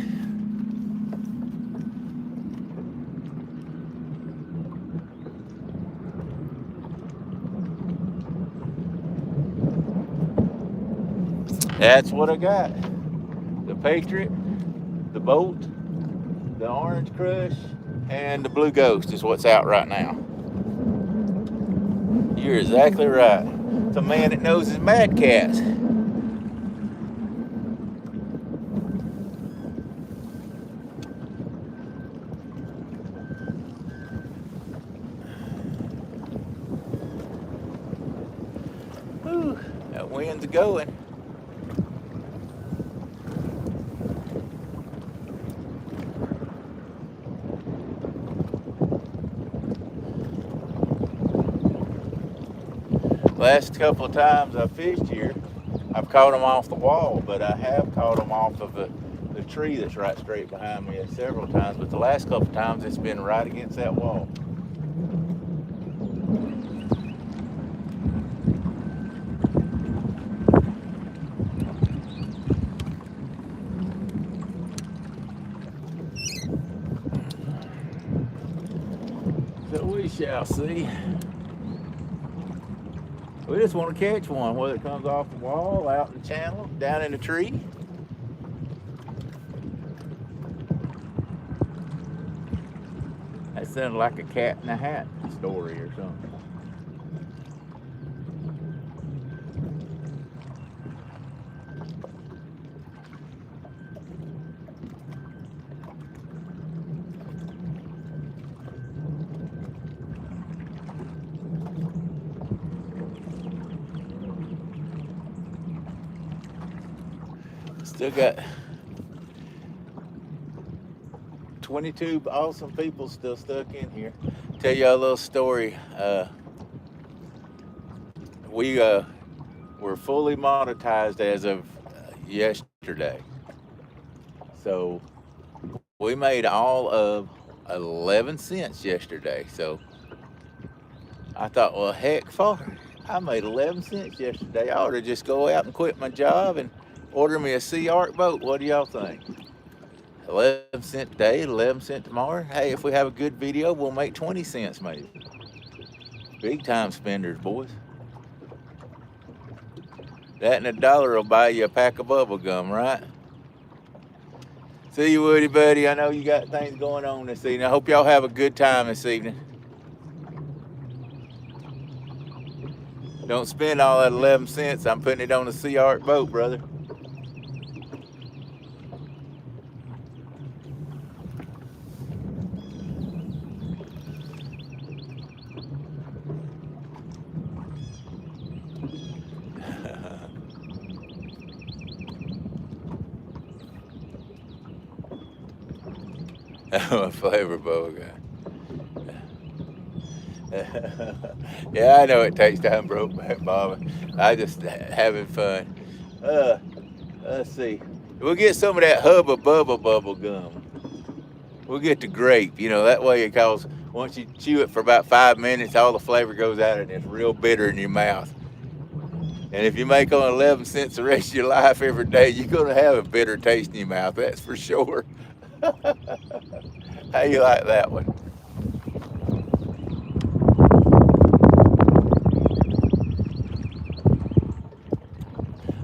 That's what I got. The Patriot, the Bolt, the Orange Crush, and the Blue Ghost is what's out right now. You're exactly right. It's a man that knows his mad cats. Whew, that wind's going. Last couple of times I fished here, I've caught them off the wall, but I have caught them off of the tree that's right straight behind me several times, but the last couple of times it's been right against that wall. So we shall see. We just want to catch one, whether it comes off the wall, out in the channel, down in the tree. That sounded like a cat in a hat story or something. Still got 22 awesome people still stuck in here. Tell you a little story. We were fully monetized as of yesterday. So we made all of 11 cents yesterday. So I thought, well, heck, I made 11 cents yesterday. I ought to just go out and quit my job and order me a Sea Arc boat. What do y'all think? 11 cent today, 11 cent tomorrow. Hey, if we have a good video, we'll make 20 cents maybe. Big time spenders, boys. That and $1 will buy you a pack of bubble gum, right? See you, Woody, buddy. I know you got things going on this evening. I hope y'all have a good time this evening. Don't spend all that 11 cents. I'm putting it on a Sea Arc boat, brother. I'm a flavor bowl guy. Yeah, I know it takes time, broke back, Bob. I just having fun. Let's see. We'll get some of that Hubba Bubba bubble gum. We'll get the grape. You know, that way it cause once you chew it for about 5 minutes, all the flavor goes out and it's real bitter in your mouth. And if you make on 11 cents the rest of your life every day, you're gonna have a bitter taste in your mouth. That's for sure. How you like that one?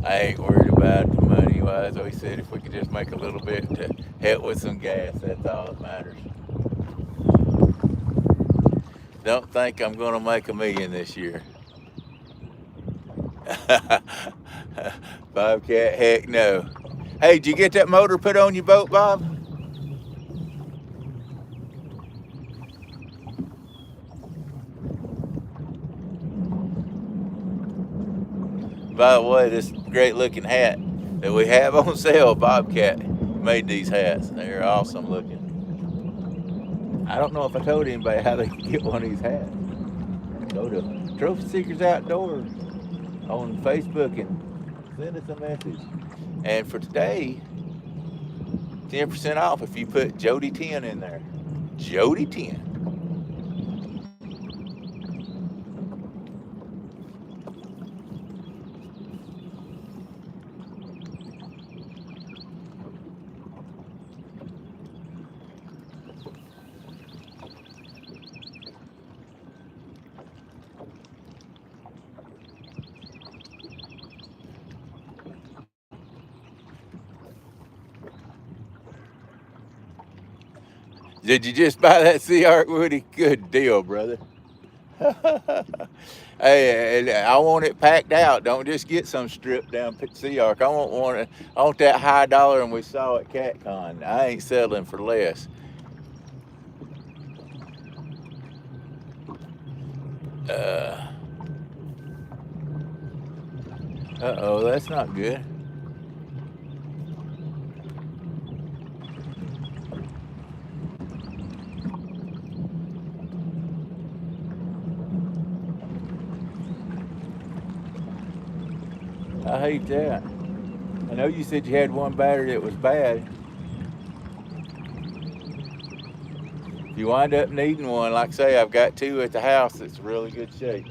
I ain't worried about the money wise. We said if we could just make a little bit to help with some gas, that's all that matters. Don't think I'm gonna make $1 million this year. Bobcat, heck no. Hey, did you get that motor put on your boat, Bob? By the way, this great looking hat that we have on sale, Bobcat made these hats. They're awesome looking. I don't know if I told anybody how they can get one of these hats. Go to Trophy Seekers Outdoors on Facebook and send us a message. And for today, 10% off if you put Jody 10 in there. Jody 10. Did you just buy that Sea Arc, Woody? Good deal, brother. Hey, and I want it packed out. Don't just get some stripped down Sea Arc. I want that high dollar, and we saw at CatCon. I ain't settling for less. Uh-oh, that's not good. I hate that. I know you said you had one battery that was bad. If you wind up needing one, like I say, I've got 2 at the house that's really good shape.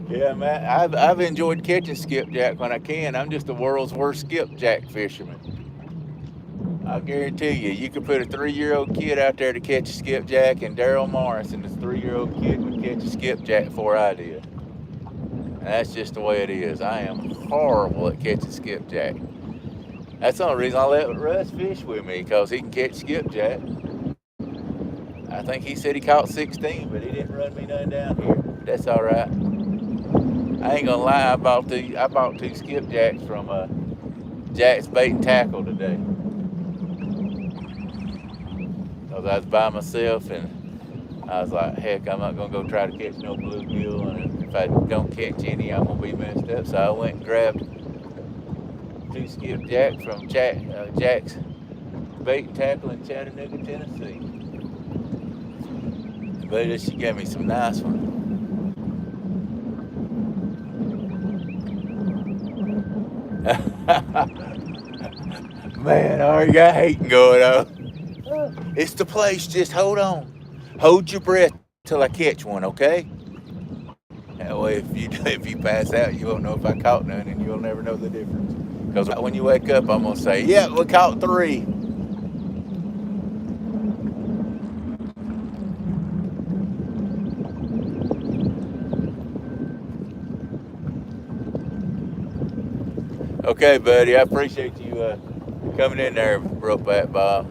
Yeah, man, I've enjoyed catching skipjack when I can. I'm just the world's worst skipjack fisherman. I guarantee you, you could put a 3-year-old kid out there to catch a skipjack, and Daryl Morris and this 3-year-old kid would catch a skipjack before I did. And that's just the way it is. I am horrible at catching skipjack. That's the only reason I let Russ fish with me, because he can catch skipjack. I think he said he caught 16, but he didn't run me none down here. That's all right. I ain't gonna lie, I bought 2 skipjacks from Jack's Bait and Tackle today. Because I was by myself and I was like, heck, I'm not gonna go try to catch no bluegill, and if I don't catch any, I'm gonna be messed up. So I went and grabbed Two skipjack from Jack's Bait and Tackle in Chattanooga, Tennessee. But she gave me some nice ones. Man, I already got hating going on. It's the place. Just hold on. Hold your breath till I catch one, okay? That way, if you pass out, you won't know if I caught none, and you'll never know the difference. Because when you wake up, I'm gonna say, "Yeah, we caught 3." Okay, buddy. I appreciate you coming in there, Brokeback Bob.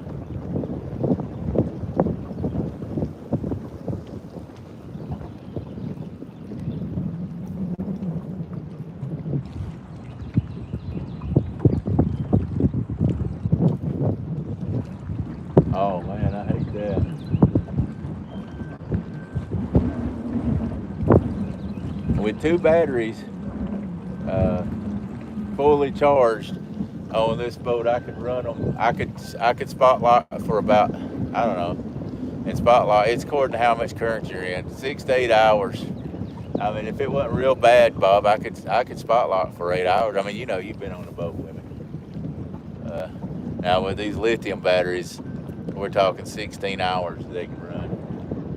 Oh man, I hate that. With 2 batteries fully charged on this boat, I could run them. I could spotlight for about, I don't know. And spotlight, it's according to how much current you're in, 6 to 8 hours. I mean, if it wasn't real bad, Bob, I could spotlight for 8 hours. I mean, you've been on a boat with me. Now with these lithium batteries, we're talking 16 hours they can run.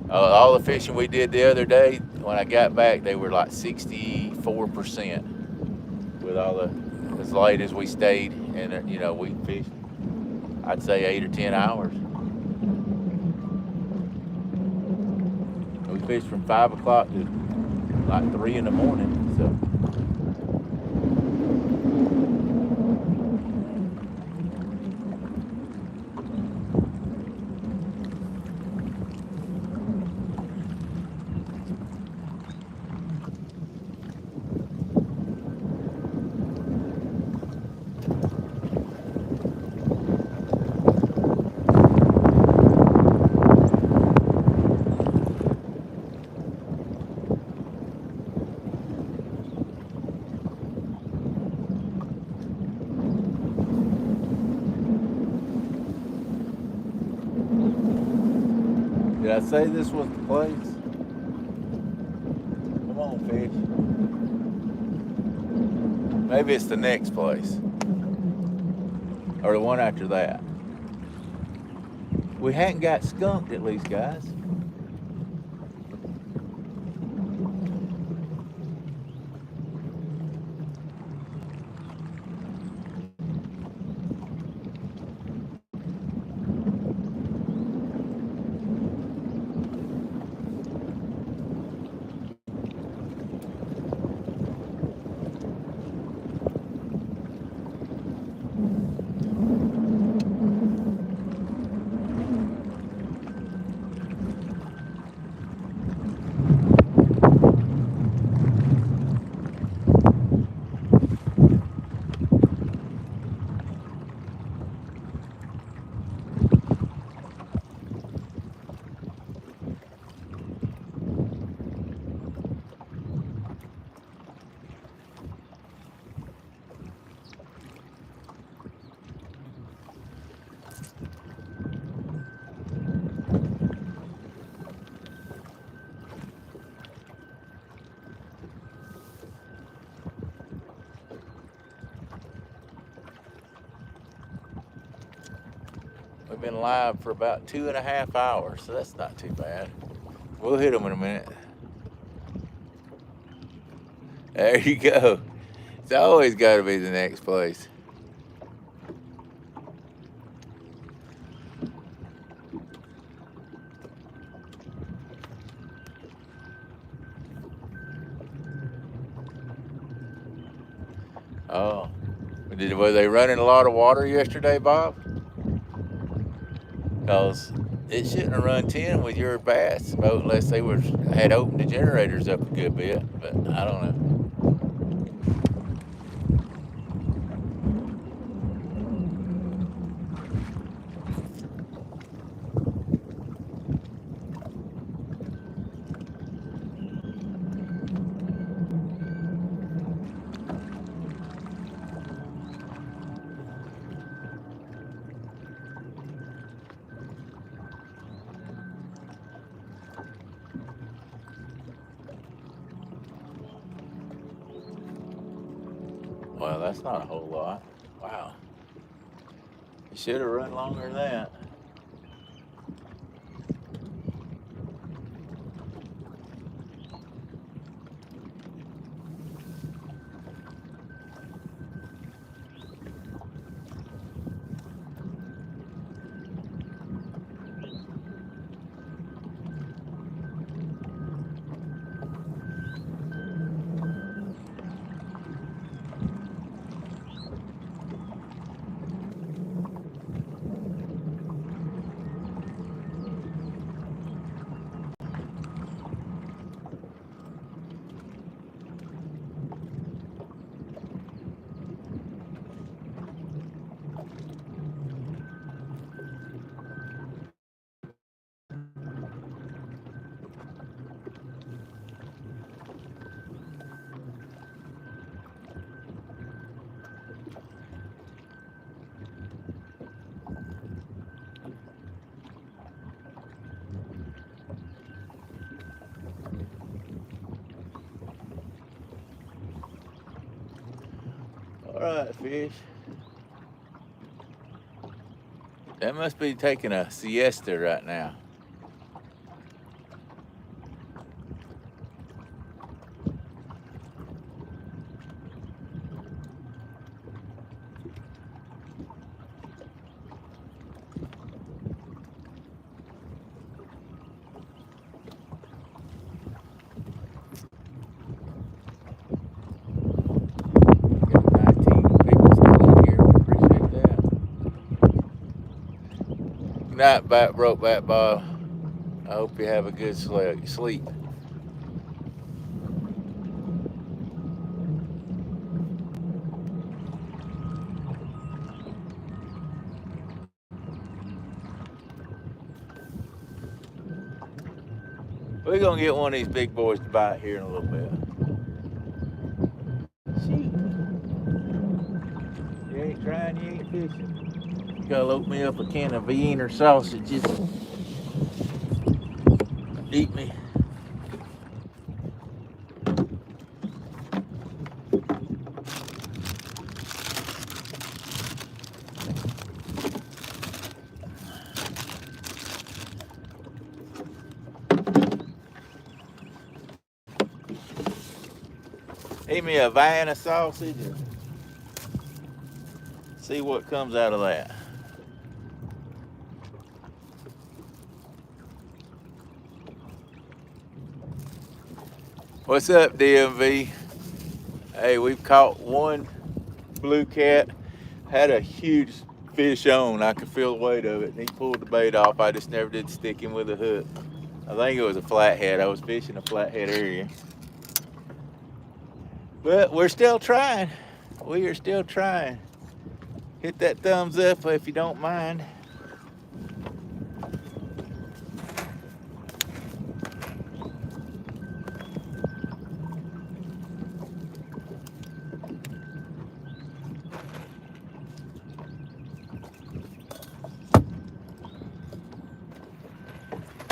All the fishing we did the other day, when I got back, they were like 64% with all as late as we stayed, and we fished, I'd say 8 or 10 hours. We fished from 5 o'clock to like 3 in the morning. So did I say this was the place? Come on, fish. Maybe it's the next place. Or the one after that. We hadn't got skunked at least, guys. We've been live for about 2.5 hours, so that's not too bad. We'll hit them in a minute. There you go. It's always got to be the next place. Oh, were they running a lot of water yesterday, Bob? Because it shouldn't have run 10 with your bass boat unless they had opened the generators up a good bit, but I don't know. Well, that's not a whole lot. Wow. You should have run longer than that. All right, fish. That must be taking a siesta right now. Got 19 people still in here. Appreciate that. Good night, Brokeback Bob. I hope you have a good sleep. We're gonna get one of these big boys to bite here in a little bit. Shoot. You ain't trying, you ain't fishing. You gotta load me up a can of Vienna sausages. Eat me. Eat me a Vienna sausage and see what comes out of that. What's up, DMV? Hey, we've caught one blue cat. Had a huge fish on. I could feel the weight of it. And he pulled the bait off. I just never did stick him with a hook. I think it was a flathead. I was fishing a flathead area. But we're still trying. We are still trying. Hit that thumbs up if you don't mind.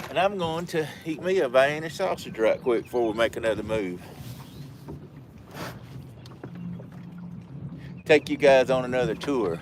And I'm going to eat me a Vienna sausage right quick before we make another move. Take you guys on another tour.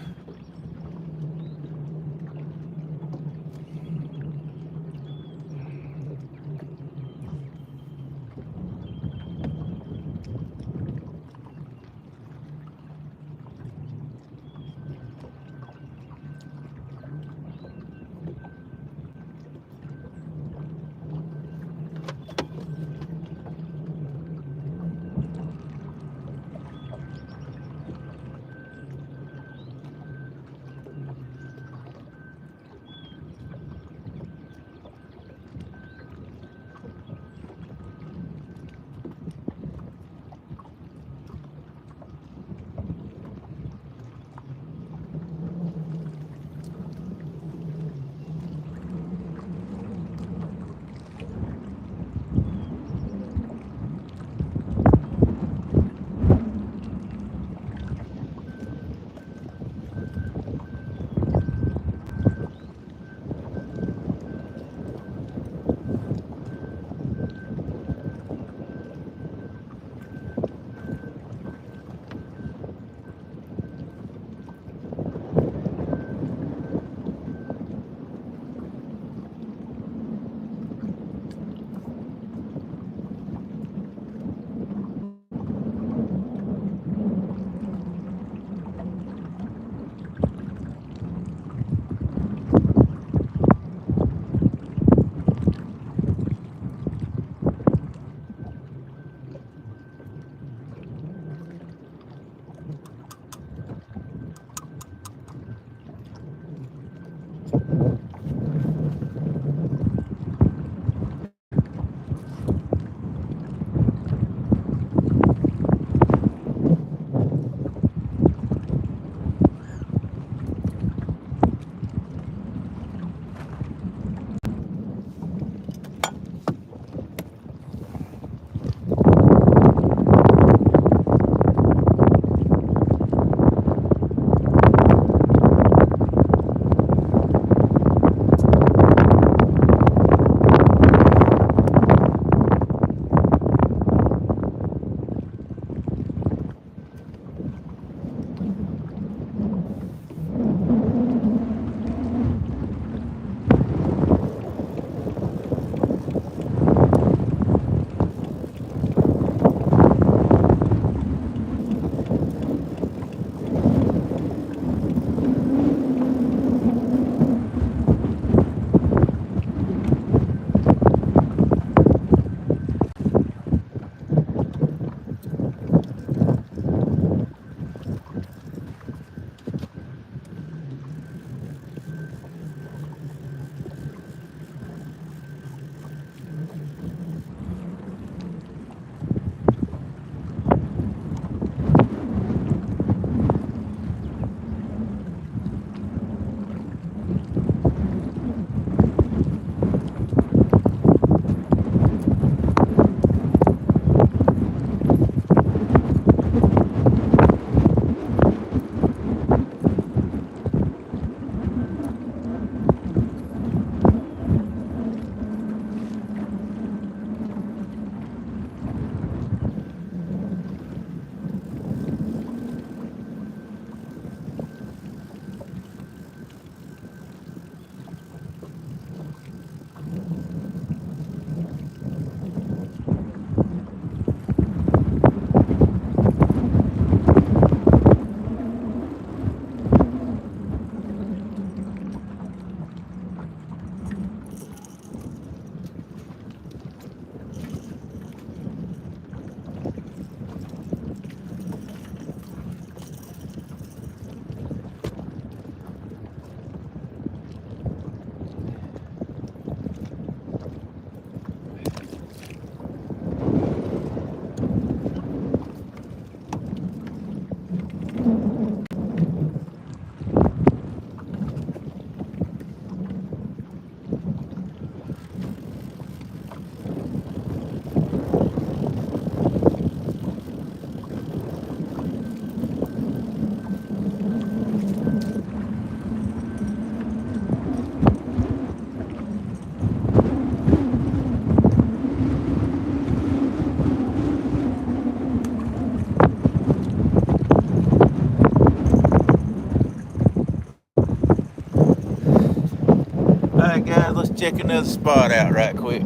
check another spot out right quick.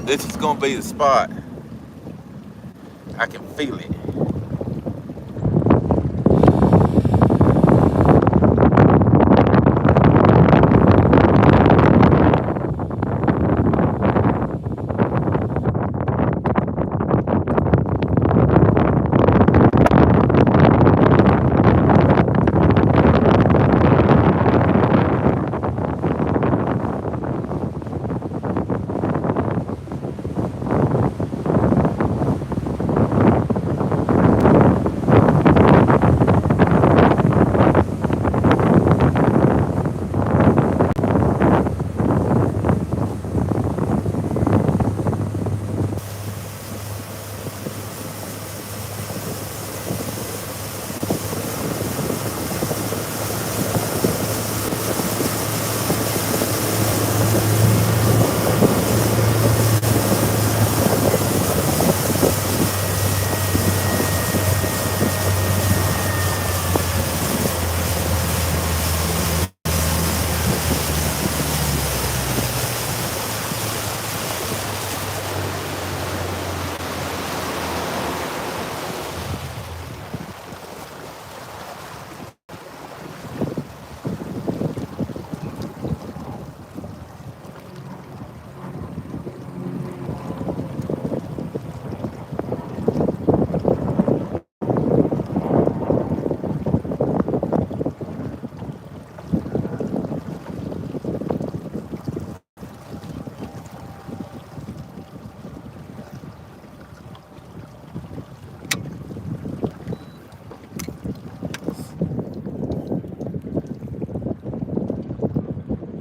This is gonna be the spot. I can feel it.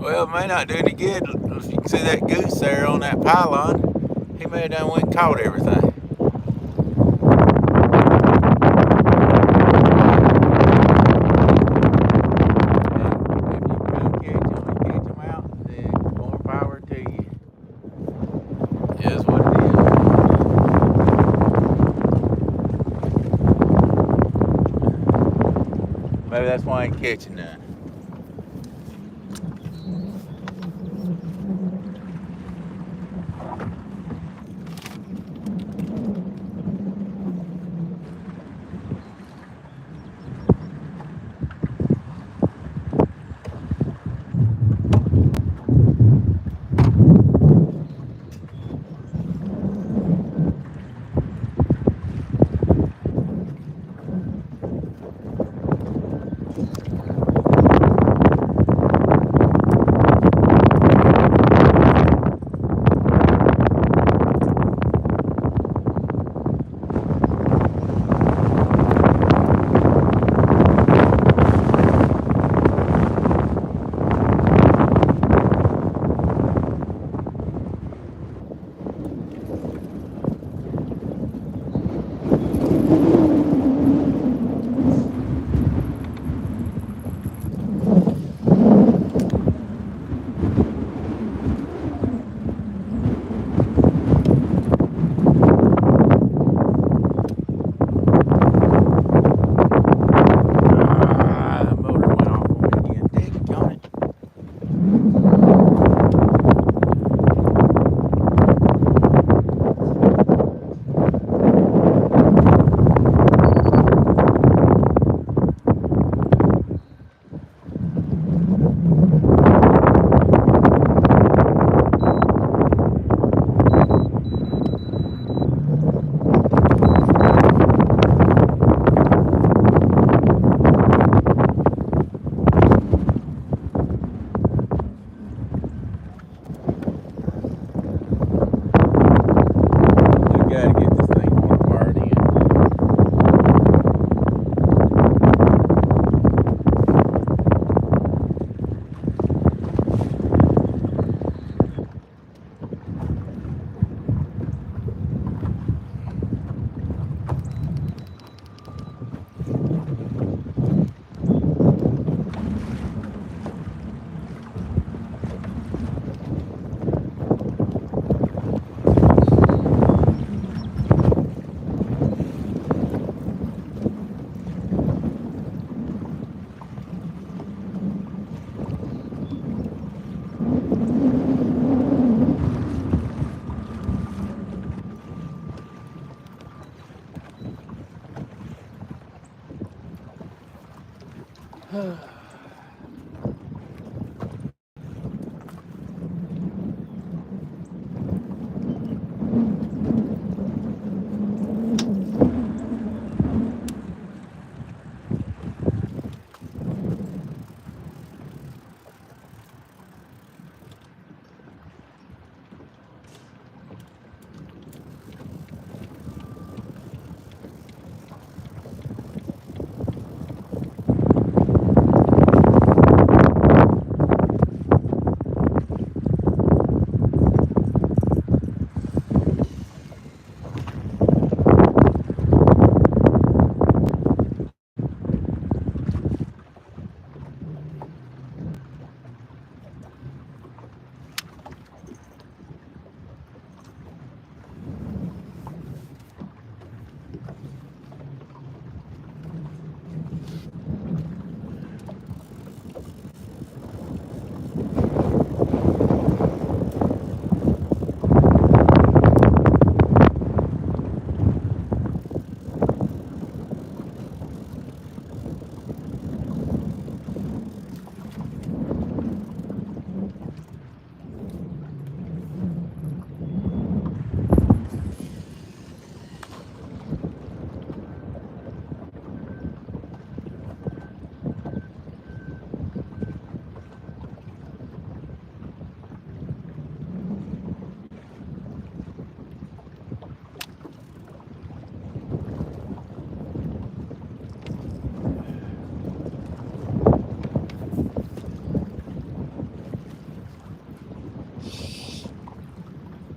Well, it may not do any good. If you can see that goose there on that pylon, he may have done went and caught everything. Maybe that's why I ain't catching none.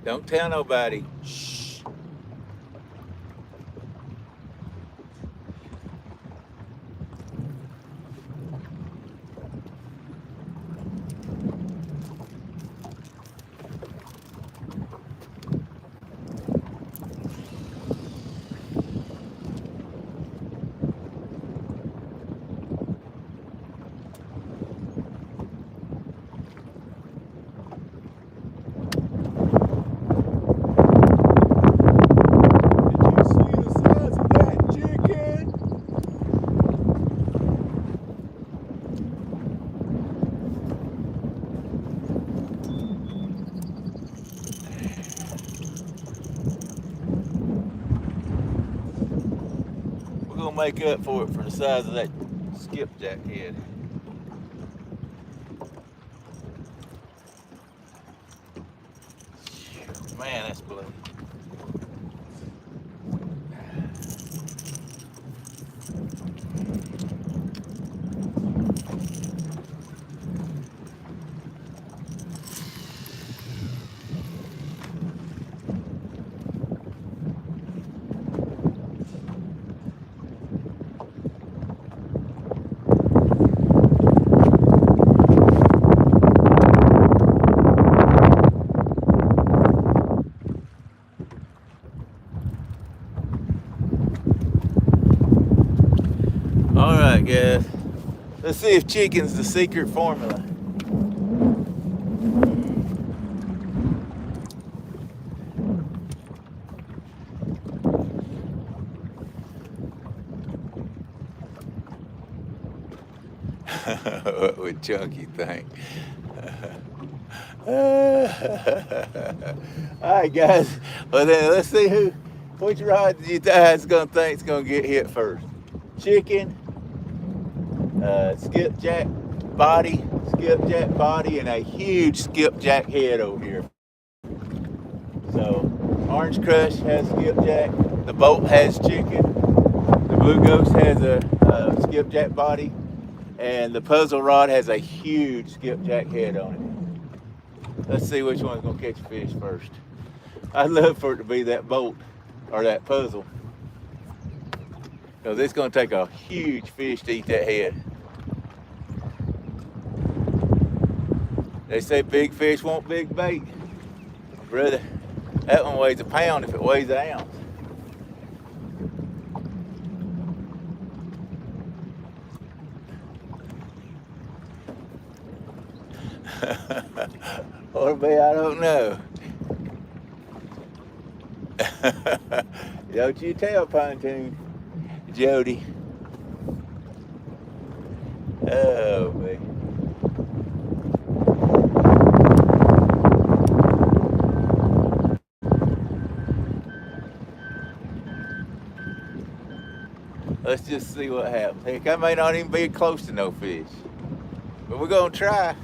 Don't tell nobody. Shh. We're gonna make up for it for the size of that skipjack head. Man, that's blue. All right, guys. Let's see if chicken's the secret formula. What would Chunky think? All right, guys. Well, then let's see which rod do you guys gonna think's gonna get hit first? Chicken, skipjack body, and a huge skipjack head over here. So, Orange Crush has skipjack. The boat has chicken. The Blue Ghost has a skipjack body. And the puzzle rod has a huge skipjack head on it. Let's see which one's gonna catch a fish first. I'd love for it to be that boat or that puzzle, because it's gonna take a huge fish to eat that head. They say big fish want big bait. Brother, that one weighs a pound if it weighs an ounce. Or be, I don't know. Don't you tell, Pontoon. Jody. Oh, man. Let's just see what happens. Heck, I may not even be close to no fish, but we're gonna try.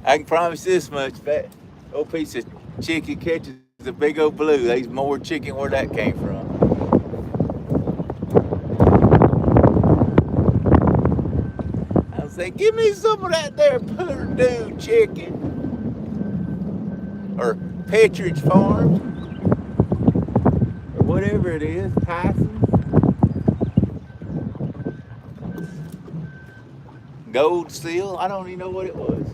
I can promise this much: that old piece of chicken catches a big old blue. There's more chicken where that came from. I was saying, give me some of that there Purdue chicken, or Petridge Farms, or whatever it is, Tyson, Gold Seal. I don't even know what it was.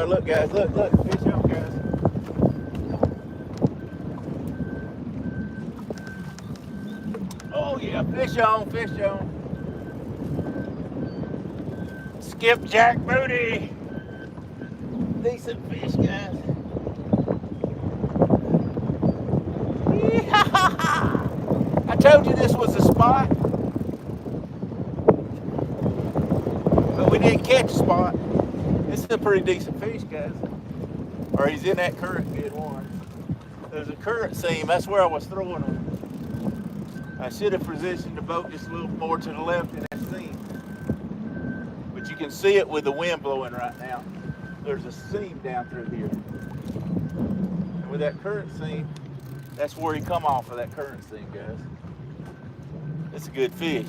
Look, guys, look, fish on, guys. Oh, yeah, fish on. Skipjack booty. Decent fish, guys. I told you this was a spot, but we didn't catch a spot. This is a pretty decent fish, guys. or he's in that current bed one. There's a current seam. That's where I was throwing them. I should have positioned the boat just a little more to the left in that seam. But you can see it with the wind blowing right now. There's a seam down through here. And with that current seam, that's where he come off of that current seam, guys. It's a good fish.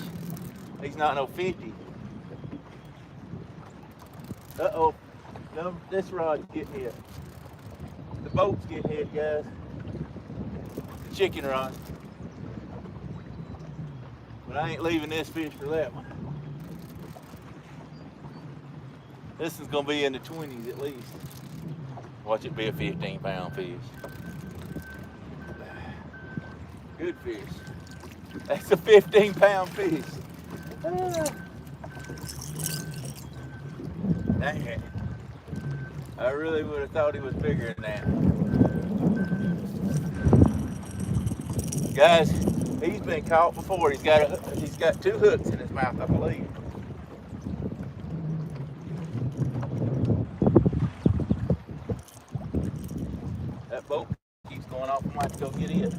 He's not no 50. Uh-oh. No, this rod's getting hit. The boat's getting hit, guys. The chicken rod. But I ain't leaving this fish for that one. This is gonna be in the 20s at least. Watch it be a 15-pound fish. Good fish. That's a 15-pound fish. Dang it. I really would have thought he was bigger than that. Guys, he's been caught before. He's got 2 hooks in his mouth, I believe. That boat keeps going off. I might have to go get it.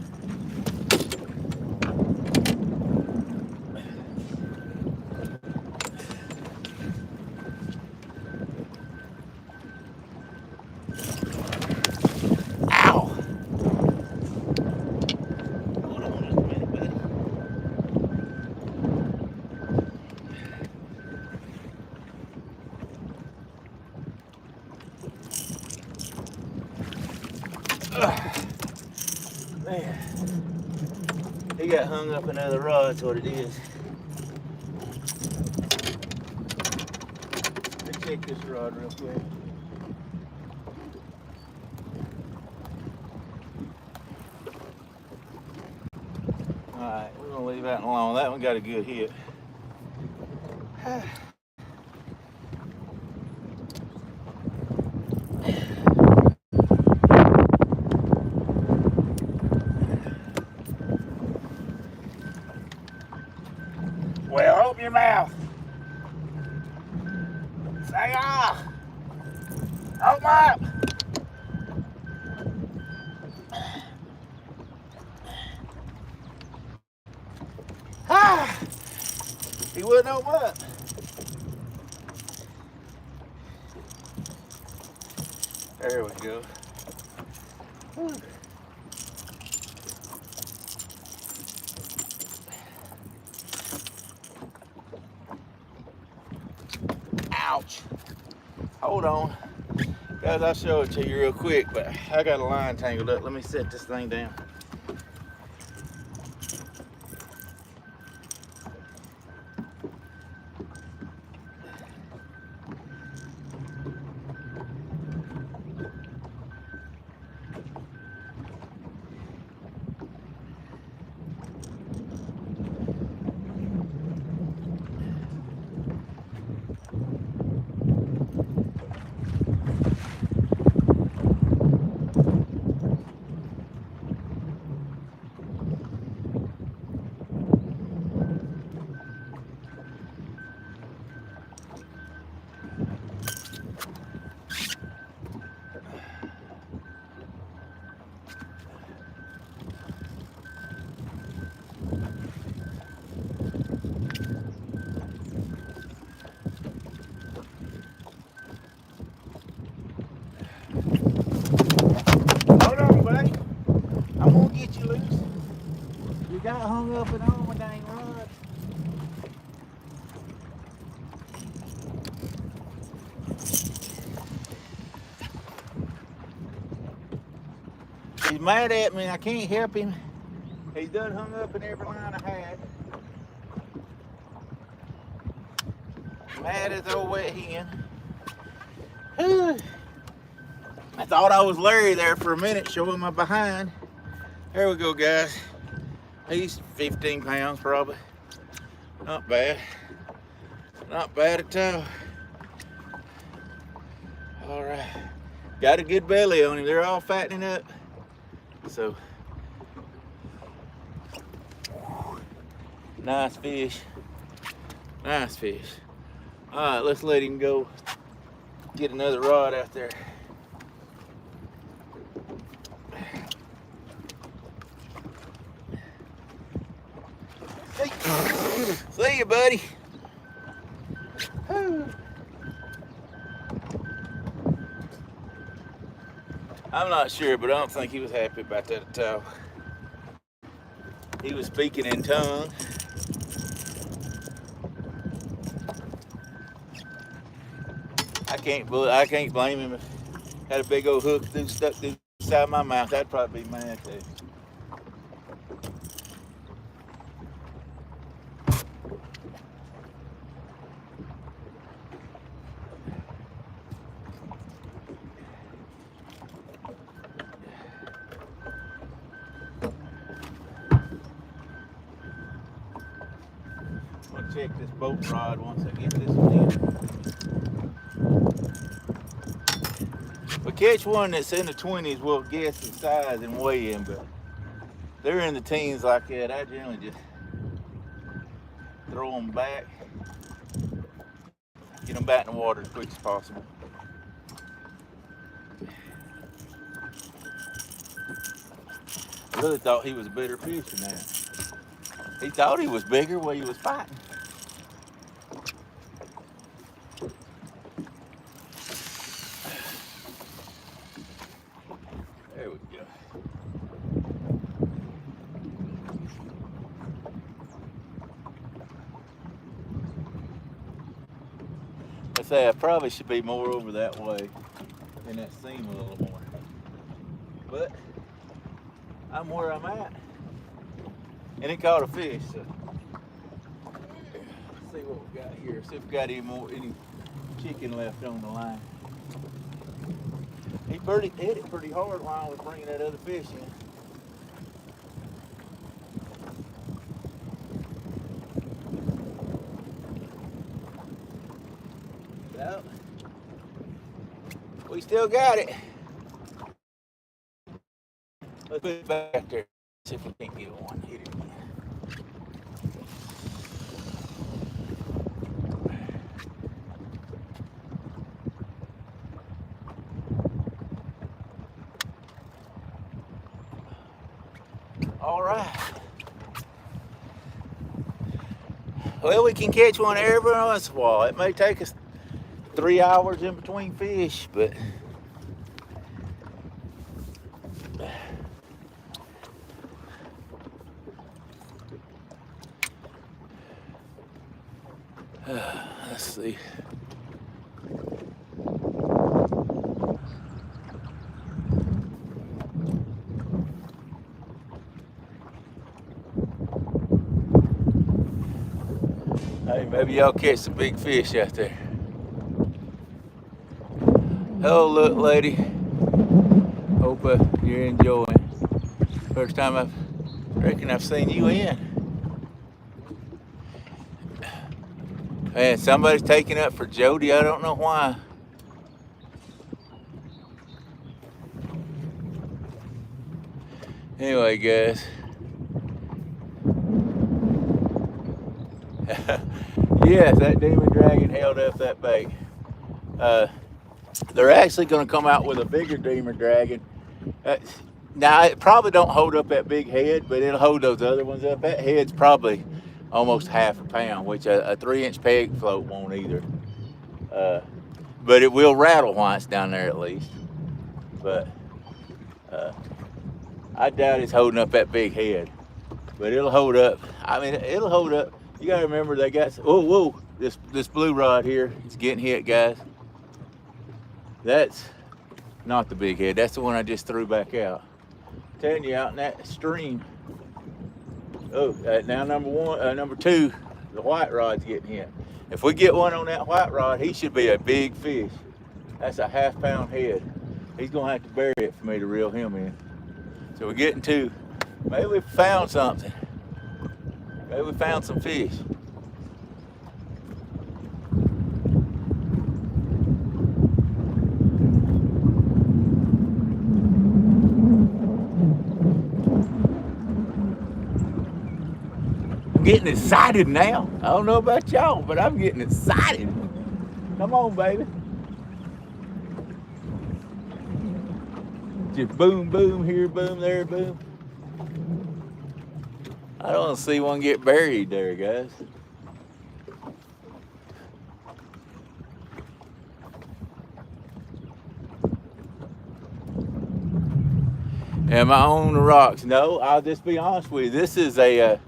Man, he got hung up another rod, that's what it is. Let me check this rod real quick. Alright, we're gonna leave that one alone. That one got a good hit. Well, open your mouth. Say ah. Open up. Ah. He wouldn't open up. There we go. Whew. Ouch. Hold on. Guys, I'll show it to you real quick, but I got a line tangled up. Let me set this thing down. Get you loose. You got hung up in all my dang rods. He's mad at me and I can't help him. He's done hung up in every line I had. Mad as old wet hen. Whew. I thought I was Larry there for a minute, showing my behind. There we go, guys. He's 15 pounds probably. Not bad. Not bad at all. All right. Got a good belly on him. They're all fattening up. So, nice fish. Nice fish. All right, let's let him go get another rod out there. see you, buddy. I'm not sure, but I don't think he was happy about that at all. He was speaking in tongue. I can't blame him. If had a big old hook stuck through the side of my mouth, I'd probably be mad too. I'm gonna check this boat rod once I get this one in. If we catch one that's in the 20s, we'll guess the size and weigh him, but they're in the teens like that. I generally just throw them back, get them back in the water as quick as possible. I really thought he was a better fish than that. He thought he was bigger while he was fighting. There we go. I say I probably should be more over that way in that seam a little more. But I'm where I'm at. And it caught a fish, so let's see what we got here. See if we got any chicken left on the line. He hit it pretty hard while I was bringing that other fish in. So, we still got it. Let's put it back there. See if we can't get one. Hit it again. All right. Well, we can catch one every once in a while. It may take us 3 hours in between fish, but let's see. Hey, maybe y'all catch some big fish out there. Hello, look, lady. Hope you're enjoying. First time I reckon I've seen you in. Man, somebody's taking up for Jody. I don't know why. Anyway, guys. Yes, that demon dragon held up that bait. They're actually going to come out with a bigger demon dragon. Now, it probably don't hold up that big head, but it'll hold those other ones up. That head's probably almost half a pound, which a 3-inch peg float won't either. But it will rattle once down there at least. But I doubt it's holding up that big head. But it'll hold up. I mean, it'll hold up. You gotta remember they got, whoa, this blue rod here is getting hit, guys. That's not the big head. That's the one I just threw back out. I'm telling you, out in that stream. Oh, now number two, the white rod's getting hit. If we get one on that white rod, he should be a big fish. That's a half-pound head. He's gonna have to bury it for me to reel him in. So we're getting two. Maybe we found something. Maybe we found some fish. I'm getting excited now. I don't know about y'all, but I'm getting excited. Come on, baby. Just boom, boom, here, boom, there, boom. I don't see one get buried there, guys. Am I on the rocks? No, I'll just be honest with you. This is a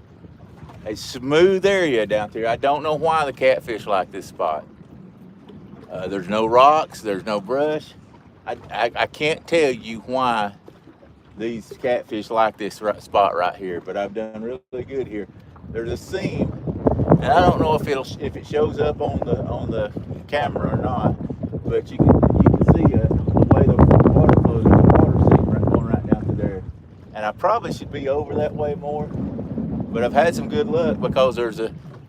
smooth area down there. I don't know why the catfish like this spot. There's no rocks, there's no brush. I can't tell you why these catfish like this spot right here, but I've done really good here. There's a seam, and I don't know if it shows up on the camera or not, but you can see the way the water flows. There's a water seam going right down through there, and I probably should be over that way more, but I've had some good luck because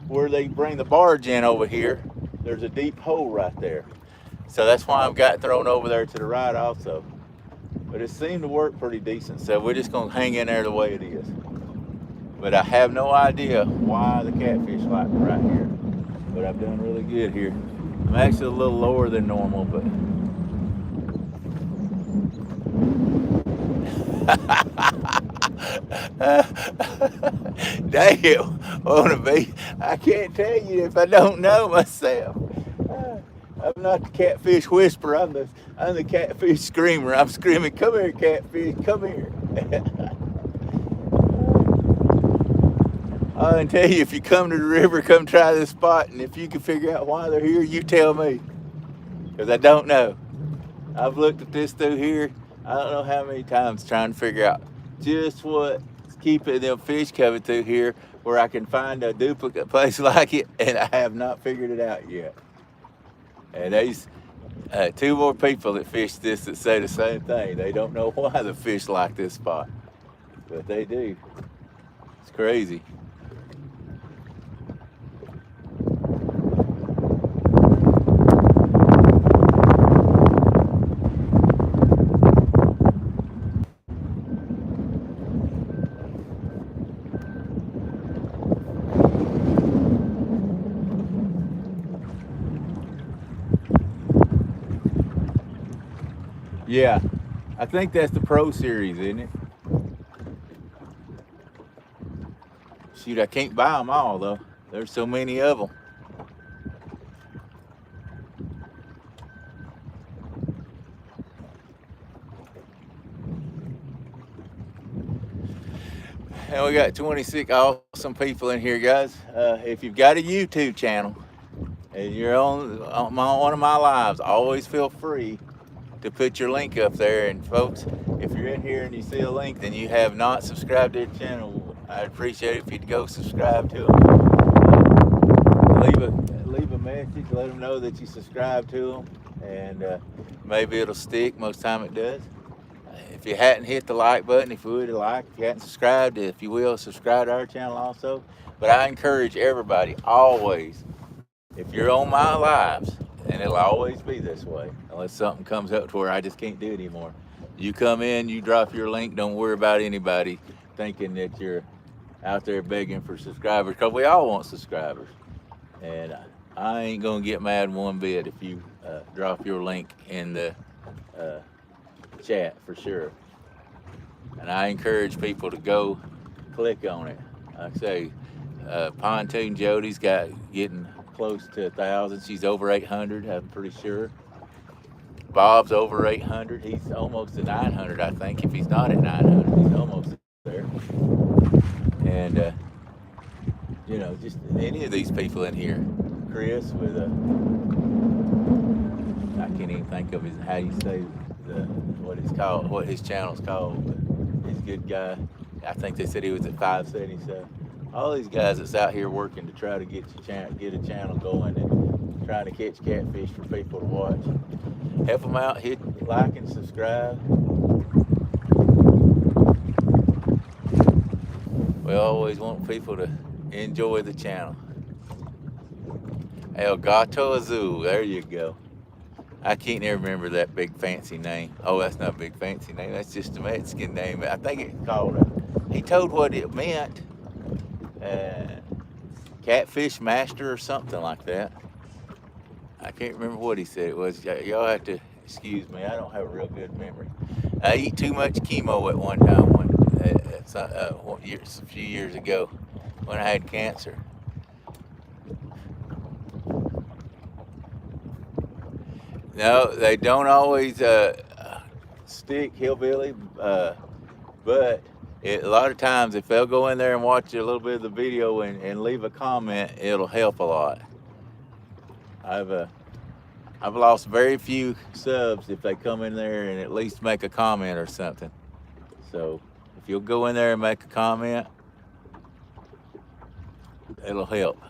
where they bring the barge in over here, there's a deep hole right there. So that's why I've got thrown over there to the right also. But it seemed to work pretty decent, so we're just gonna hang in there the way it is. But I have no idea why the catfish like it right here. But I've done really good here. I'm actually a little lower than normal, but damn, wanna be? I can't tell you if I don't know myself. I'm not the catfish whisperer. I'm the catfish screamer. I'm screaming, "Come here, catfish! Come here!" I can tell you, if you come to the river, come try this spot, and if you can figure out why they're here, you tell me, because I don't know. I've looked at this through here, I don't know how many times, trying to figure out just what's keeping them fish coming through here where I can find a duplicate place like it, and I have not figured it out yet. And there's two more people that fish this that say the same thing. They don't know why the fish like this spot, but they do. It's crazy. Yeah, I think that's the Pro Series, isn't it? Shoot, I can't buy them all though. There's so many of them. And we got 26 awesome people in here, guys. If you've got a YouTube channel and you're on one of my lives, always feel free to put your link up there. And folks, if you're in here and you see a link, then you have not subscribed to their channel. I'd appreciate it if you'd go subscribe to them. Leave a message, let them know that you subscribe to them, and maybe it'll stick. Most time it does. If you hadn't hit the like button, if you would like, if you hadn't subscribed, if you will, subscribe to our channel also. But I encourage everybody, always, if you're on my lives, and it'll always be this way, unless something comes up to where I just can't do it anymore. You come in, you drop your link, don't worry about anybody thinking that you're out there begging for subscribers, because we all want subscribers. And I ain't gonna get mad one bit if you drop your link in the chat, for sure. And I encourage people to go click on it. Like I say, Pontoon Jody's getting close to 1,000. She's over 800, I'm pretty sure. Bob's over 800. He's almost to 900, I think. If he's not at 900, he's almost there. And just any of these people in here. Chris with I can't even think of how you say what his channel's called, but he's a good guy. I think they said he was at 577. All these guys that's out here working to try to get a channel going and trying to catch catfish for people to watch. Help them out, hit like and subscribe. We always want people to enjoy the channel. El Gato Azul, there you go. I can't ever remember that big fancy name. Oh, that's not a big fancy name. That's just a Mexican name. I think it's called he told what it meant. Catfish Master or something like that. I can't remember what he said it was. Y'all have to excuse me. I don't have a real good memory. I eat too much chemo at one time a few years ago when I had cancer. No, they don't always stick, hillbilly. But a lot of times, if they'll go in there and watch a little bit of the video and leave a comment, it'll help a lot. I've lost very few subs if they come in there and at least make a comment or something. So if you'll go in there and make a comment, it'll help.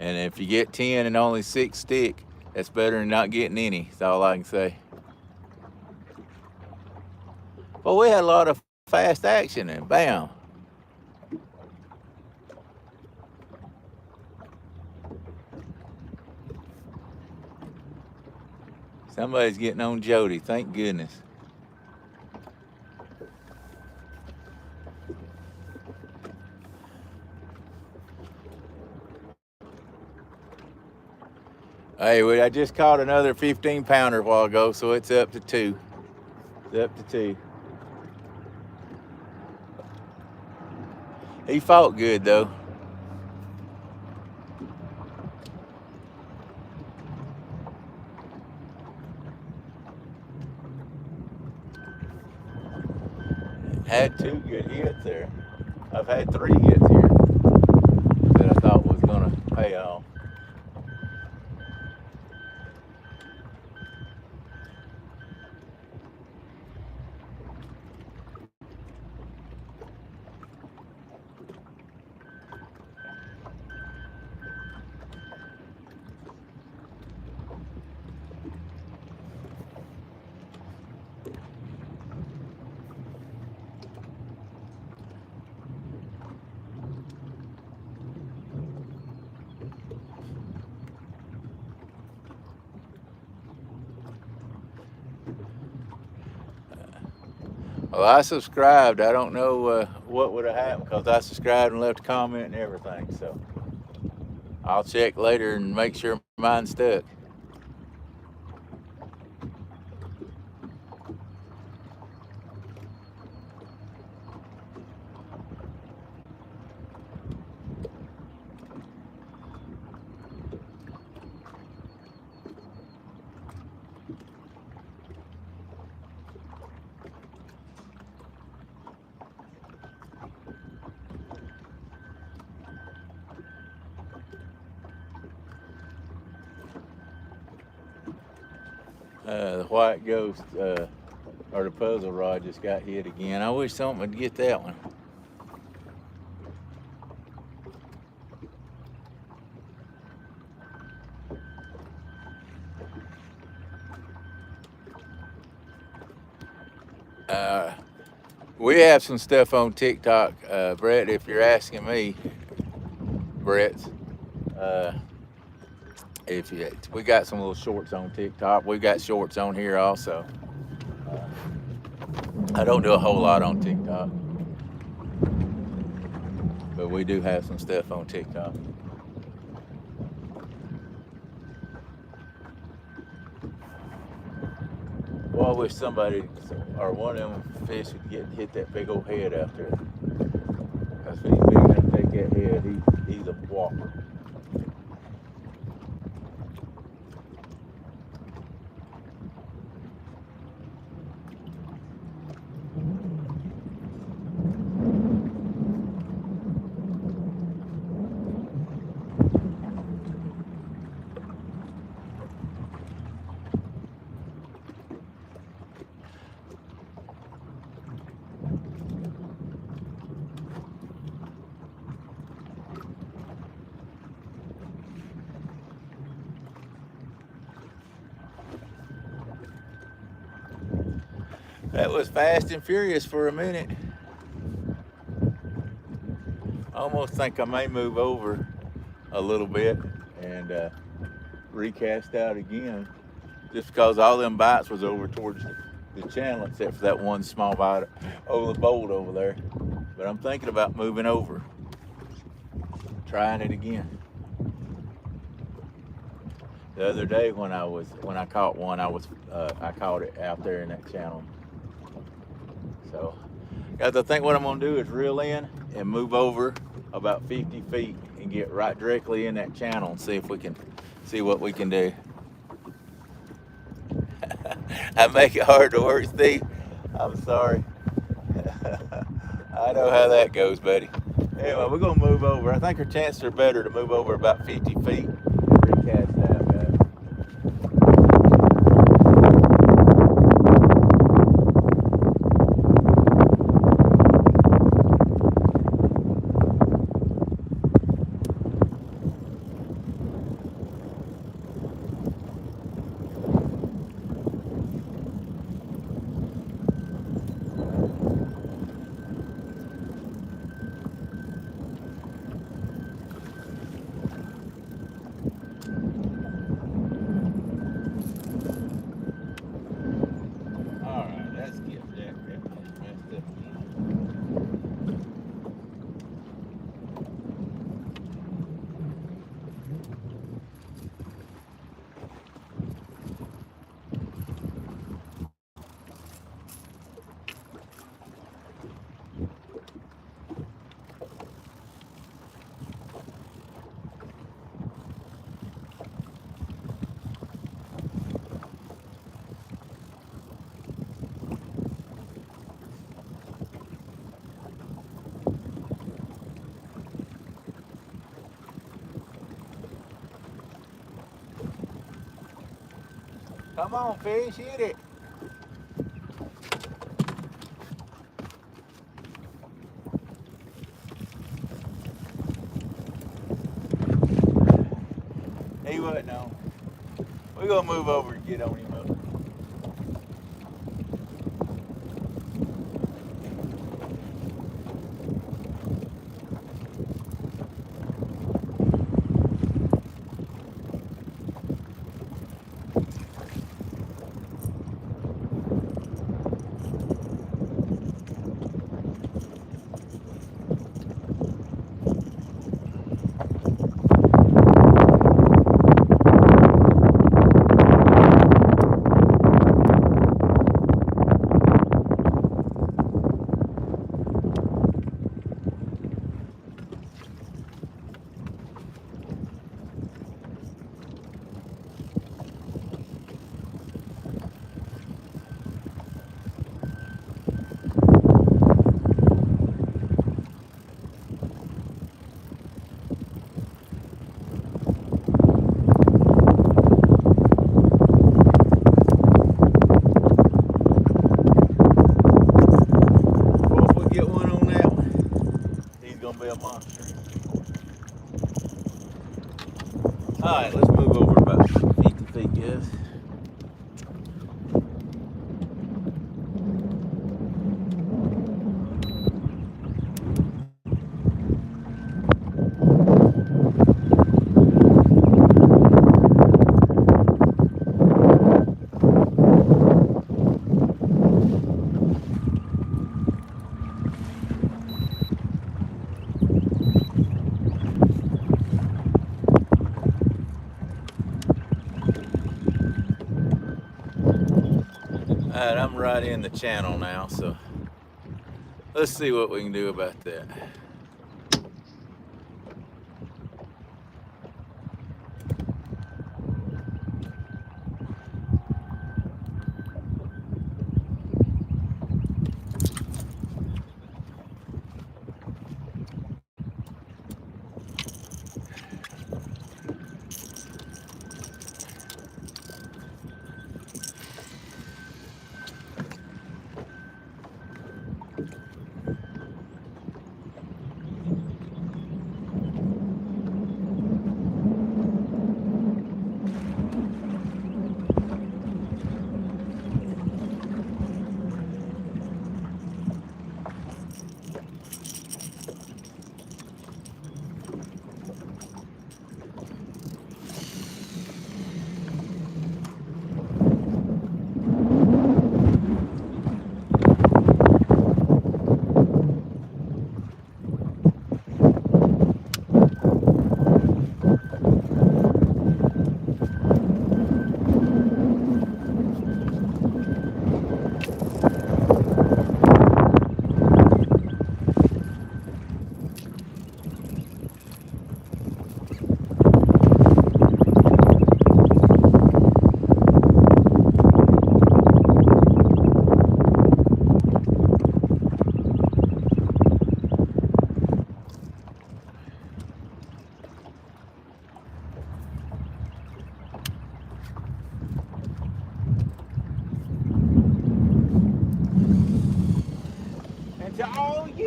And if you get 10 and only 6 stick, that's better than not getting any. That's all I can say. Well, we had a lot of fast action and bam. Somebody's getting on Jody, thank goodness. Hey, I just caught another 15-pounder a while ago, so it's up to 2. It's up to 2. He fought good though. Had 2 good hits there. I've had 3 hits here that I thought was gonna pay off. Well, I subscribed. I don't know what would have happened because I subscribed and left a comment and everything. So I'll check later and make sure mine stuck. The white ghost or the puzzle rod just got hit again. I wish something would get that one. We have some stuff on TikTok, Brett, if you're asking me, Brett. We got some little shorts on TikTok. We got shorts on here also. I don't do a whole lot on TikTok, but we do have some stuff on TikTok. Well, I wish somebody or one of them fish would hit that big old head out there. Because if he's big enough to take that head, he's a whopper. That was fast and furious for a minute. I almost think I may move over a little bit and recast out again, just because all them bites was over towards the channel, except for that one small bite over the bolt over there. But I'm thinking about moving over, trying it again. The other day when I caught one, I caught it out there in that channel. So, guys, I think what I'm gonna do is reel in and move over about 50 feet and get right directly in that channel and see if we can See what we can do. I make it hard to work, Steve. I'm sorry. I know how that goes, buddy. Anyway, we're gonna move over. I think our chances are better to move over about 50 feet. Recast out, guys. All right, let's get that messed up. Come on, fish, hit it. He wasn't on. We're gonna move over and get on him up. Well, if we get one on that one, he's gonna be a monster. All right, let's move over about 50 feet, guys. All right, I'm right in the channel now, so let's see what we can do about that.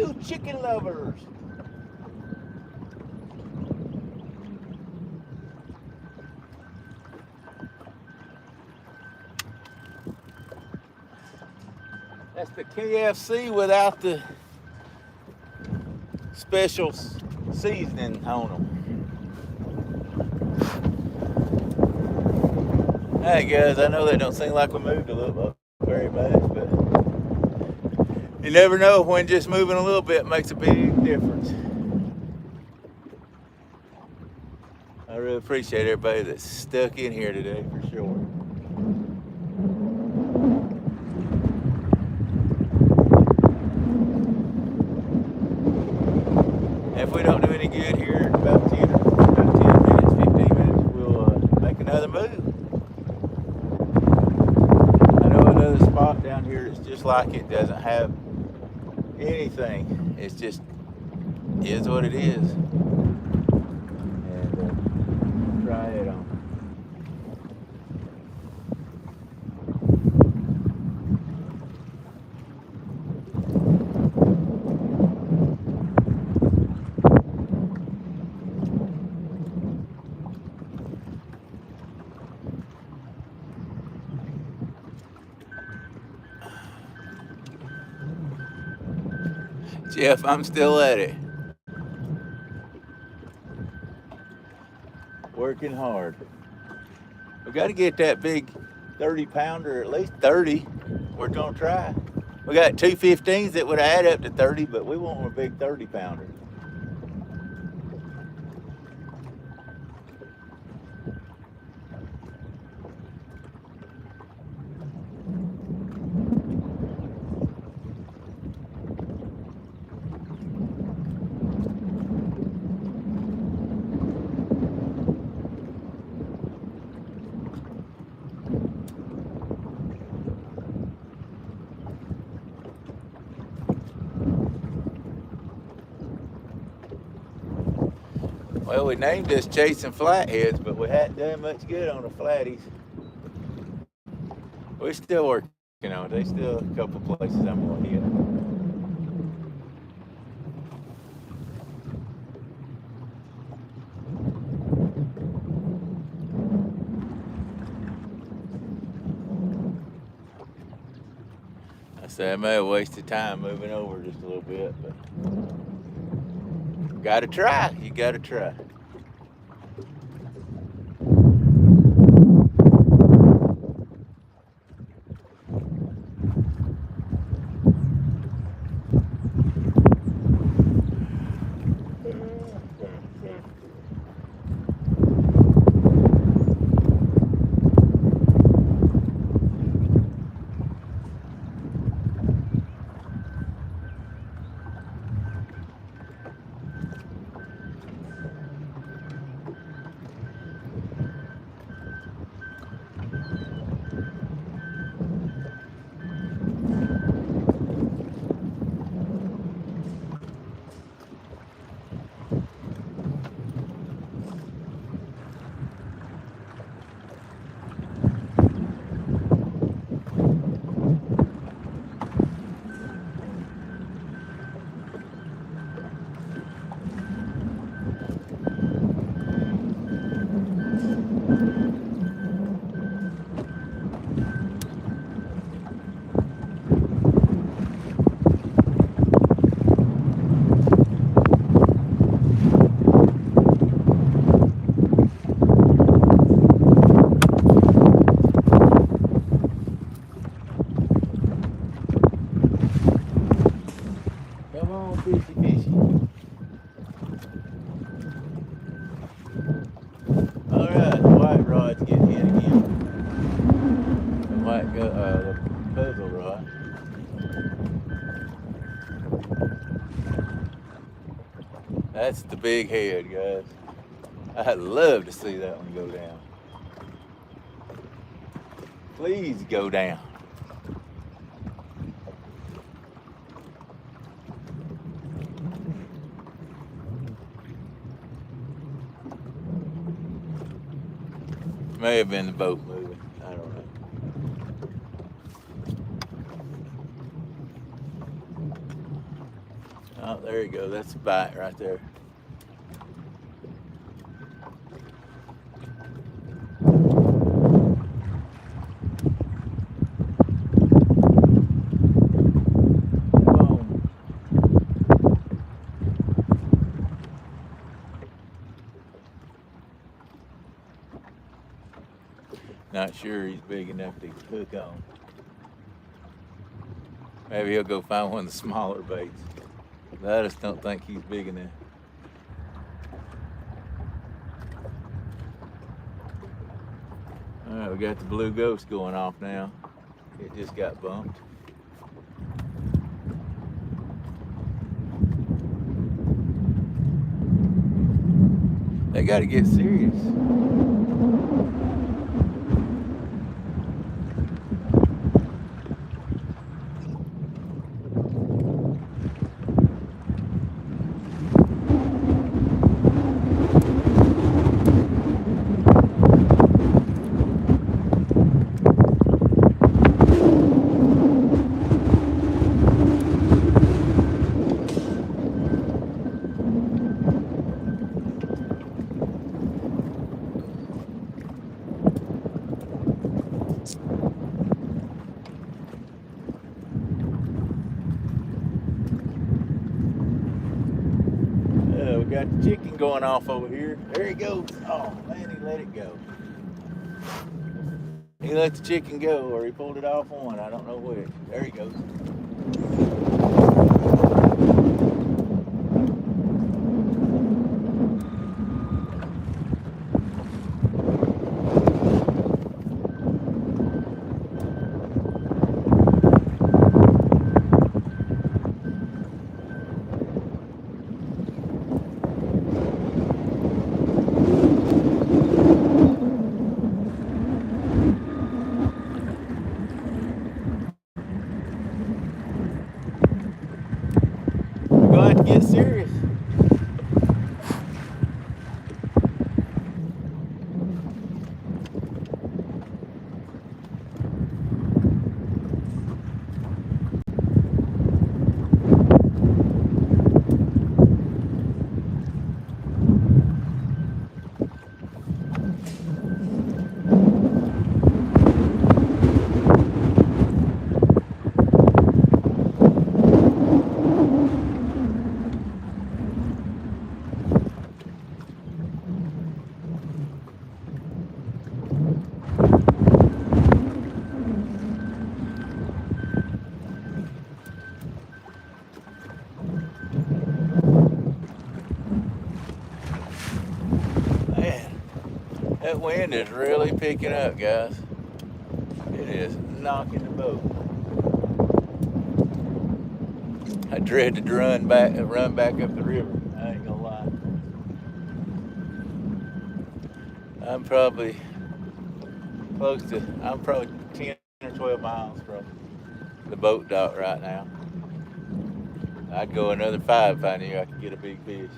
you chicken lovers. That's the KFC without the special seasoning on them. Hey guys, I know that don't seem like we moved a little very much, but you never know when just moving a little bit makes a big difference. I really appreciate everybody that's stuck in here today for sure. If we don't do any good here in about 10 minutes, 15 minutes, we'll make another move. I know another spot down here that's just like it, doesn't have anything. It's just is what it is. And try it on. Jeff, I'm still at it. Working hard. We got to get that big 30-pounder, at least 30. We're going to try. We got 2 15s that would add up to 30, but we want a big 30-pounder. Well, we named this Chasing Flatheads, but we hadn't done much good on the flatties. We're still working on it. There's still a couple places I'm going to hit. I said I may have wasted time moving over just a little bit, but gotta try. You gotta try. Come on, fishy, fishy. All right, the white rod's getting hit again. The puzzle rod. That's the big head, guys. I'd love to see that one go down. Please go down. May have been the boat moving. I don't know. there you go. That's a bite right there. Boom. Not sure he's big enough to cook on. Maybe he'll go find one of the smaller baits. But I just don't think he's big enough. All right, we got the blue ghost going off now. It just got bumped. They got to get serious. We got the chicken going off over here. There he goes. Oh man, he let it go. He let the chicken go, or he pulled it off one. I don't know which. There he goes. We're going to have to get serious. Man, that wind is really picking up, guys. It is knocking the boat. I dread to run back up the river. I ain't gonna lie. I'm probably 10 or 12 miles from the boat dock right now. I'd go another 5 if I knew I could get a big fish.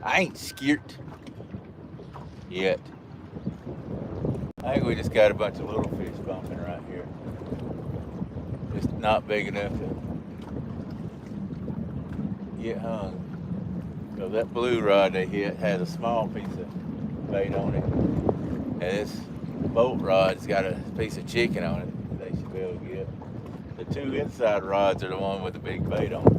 I ain't scared yet. I think we just got a bunch of little fish bumping right here. Just not big enough to get hung. So that blue rod they hit has a small piece of bait on it. And this bolt rod's got a piece of chicken on it they should be able to get. The 2 inside rods are the one with the big bait on it.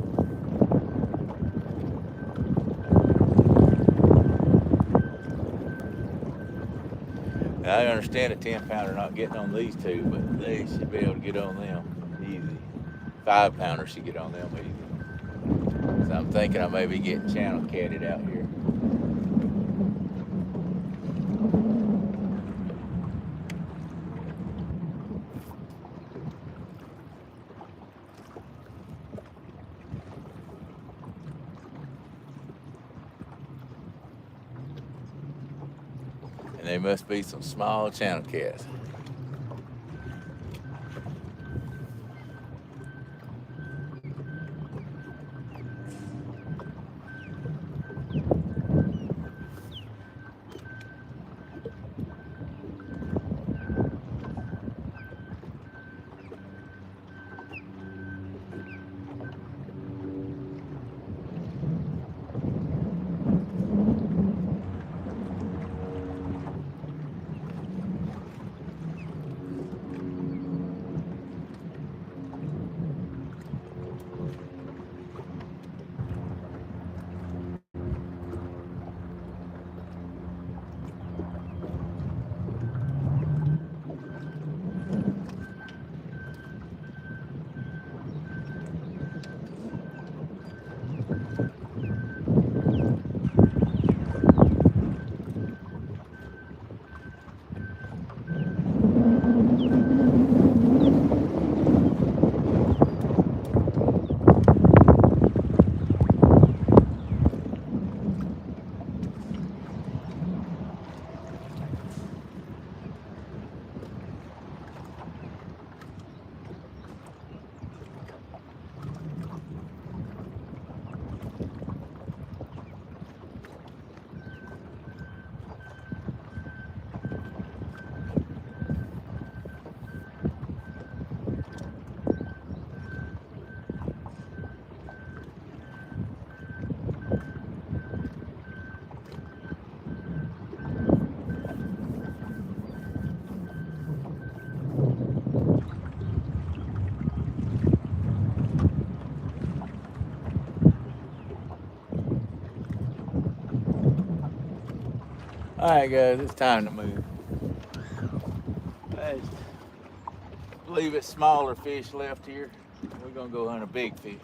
Now, I understand a 10-pounder not getting on these 2, but they should be able to get on them easy. 5-pounder should get on them easy. So I'm thinking I may be getting channel catted out here. And they must be some small channel cats. All right, guys, it's time to move. I believe it's smaller fish left here. We're gonna go hunt a big fish.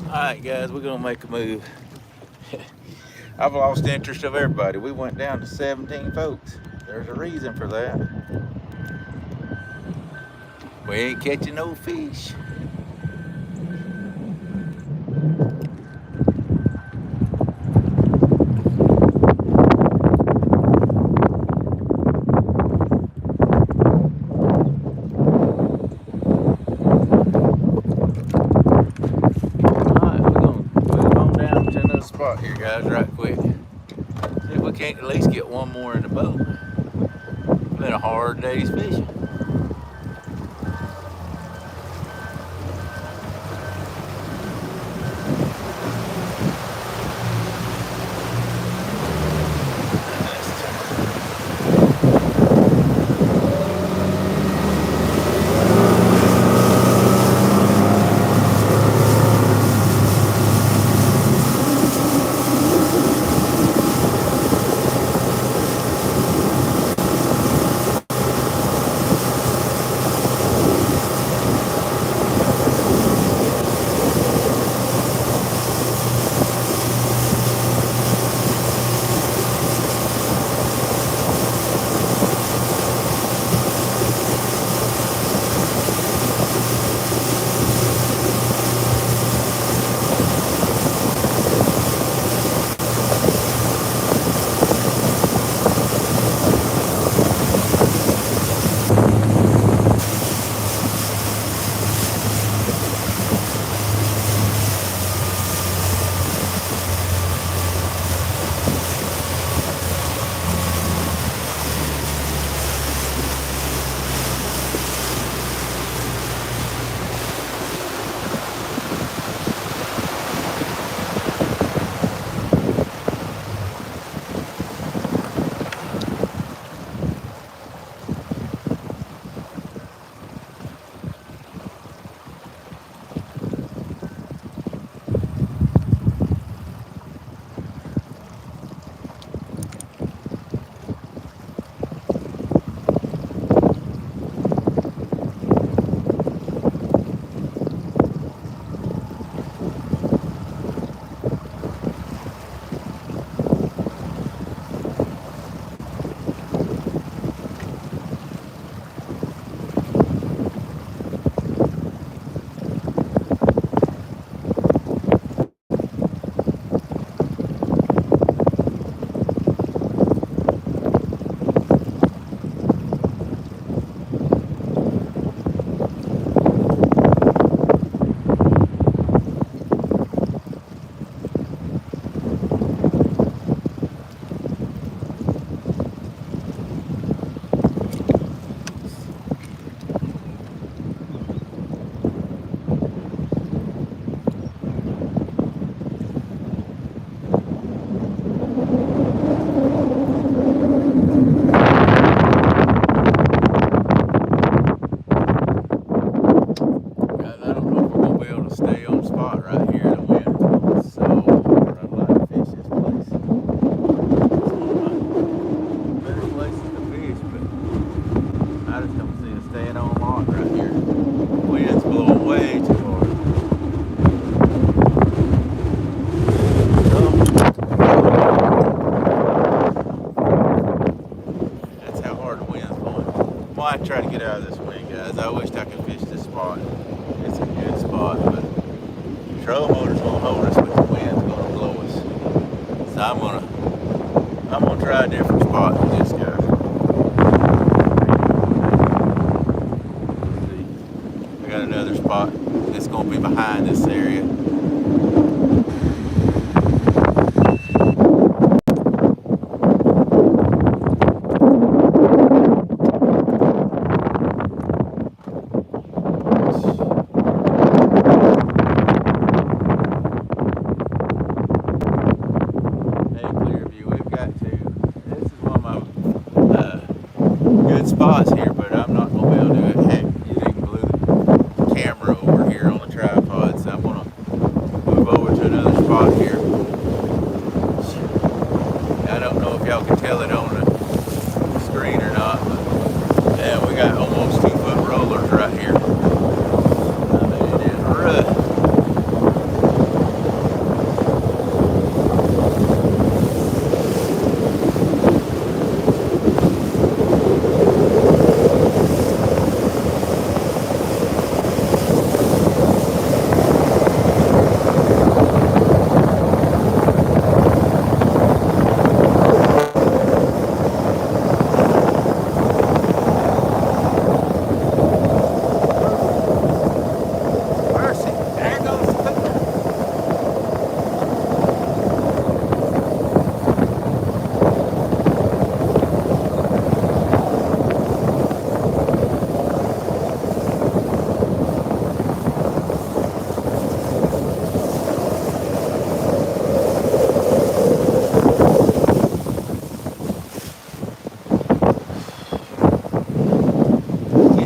All right, guys, we're gonna make a move. I've lost interest of everybody. We went down to 17 folks. There's a reason for that. We ain't catching no fish. Spot here, guys, right quick. See if we can't at least get one more in the boat. It's been a hard day's fishing. be able to stay on spot right here. The wind blows, so I'd like to fish this place. It's one of my better places to fish, but I just don't see it staying on lock right here. The wind's blowing way too hard. That's how hard the wind's blowing. Might try to get out of this wind, guys. I wished I could fish this spot. It's a good spot, but the troll motor's gonna hold us, but the wind's gonna blow us. So I'm gonna try a different spot than this guy. See, I got another spot that's gonna be behind this area. Spots here, but I'm not going to be able to do it. Heck, you even blew the camera over here on the tripod, so I'm going to move over to another spot here. I don't know if y'all can tell it on the screen or not, but yeah, we got almost 2-foot rollers right here. I mean, it is rough.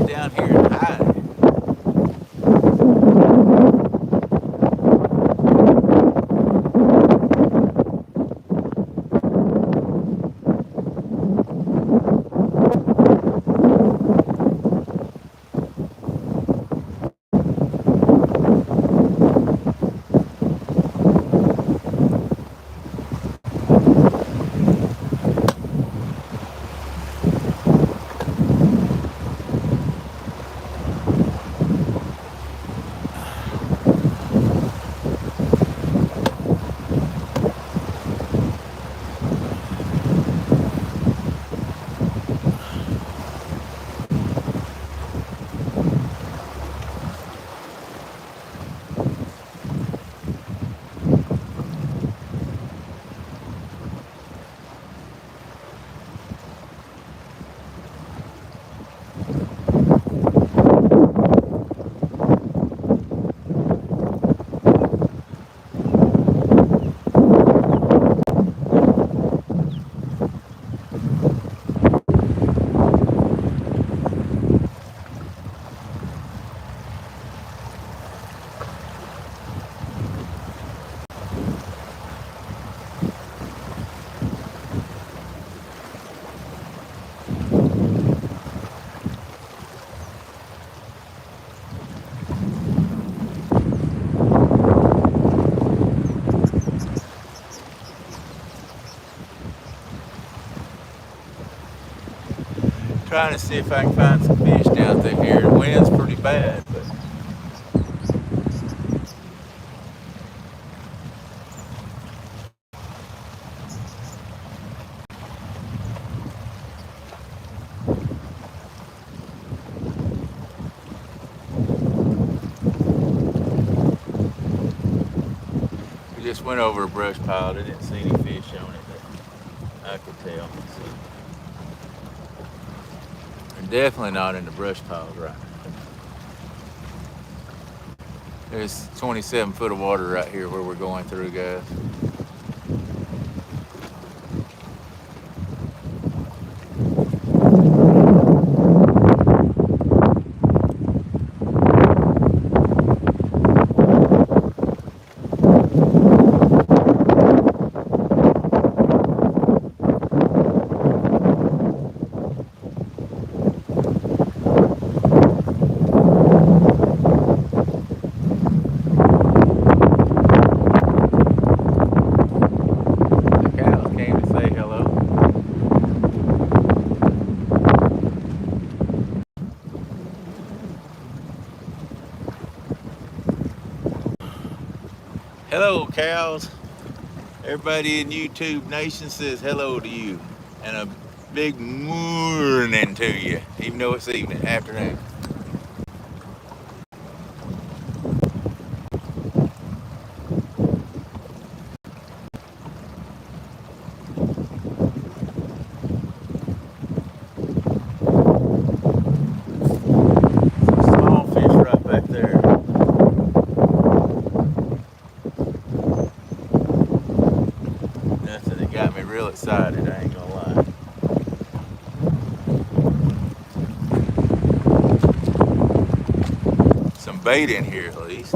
Down here and hide. Trying to see if I can find some fish down through here. The wind's pretty bad, but we just went over a brush pile. I didn't see any fish on it, but I could tell. They're definitely not in the brush piles right now. There's 27 foot of water right here where we're going through, guys. Hello, cows. Everybody in YouTube Nation says hello to you. And a big morning to you, even though it's evening, afternoon. Some small fish right back there. Nothing that got me real excited, I ain't gonna lie. Some bait in here at least.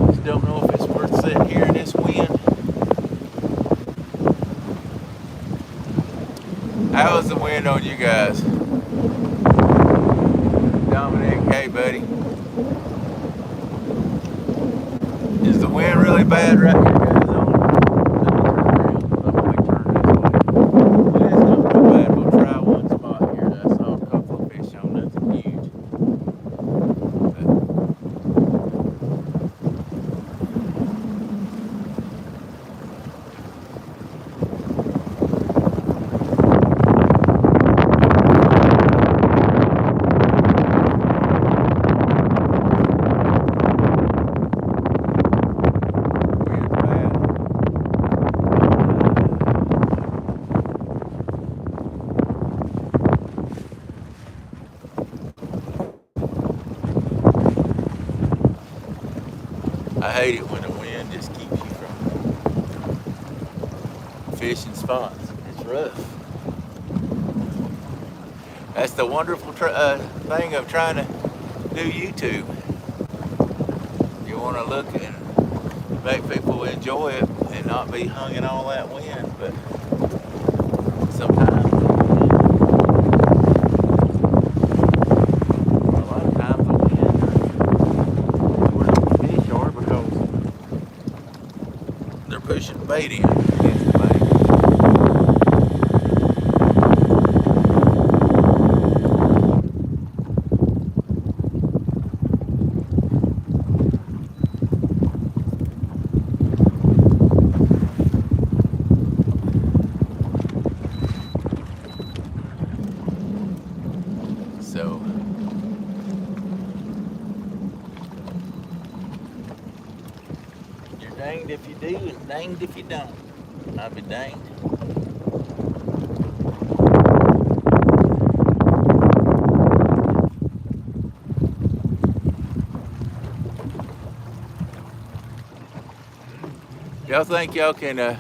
Just don't know if it's worth sitting here in this wind. How was the wind on you guys? Dominic, hey buddy. Is the wind really bad right here, guys? It's not real bad. We'll try one spot here. I saw a couple of fish on, nothing huge. I hate it when the wind just keeps you from fishing spots. It's rough. That's the wonderful thing of trying to do YouTube. You want to look and make people enjoy it and not be hung in all that wind, but sometimes, a lot of times the wind is where the fish are because they're pushing bait in against the bait. So you're danged if you do and danged if you don't. I'd be danged. Y'all think y'all can,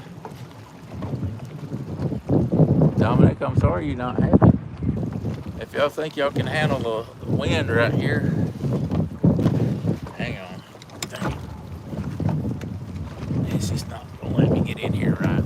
Dominic, I'm sorry you're not happy. If y'all think y'all can handle the wind right here, hang on. Dang it. It's just not gonna let me get in here right.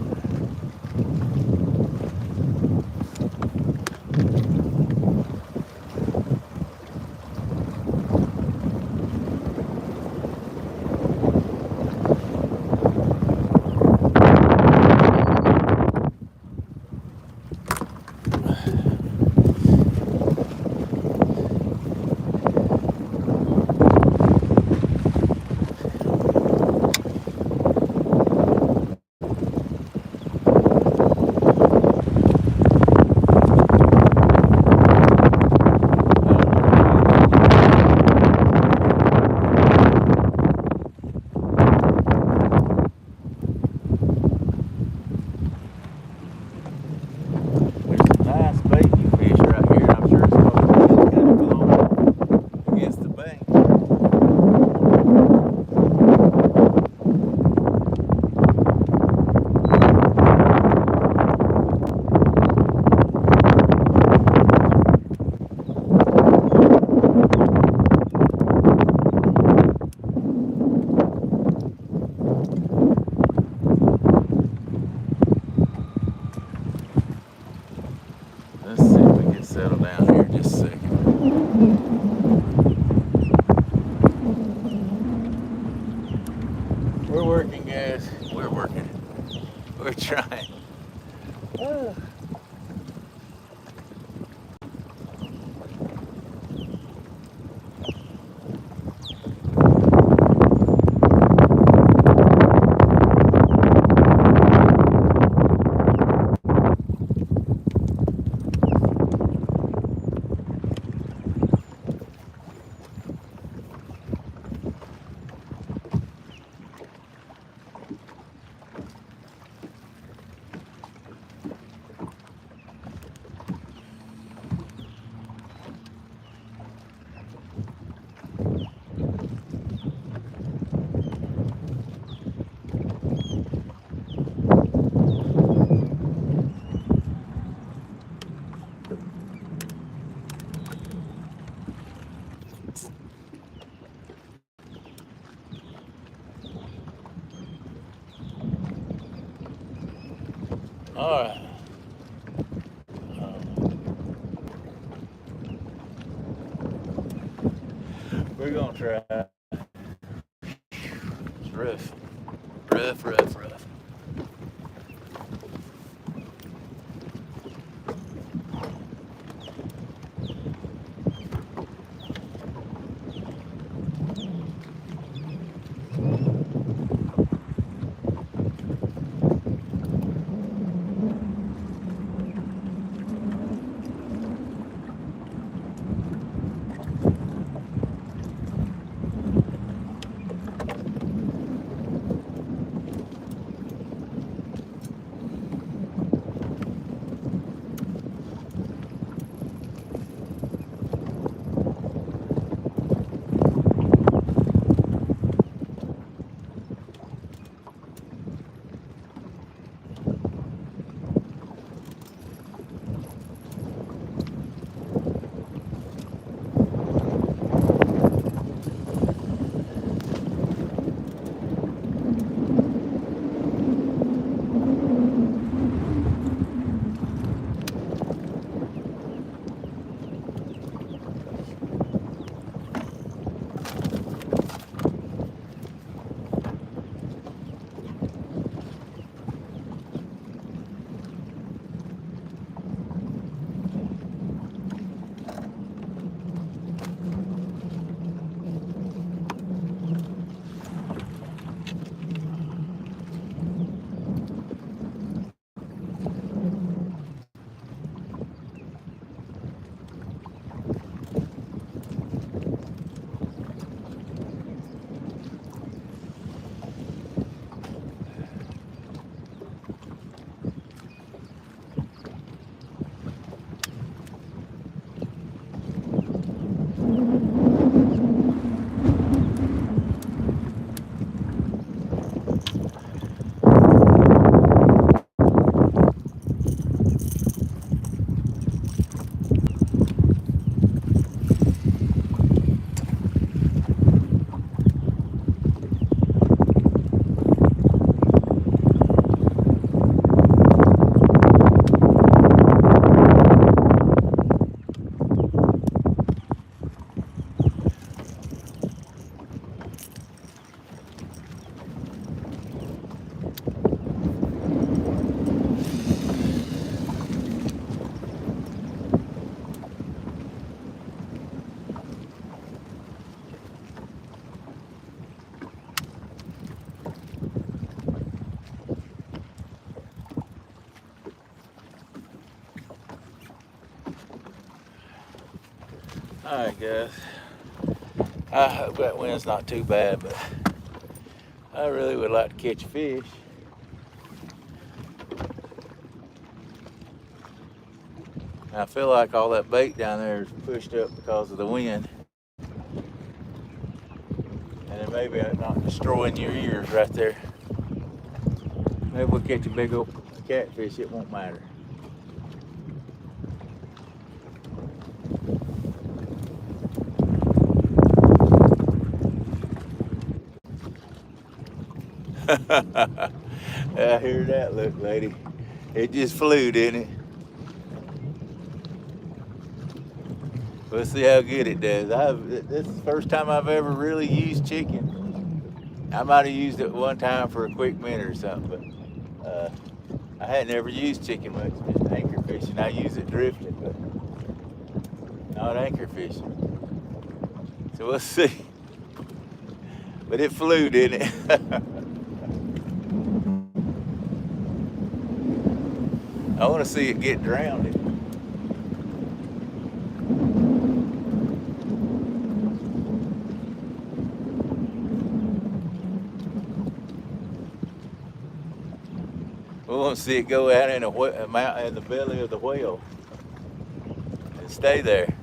settle down here just a second. We're working, guys. We're working. We're trying. Oh. All right. We're gonna try. It's rough. Rough. All right, guys. I hope that wind's not too bad, but I really would like to catch fish. I feel like all that bait down there is pushed up because of the wind. And then maybe I'm not destroying your ears right there. Maybe we'll catch a big old catfish, it won't matter. I hear that, look, lady. It just flew, didn't it? We'll see how good it does. This is the first time I've ever really used chicken. I might have used it one time for a quick minute or something, but I had never used chicken much, just anchor fishing. I use it drifting, but not anchor fishing. So we'll see. But it flew, didn't it? I want to see it get drowned. We want to see it go out in the belly of the whale and stay there.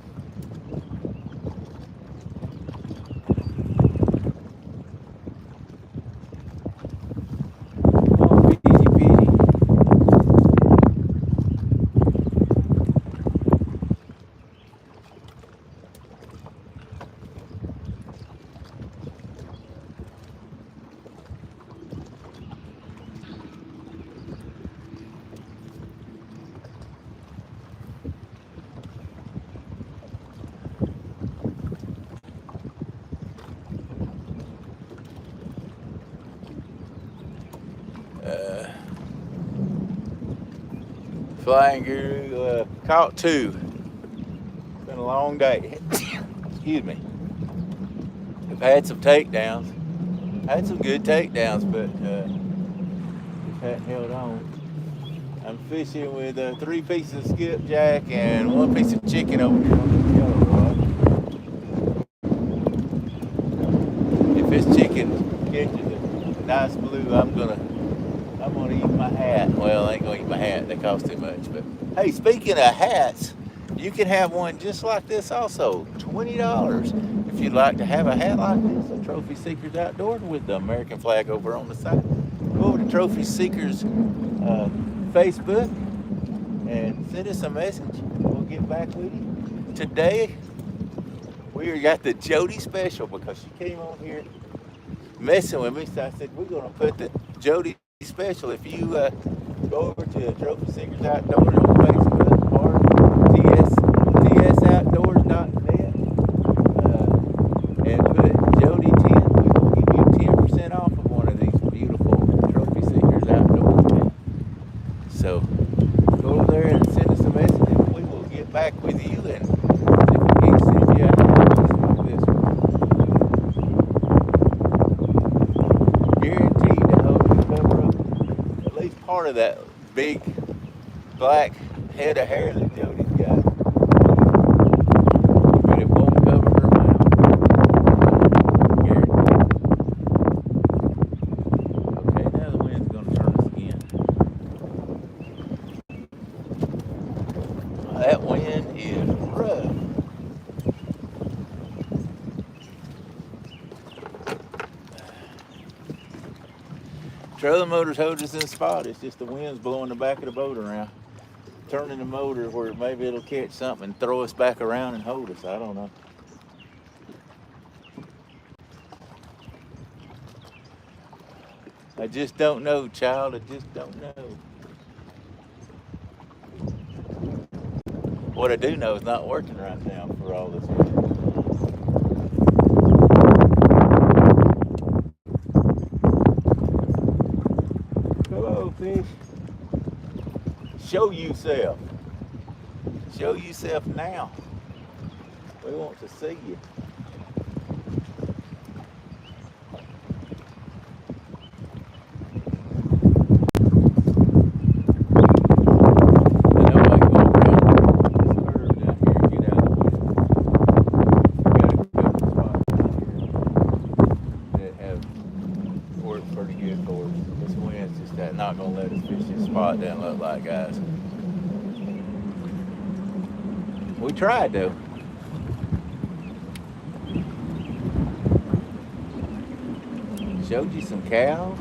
Flying Guru caught 2. It's been a long day. Excuse me. We've had some takedowns. Had some good takedowns, but just hadn't held on. I'm fishing with 3 pieces of skipjack and 1 piece of chicken over here on this yellow rod. If this chicken catches a nice blue, I'm gonna eat my hat. Well, I ain't gonna eat my hat. They cost too much. But hey, speaking of hats, you can have one just like this also. $20 if you'd like to have a hat like this. A Trophy Seekers Outdoor with the American flag over on the side. Go over to Trophy Seekers Facebook and send us a message. We'll get back with you. Today, we got the Jody special because she came on here messing with me. So I said, we're gonna put the Jody special. If you go over to Trophy Seekers Outdoors on Facebook or tsoutdoors.net and put Jody 10, we will give you 10% off of one of these beautiful Trophy Seekers Outdoors. So go over there and send us a message and we will get back with you and see if we can send you a hat just like this one. Guaranteed to help you cover up at least part of that big black head of hair that Jody's got. But it won't cover her mouth. Guaranteed. Okay, now the wind's going to turn us again. That wind is rough. Trailer motors hold us in spot. It's just the wind's blowing the back of the boat around, turning the motor where maybe it'll catch something and throw us back around and hold us. I don't know. I just don't know, child. I just don't know. What I do know is not working right now for all this wind. Fish. Show yourself. Show yourself now. We want to see you. Not gonna let us fish this spot doesn't look like, guys. We tried though. Showed you some cows.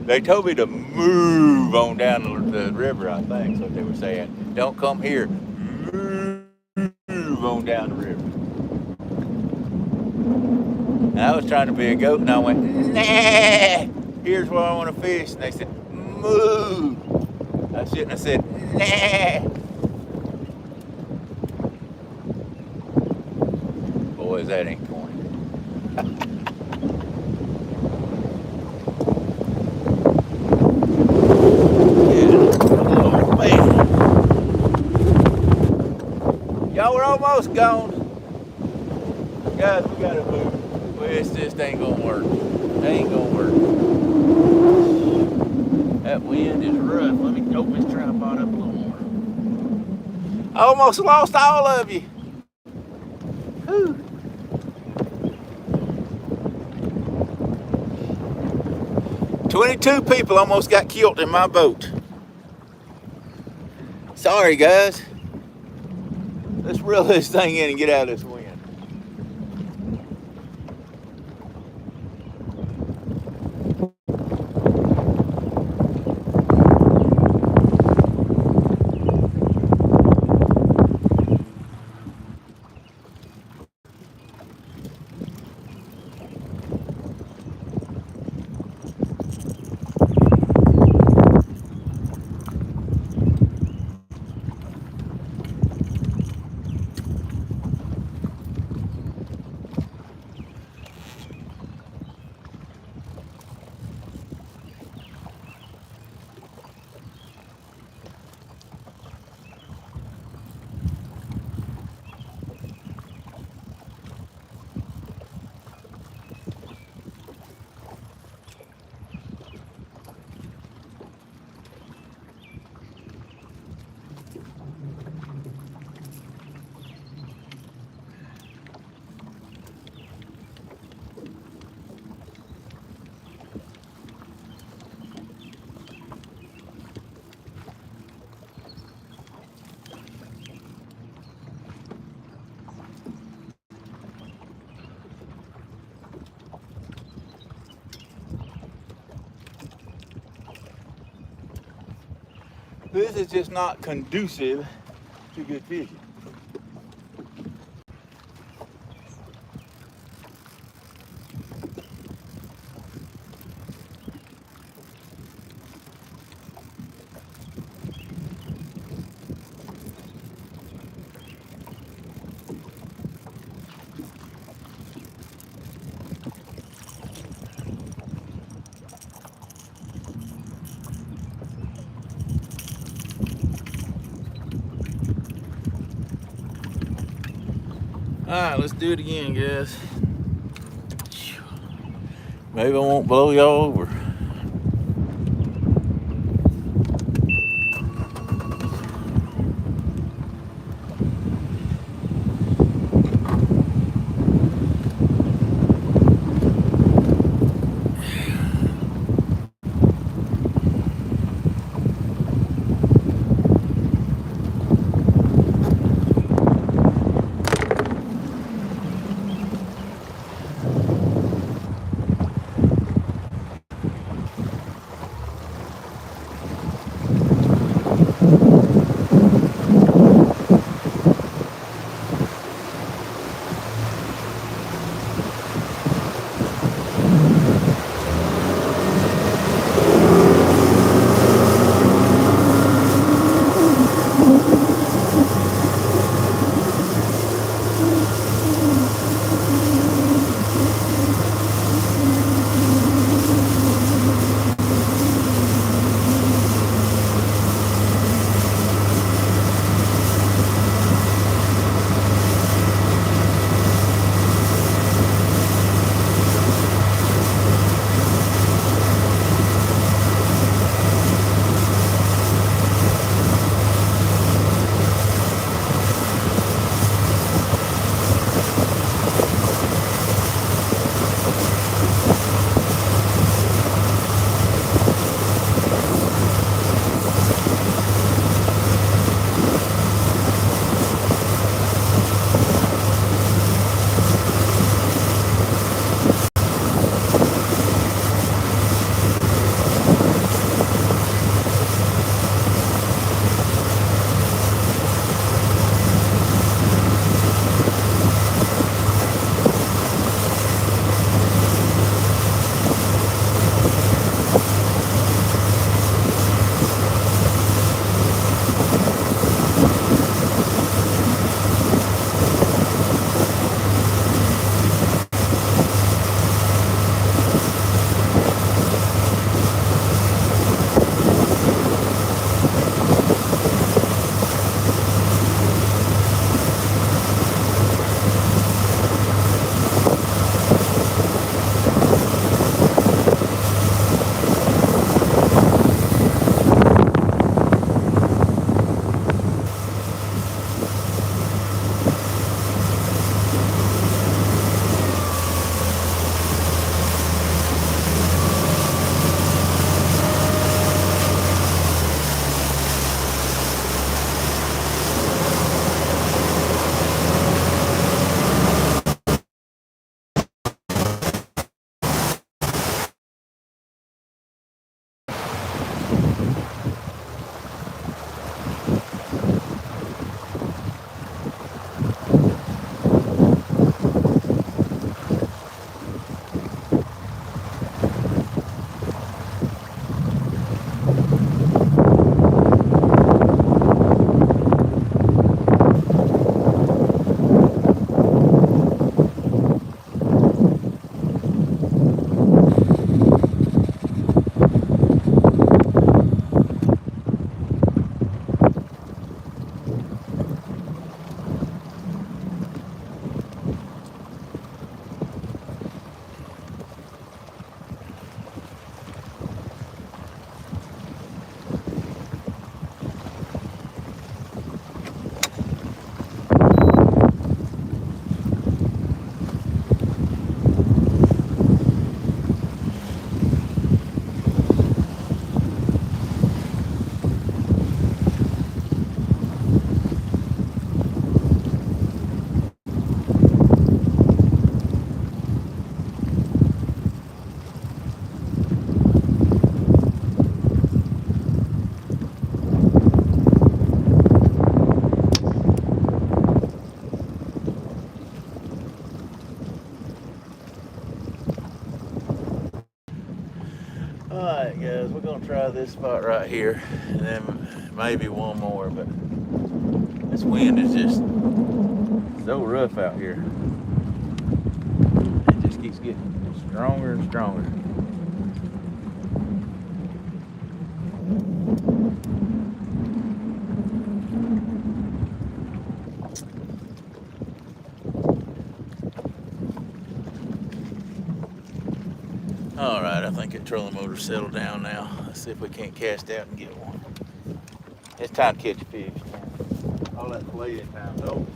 They told me to move on down the river, I think is what they were saying. Don't come here. Move on down the river. And I was trying to be a goat and I went, nah, here's where I want to fish. And they said, move. I shouldn't have said, nah. boys, that ain't corny. Oh man, y'all were almost gone. Guys, we gotta move. Well, it's just ain't gonna work. It ain't gonna work. That wind is rough. Let me open this tripod up a little more. I almost lost all of you. Whew. 22 people almost got killed in my boat. Sorry, guys. Let's reel this thing in and get out of this wind. This is just not conducive to good fishing. All right, let's do it again, guys. Maybe I won't blow y'all over. this spot right here, and then maybe one more, but this wind is just so rough out here. It just keeps getting stronger and stronger. All right, I think that trolling motor's settled down now. Let's see if we can't cast out and get one. It's time to catch a fish. All that playing time's over.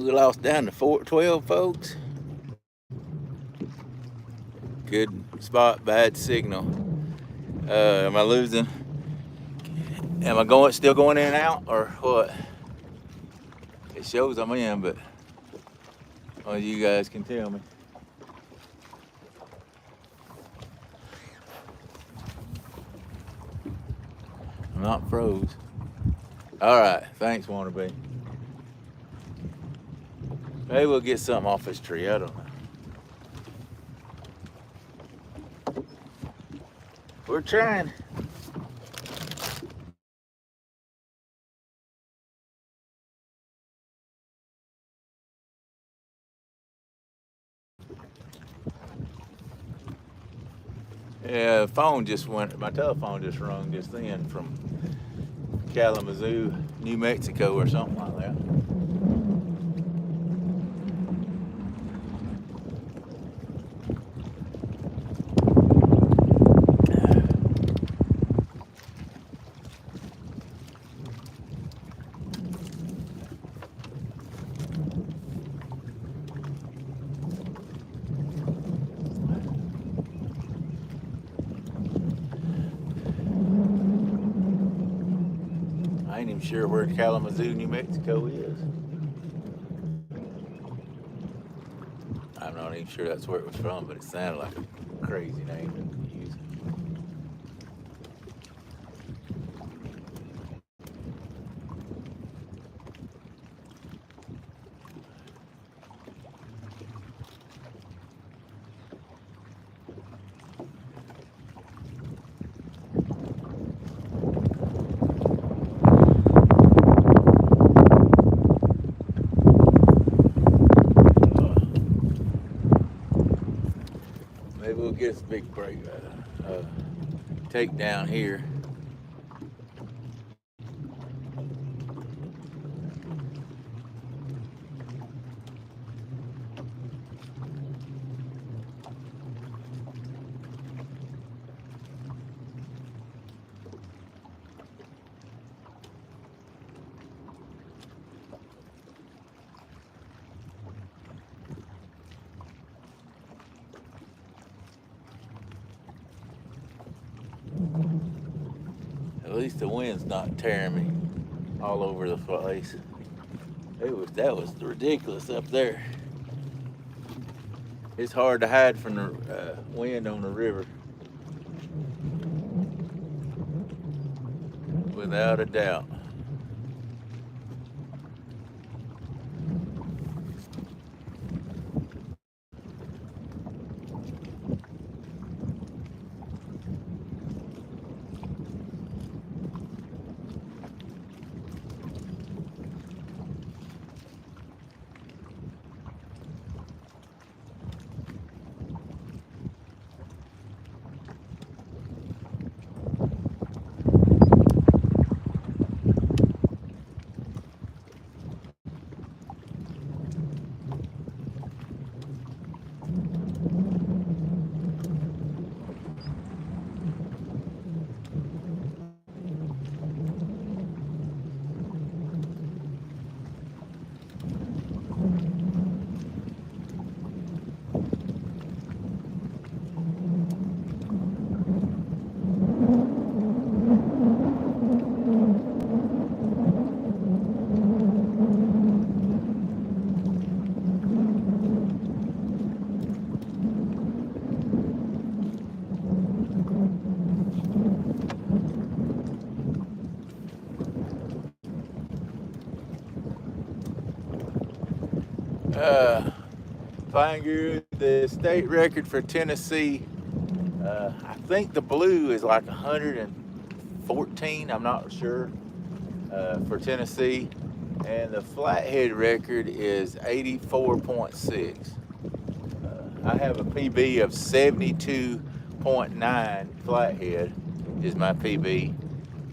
We lost down to 12, folks. Good spot, bad signal. Am I losing? Am I still going in and out, or what? It shows I'm in, but well, you guys can tell me. I'm not froze. All right, thanks, Wannabe. Maybe we'll get something off this tree. I don't know. We're trying. Yeah, my telephone just rung just then from Kalamazoo, New Mexico or something like that. I ain't even sure where Kalamazoo, New Mexico is. I'm not even sure that's where it was from, but it sounded like a crazy name to use. Maybe we'll get this big break, take down here. least the wind's not tearing me all over the place. That was ridiculous up there. It's hard to hide from the wind on the river, without a doubt. Flying Guru, the state record for Tennessee, I think the blue is like 114, I'm not sure, for Tennessee. And the flathead record is 84.6. I have a PB of 72.9 flathead is my PB.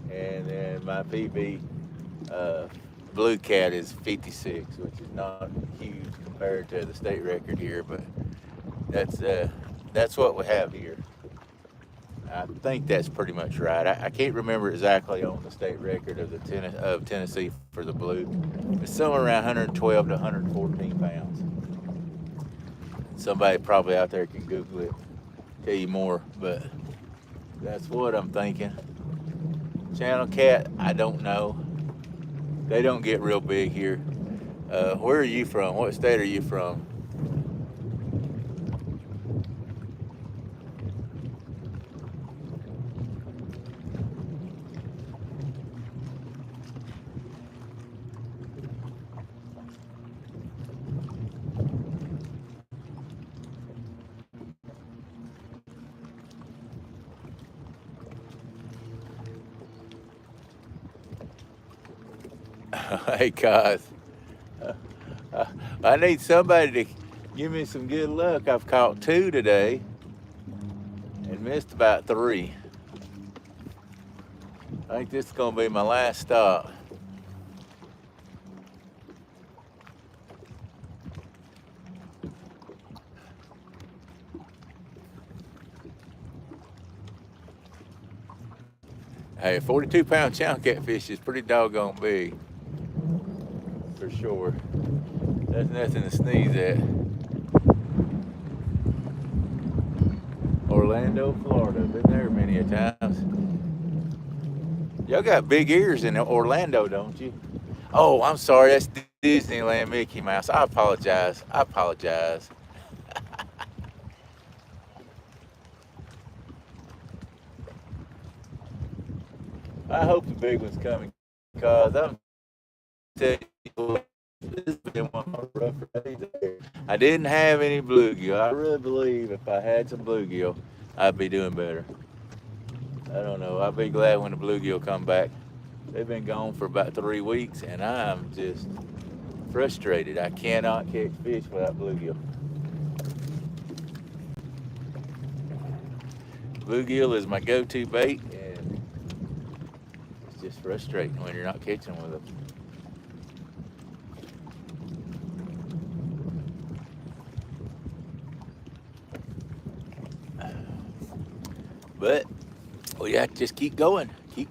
And then my PB blue cat is 56, which is not huge compared to the state record here, but that's what we have here. I think that's pretty much right. I can't remember exactly on the state record of Tennessee for the blue. It's somewhere around 112 to 114 pounds. Somebody probably out there can Google it, tell you more, but that's what I'm thinking. Channel cat, I don't know. They don't get real big here. Where are you from? What state are you from? Hey, guys. I need somebody to give me some good luck. I've caught 2 today and missed about 3. I think this is going to be my last stop. Hey, a 42-pound channel catfish is pretty doggone big, for sure. That's nothing to sneeze at. Orlando, Florida. Been there many a times. Y'all got big ears in Orlando, don't you? Oh, I'm sorry. That's Disneyland Mickey Mouse. I apologize. I hope the big one's coming, because I'm telling you, this has been one of my rougher days there. I didn't have any bluegill. I really believe if I had some bluegill, I'd be doing better. I don't know. I'll be glad when the bluegill come back. They've been gone for about 3 weeks, and I'm just frustrated. I cannot catch fish without bluegill. Bluegill is my go-to bait, and it's just frustrating when you're not catching with them. But we have to just keep going. You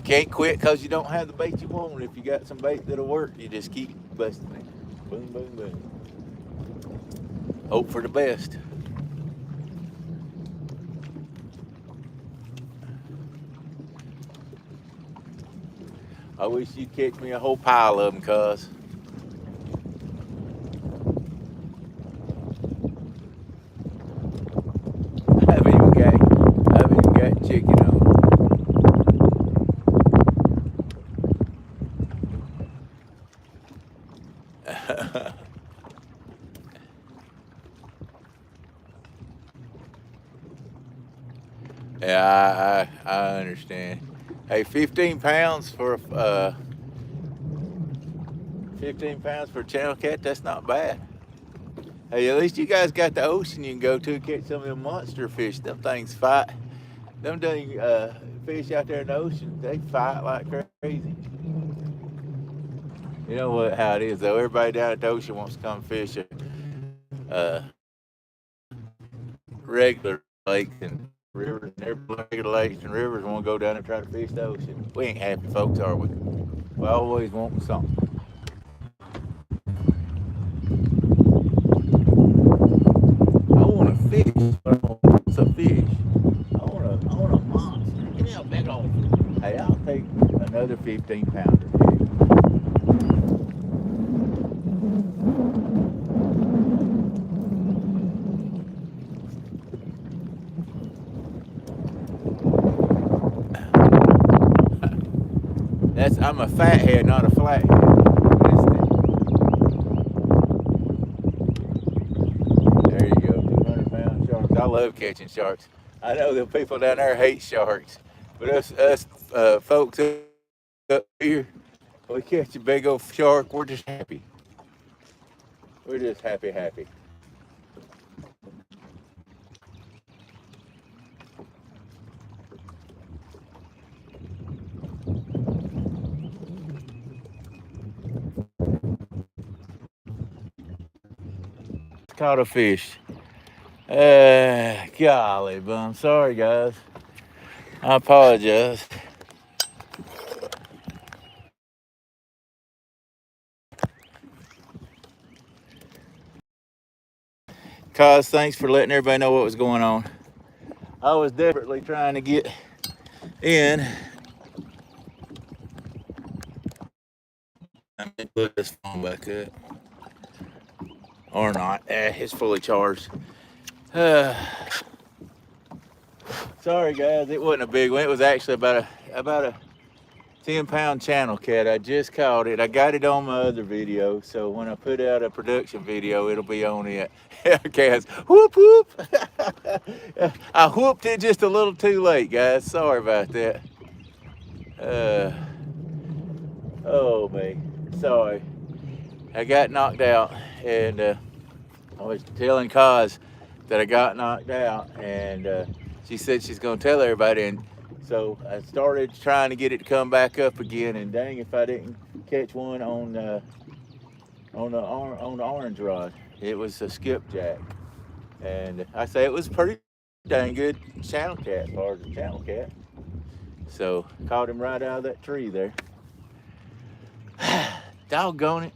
can't quit because you don't have the bait you want. If you got some bait that'll work, you just keep busting it. Boom, boom, boom. Hope for the best. wish you'd catch me a whole pile of them, cuz. I've even got chicken on. Yeah, I understand. Hey, 15 pounds for 15 pounds for a channel cat, that's not bad. Hey, at least you guys got the ocean you can go to catch some of them monster fish. Them things fight. Them dang fish out there in the ocean, they fight like crazy. You know what? How it is though. Everybody down at the ocean wants to come fish a regular lakes and rivers, and every regular lakes and rivers want to go down and try to fish the ocean. We ain't happy folks, are we? We always want something. I want a fish, but I don't want a fish. I want a monster. Give me a big old. Hey, I'll take another 15 pounder. I'm a fathead, not a flathead. There you go, 200-pound sharks. I love catching sharks. I know the people down there hate sharks, but us folks up here, we catch a big old shark. We're just happy. We're just happy. Caught a fish. Golly, but I'm sorry, guys. I apologize. Cause thanks for letting everybody know what was going on. I was desperately trying to get in. Let me put this phone back up. Or not. It's fully charged. Sorry guys, it wasn't a big one. It was actually about a 10-pound channel cat. I just caught it. I got it on my other video, so when I put out a production video, it'll be on it. Cats, whoop whoop. I whooped it just a little too late, guys. Sorry about that. Oh man, sorry. I got knocked out, and I was telling Kaz that I got knocked out, and she said she's gonna tell everybody, and so I started trying to get it to come back up again, and dang if I didn't catch one on the orange rod. It was a skipjack, and I say it was pretty dang good channel cat as far as a channel cat. So caught him right out of that tree there. Doggone it.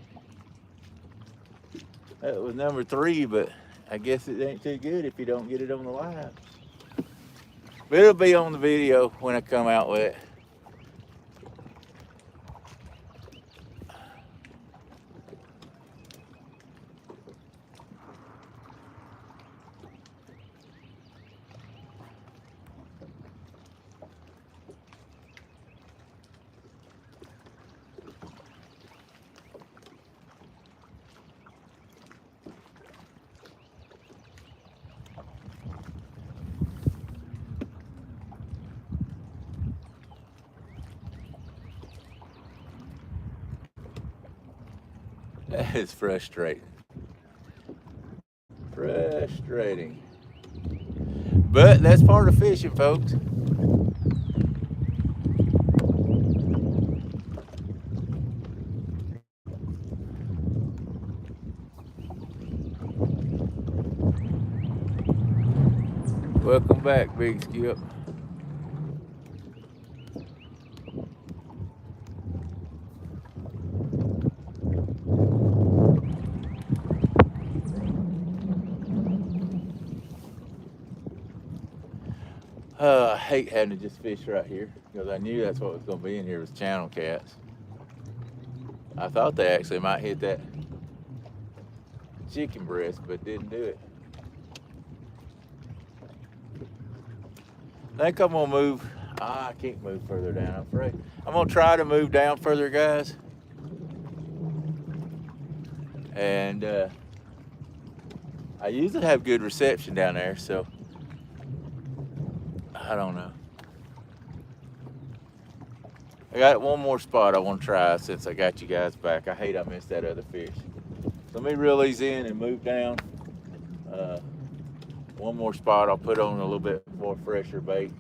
That was number 3, but I guess it ain't too good if you don't get it on the live. But it'll be on the video when I come out with it. That is frustrating. Frustrating. But that's part of fishing, folks. Welcome back, Big Skip. I hate having to just fish right here because I knew that's what was going to be in here was channel cats. I thought they actually might hit that chicken breast, but didn't do it. I think I'm gonna move. I can't move further down, I'm afraid. I'm gonna try to move down further, guys. And I usually have good reception down there, so I don't know. I got one more spot I want to try since I got you guys back. I hate I missed that other fish. Let me reel these in and move down. One more spot, I'll put on a little bit more fresher bait.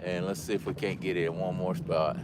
And let's see if we can't get it in one more spot.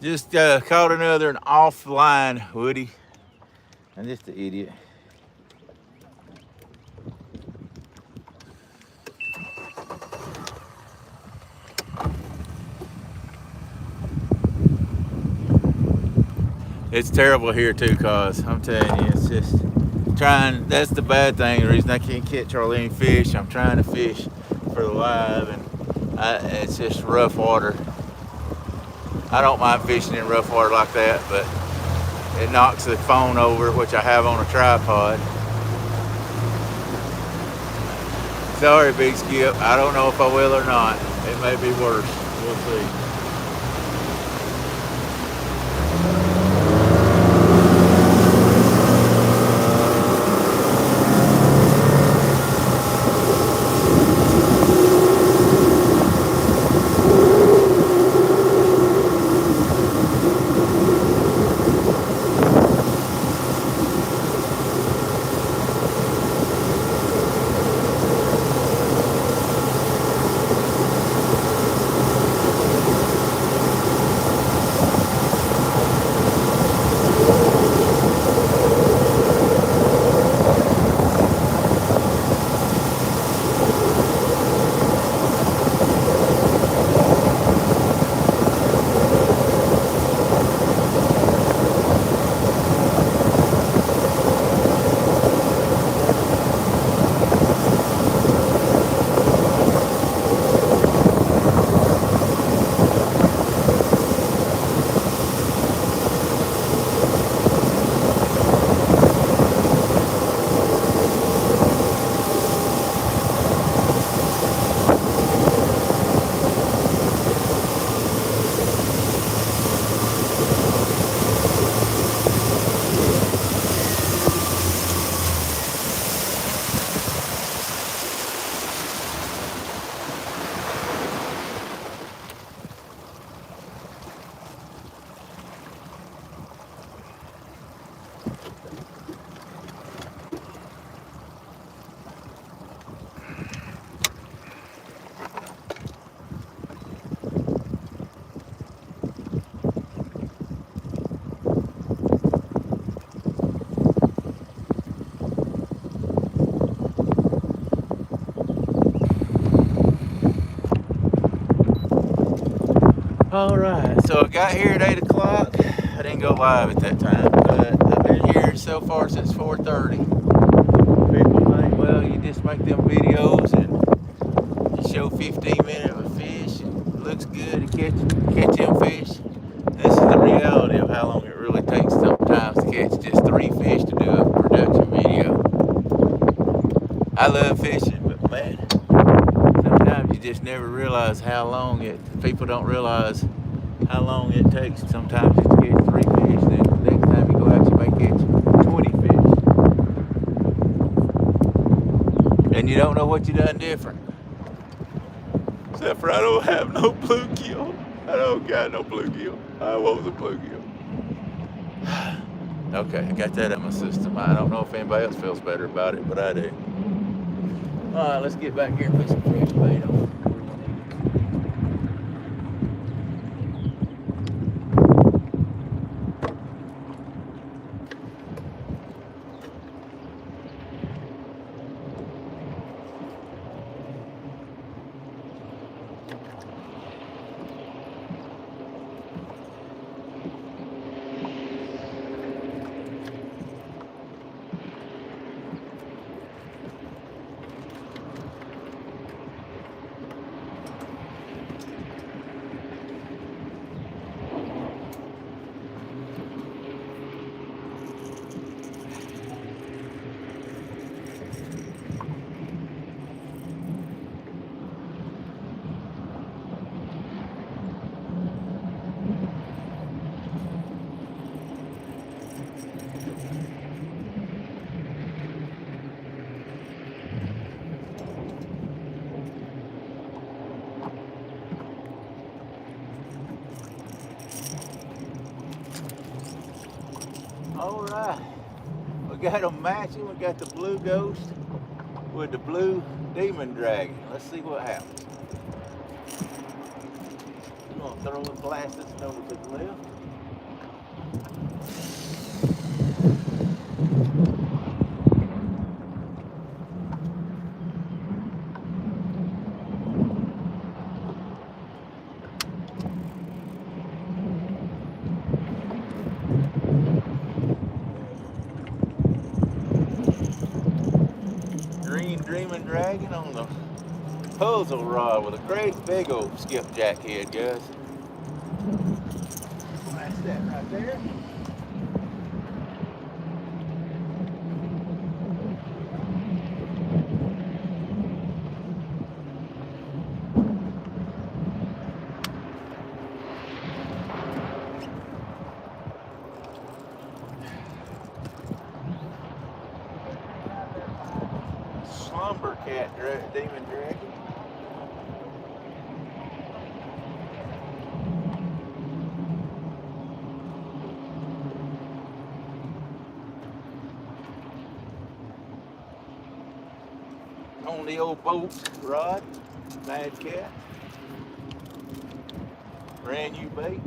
Just caught another an offline Woody. I'm just an idiot. It's terrible here too, cause I'm telling you, it's just trying. That's the bad thing. The reason I can't catch hardly any fish. I'm trying to fish for the live, and it's just rough water. I don't mind fishing in rough water like that, but it knocks the phone over, which I have on a tripod. Sorry, Big Skip. I don't know if I will or not. It may be worse. We'll see. All right, so I got here at 8 o'clock. I didn't go live at that time, but I've been here so far since 4:30. People think, well, you just make them videos and you show 15 minutes of a fish and it looks good to catch them fish. This is the reality of how long it really takes sometimes to catch just 3 fish to do a production video. I love fishing, but man, sometimes you just never realize how long people don't realize how long it takes sometimes just to catch 3 fish. Then the next time you go out, you may catch 20 fish. And you don't know what you done different. Except for I don't have no bluegill. I don't got no bluegill. I want the bluegill. Okay, I got that in my system. I don't know if anybody else feels better about it, but I do. All right, let's get back here and put some fresh bait on. All right, we got them matching. We got the blue ghost with the blue demon dragon. Let's see what happens. I'm gonna throw the flatheads over to the left. Green dreaming dragon on the puzzle rod with a great big old skipjack head, guys. That's that right there. Slumber cat demon dragon. On the old boat rod, mad cat. Brand new bait.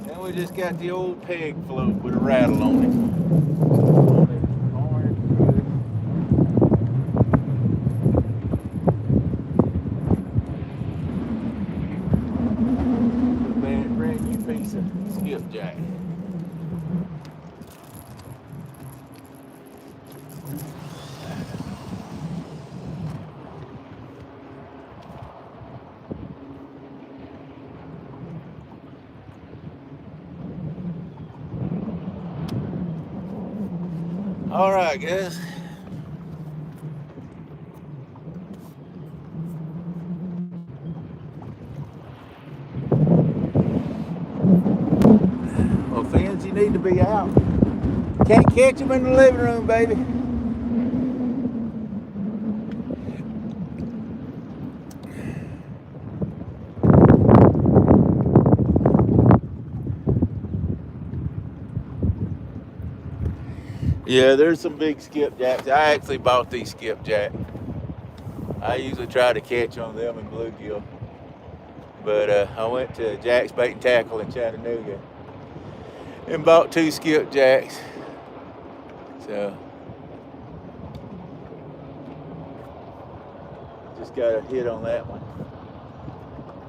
And we just got the old peg float with a rattle on it. Piece of skipjack. All right, guys. Well, Fins, you need to be out. Can't catch them in the living room, baby. Yeah, there's some big skipjacks. I actually bought these skipjack. I usually try to catch on them and bluegill. But I went to Jack's Bait and Tackle in Chattanooga and bought 2 skipjacks. So just got a hit on that one.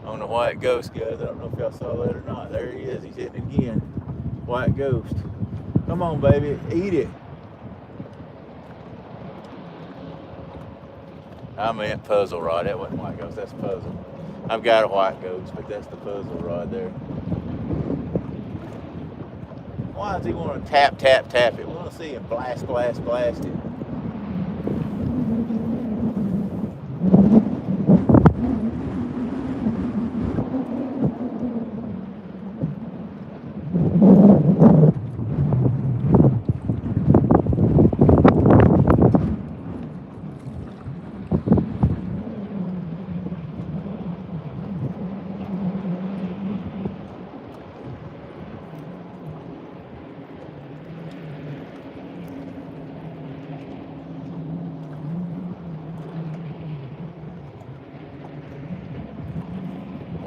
On the white ghost, guys. I don't know if y'all saw that or not. There he is. He's hitting again. White ghost. Come on, baby. Eat it. I meant puzzle rod. That wasn't white ghost. That's puzzle. I've got a white ghost, but that's the puzzle rod there. Why does he want to tap, tap, tap it? We want to see him blast, blast, blast it.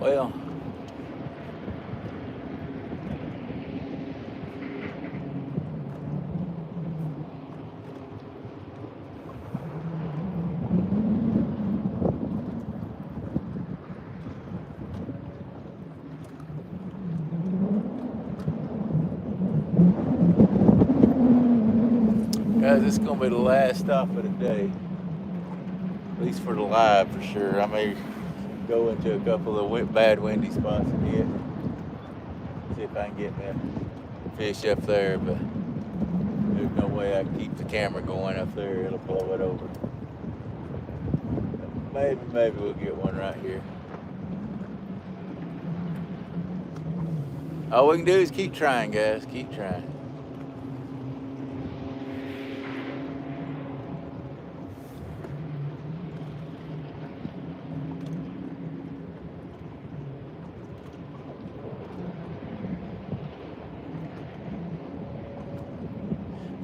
Well, guys, this is going to be the last stop of the day. At least for the live, for sure. I may go into a couple of bad windy spots and hit. See if I can get that fish up there, but there's no way I can keep the camera going up there. It'll blow it over. Maybe we'll get one right here. All we can do is keep trying, guys. Keep trying.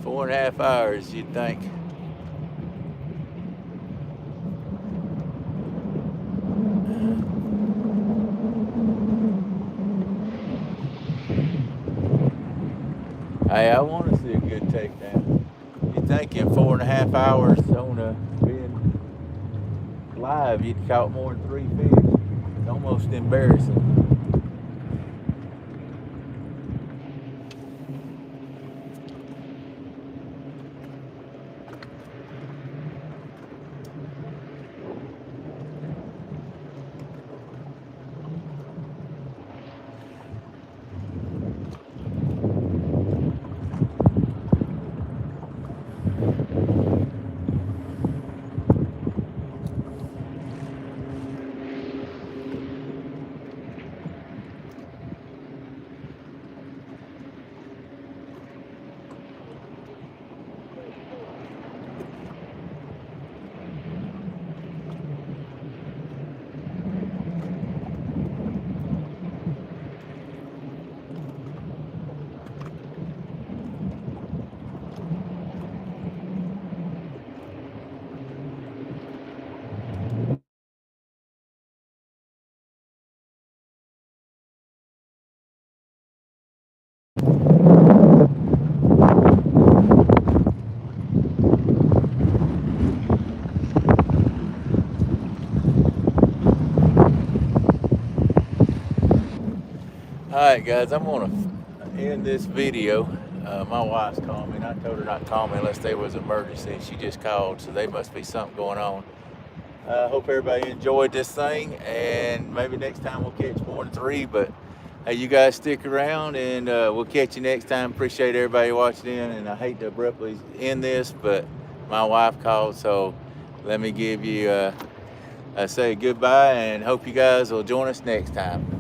Four and a half hours, you'd think. Hey, I want to see a good takedown. You'd think in 4.5 hours on being live, you'd caught more than 3 fish. It's almost embarrassing. Alright guys, I'm gonna end this video. My wife's calling me and I told her not to call me unless there was an emergency. She just called, so there must be something going on. I hope everybody enjoyed this thing, and maybe next time we'll catch more than 3, but hey, you guys stick around and we'll catch you next time. Appreciate everybody watching in, and I hate to abruptly end this, but my wife called, so let me give you say goodbye and hope you guys will join us next time.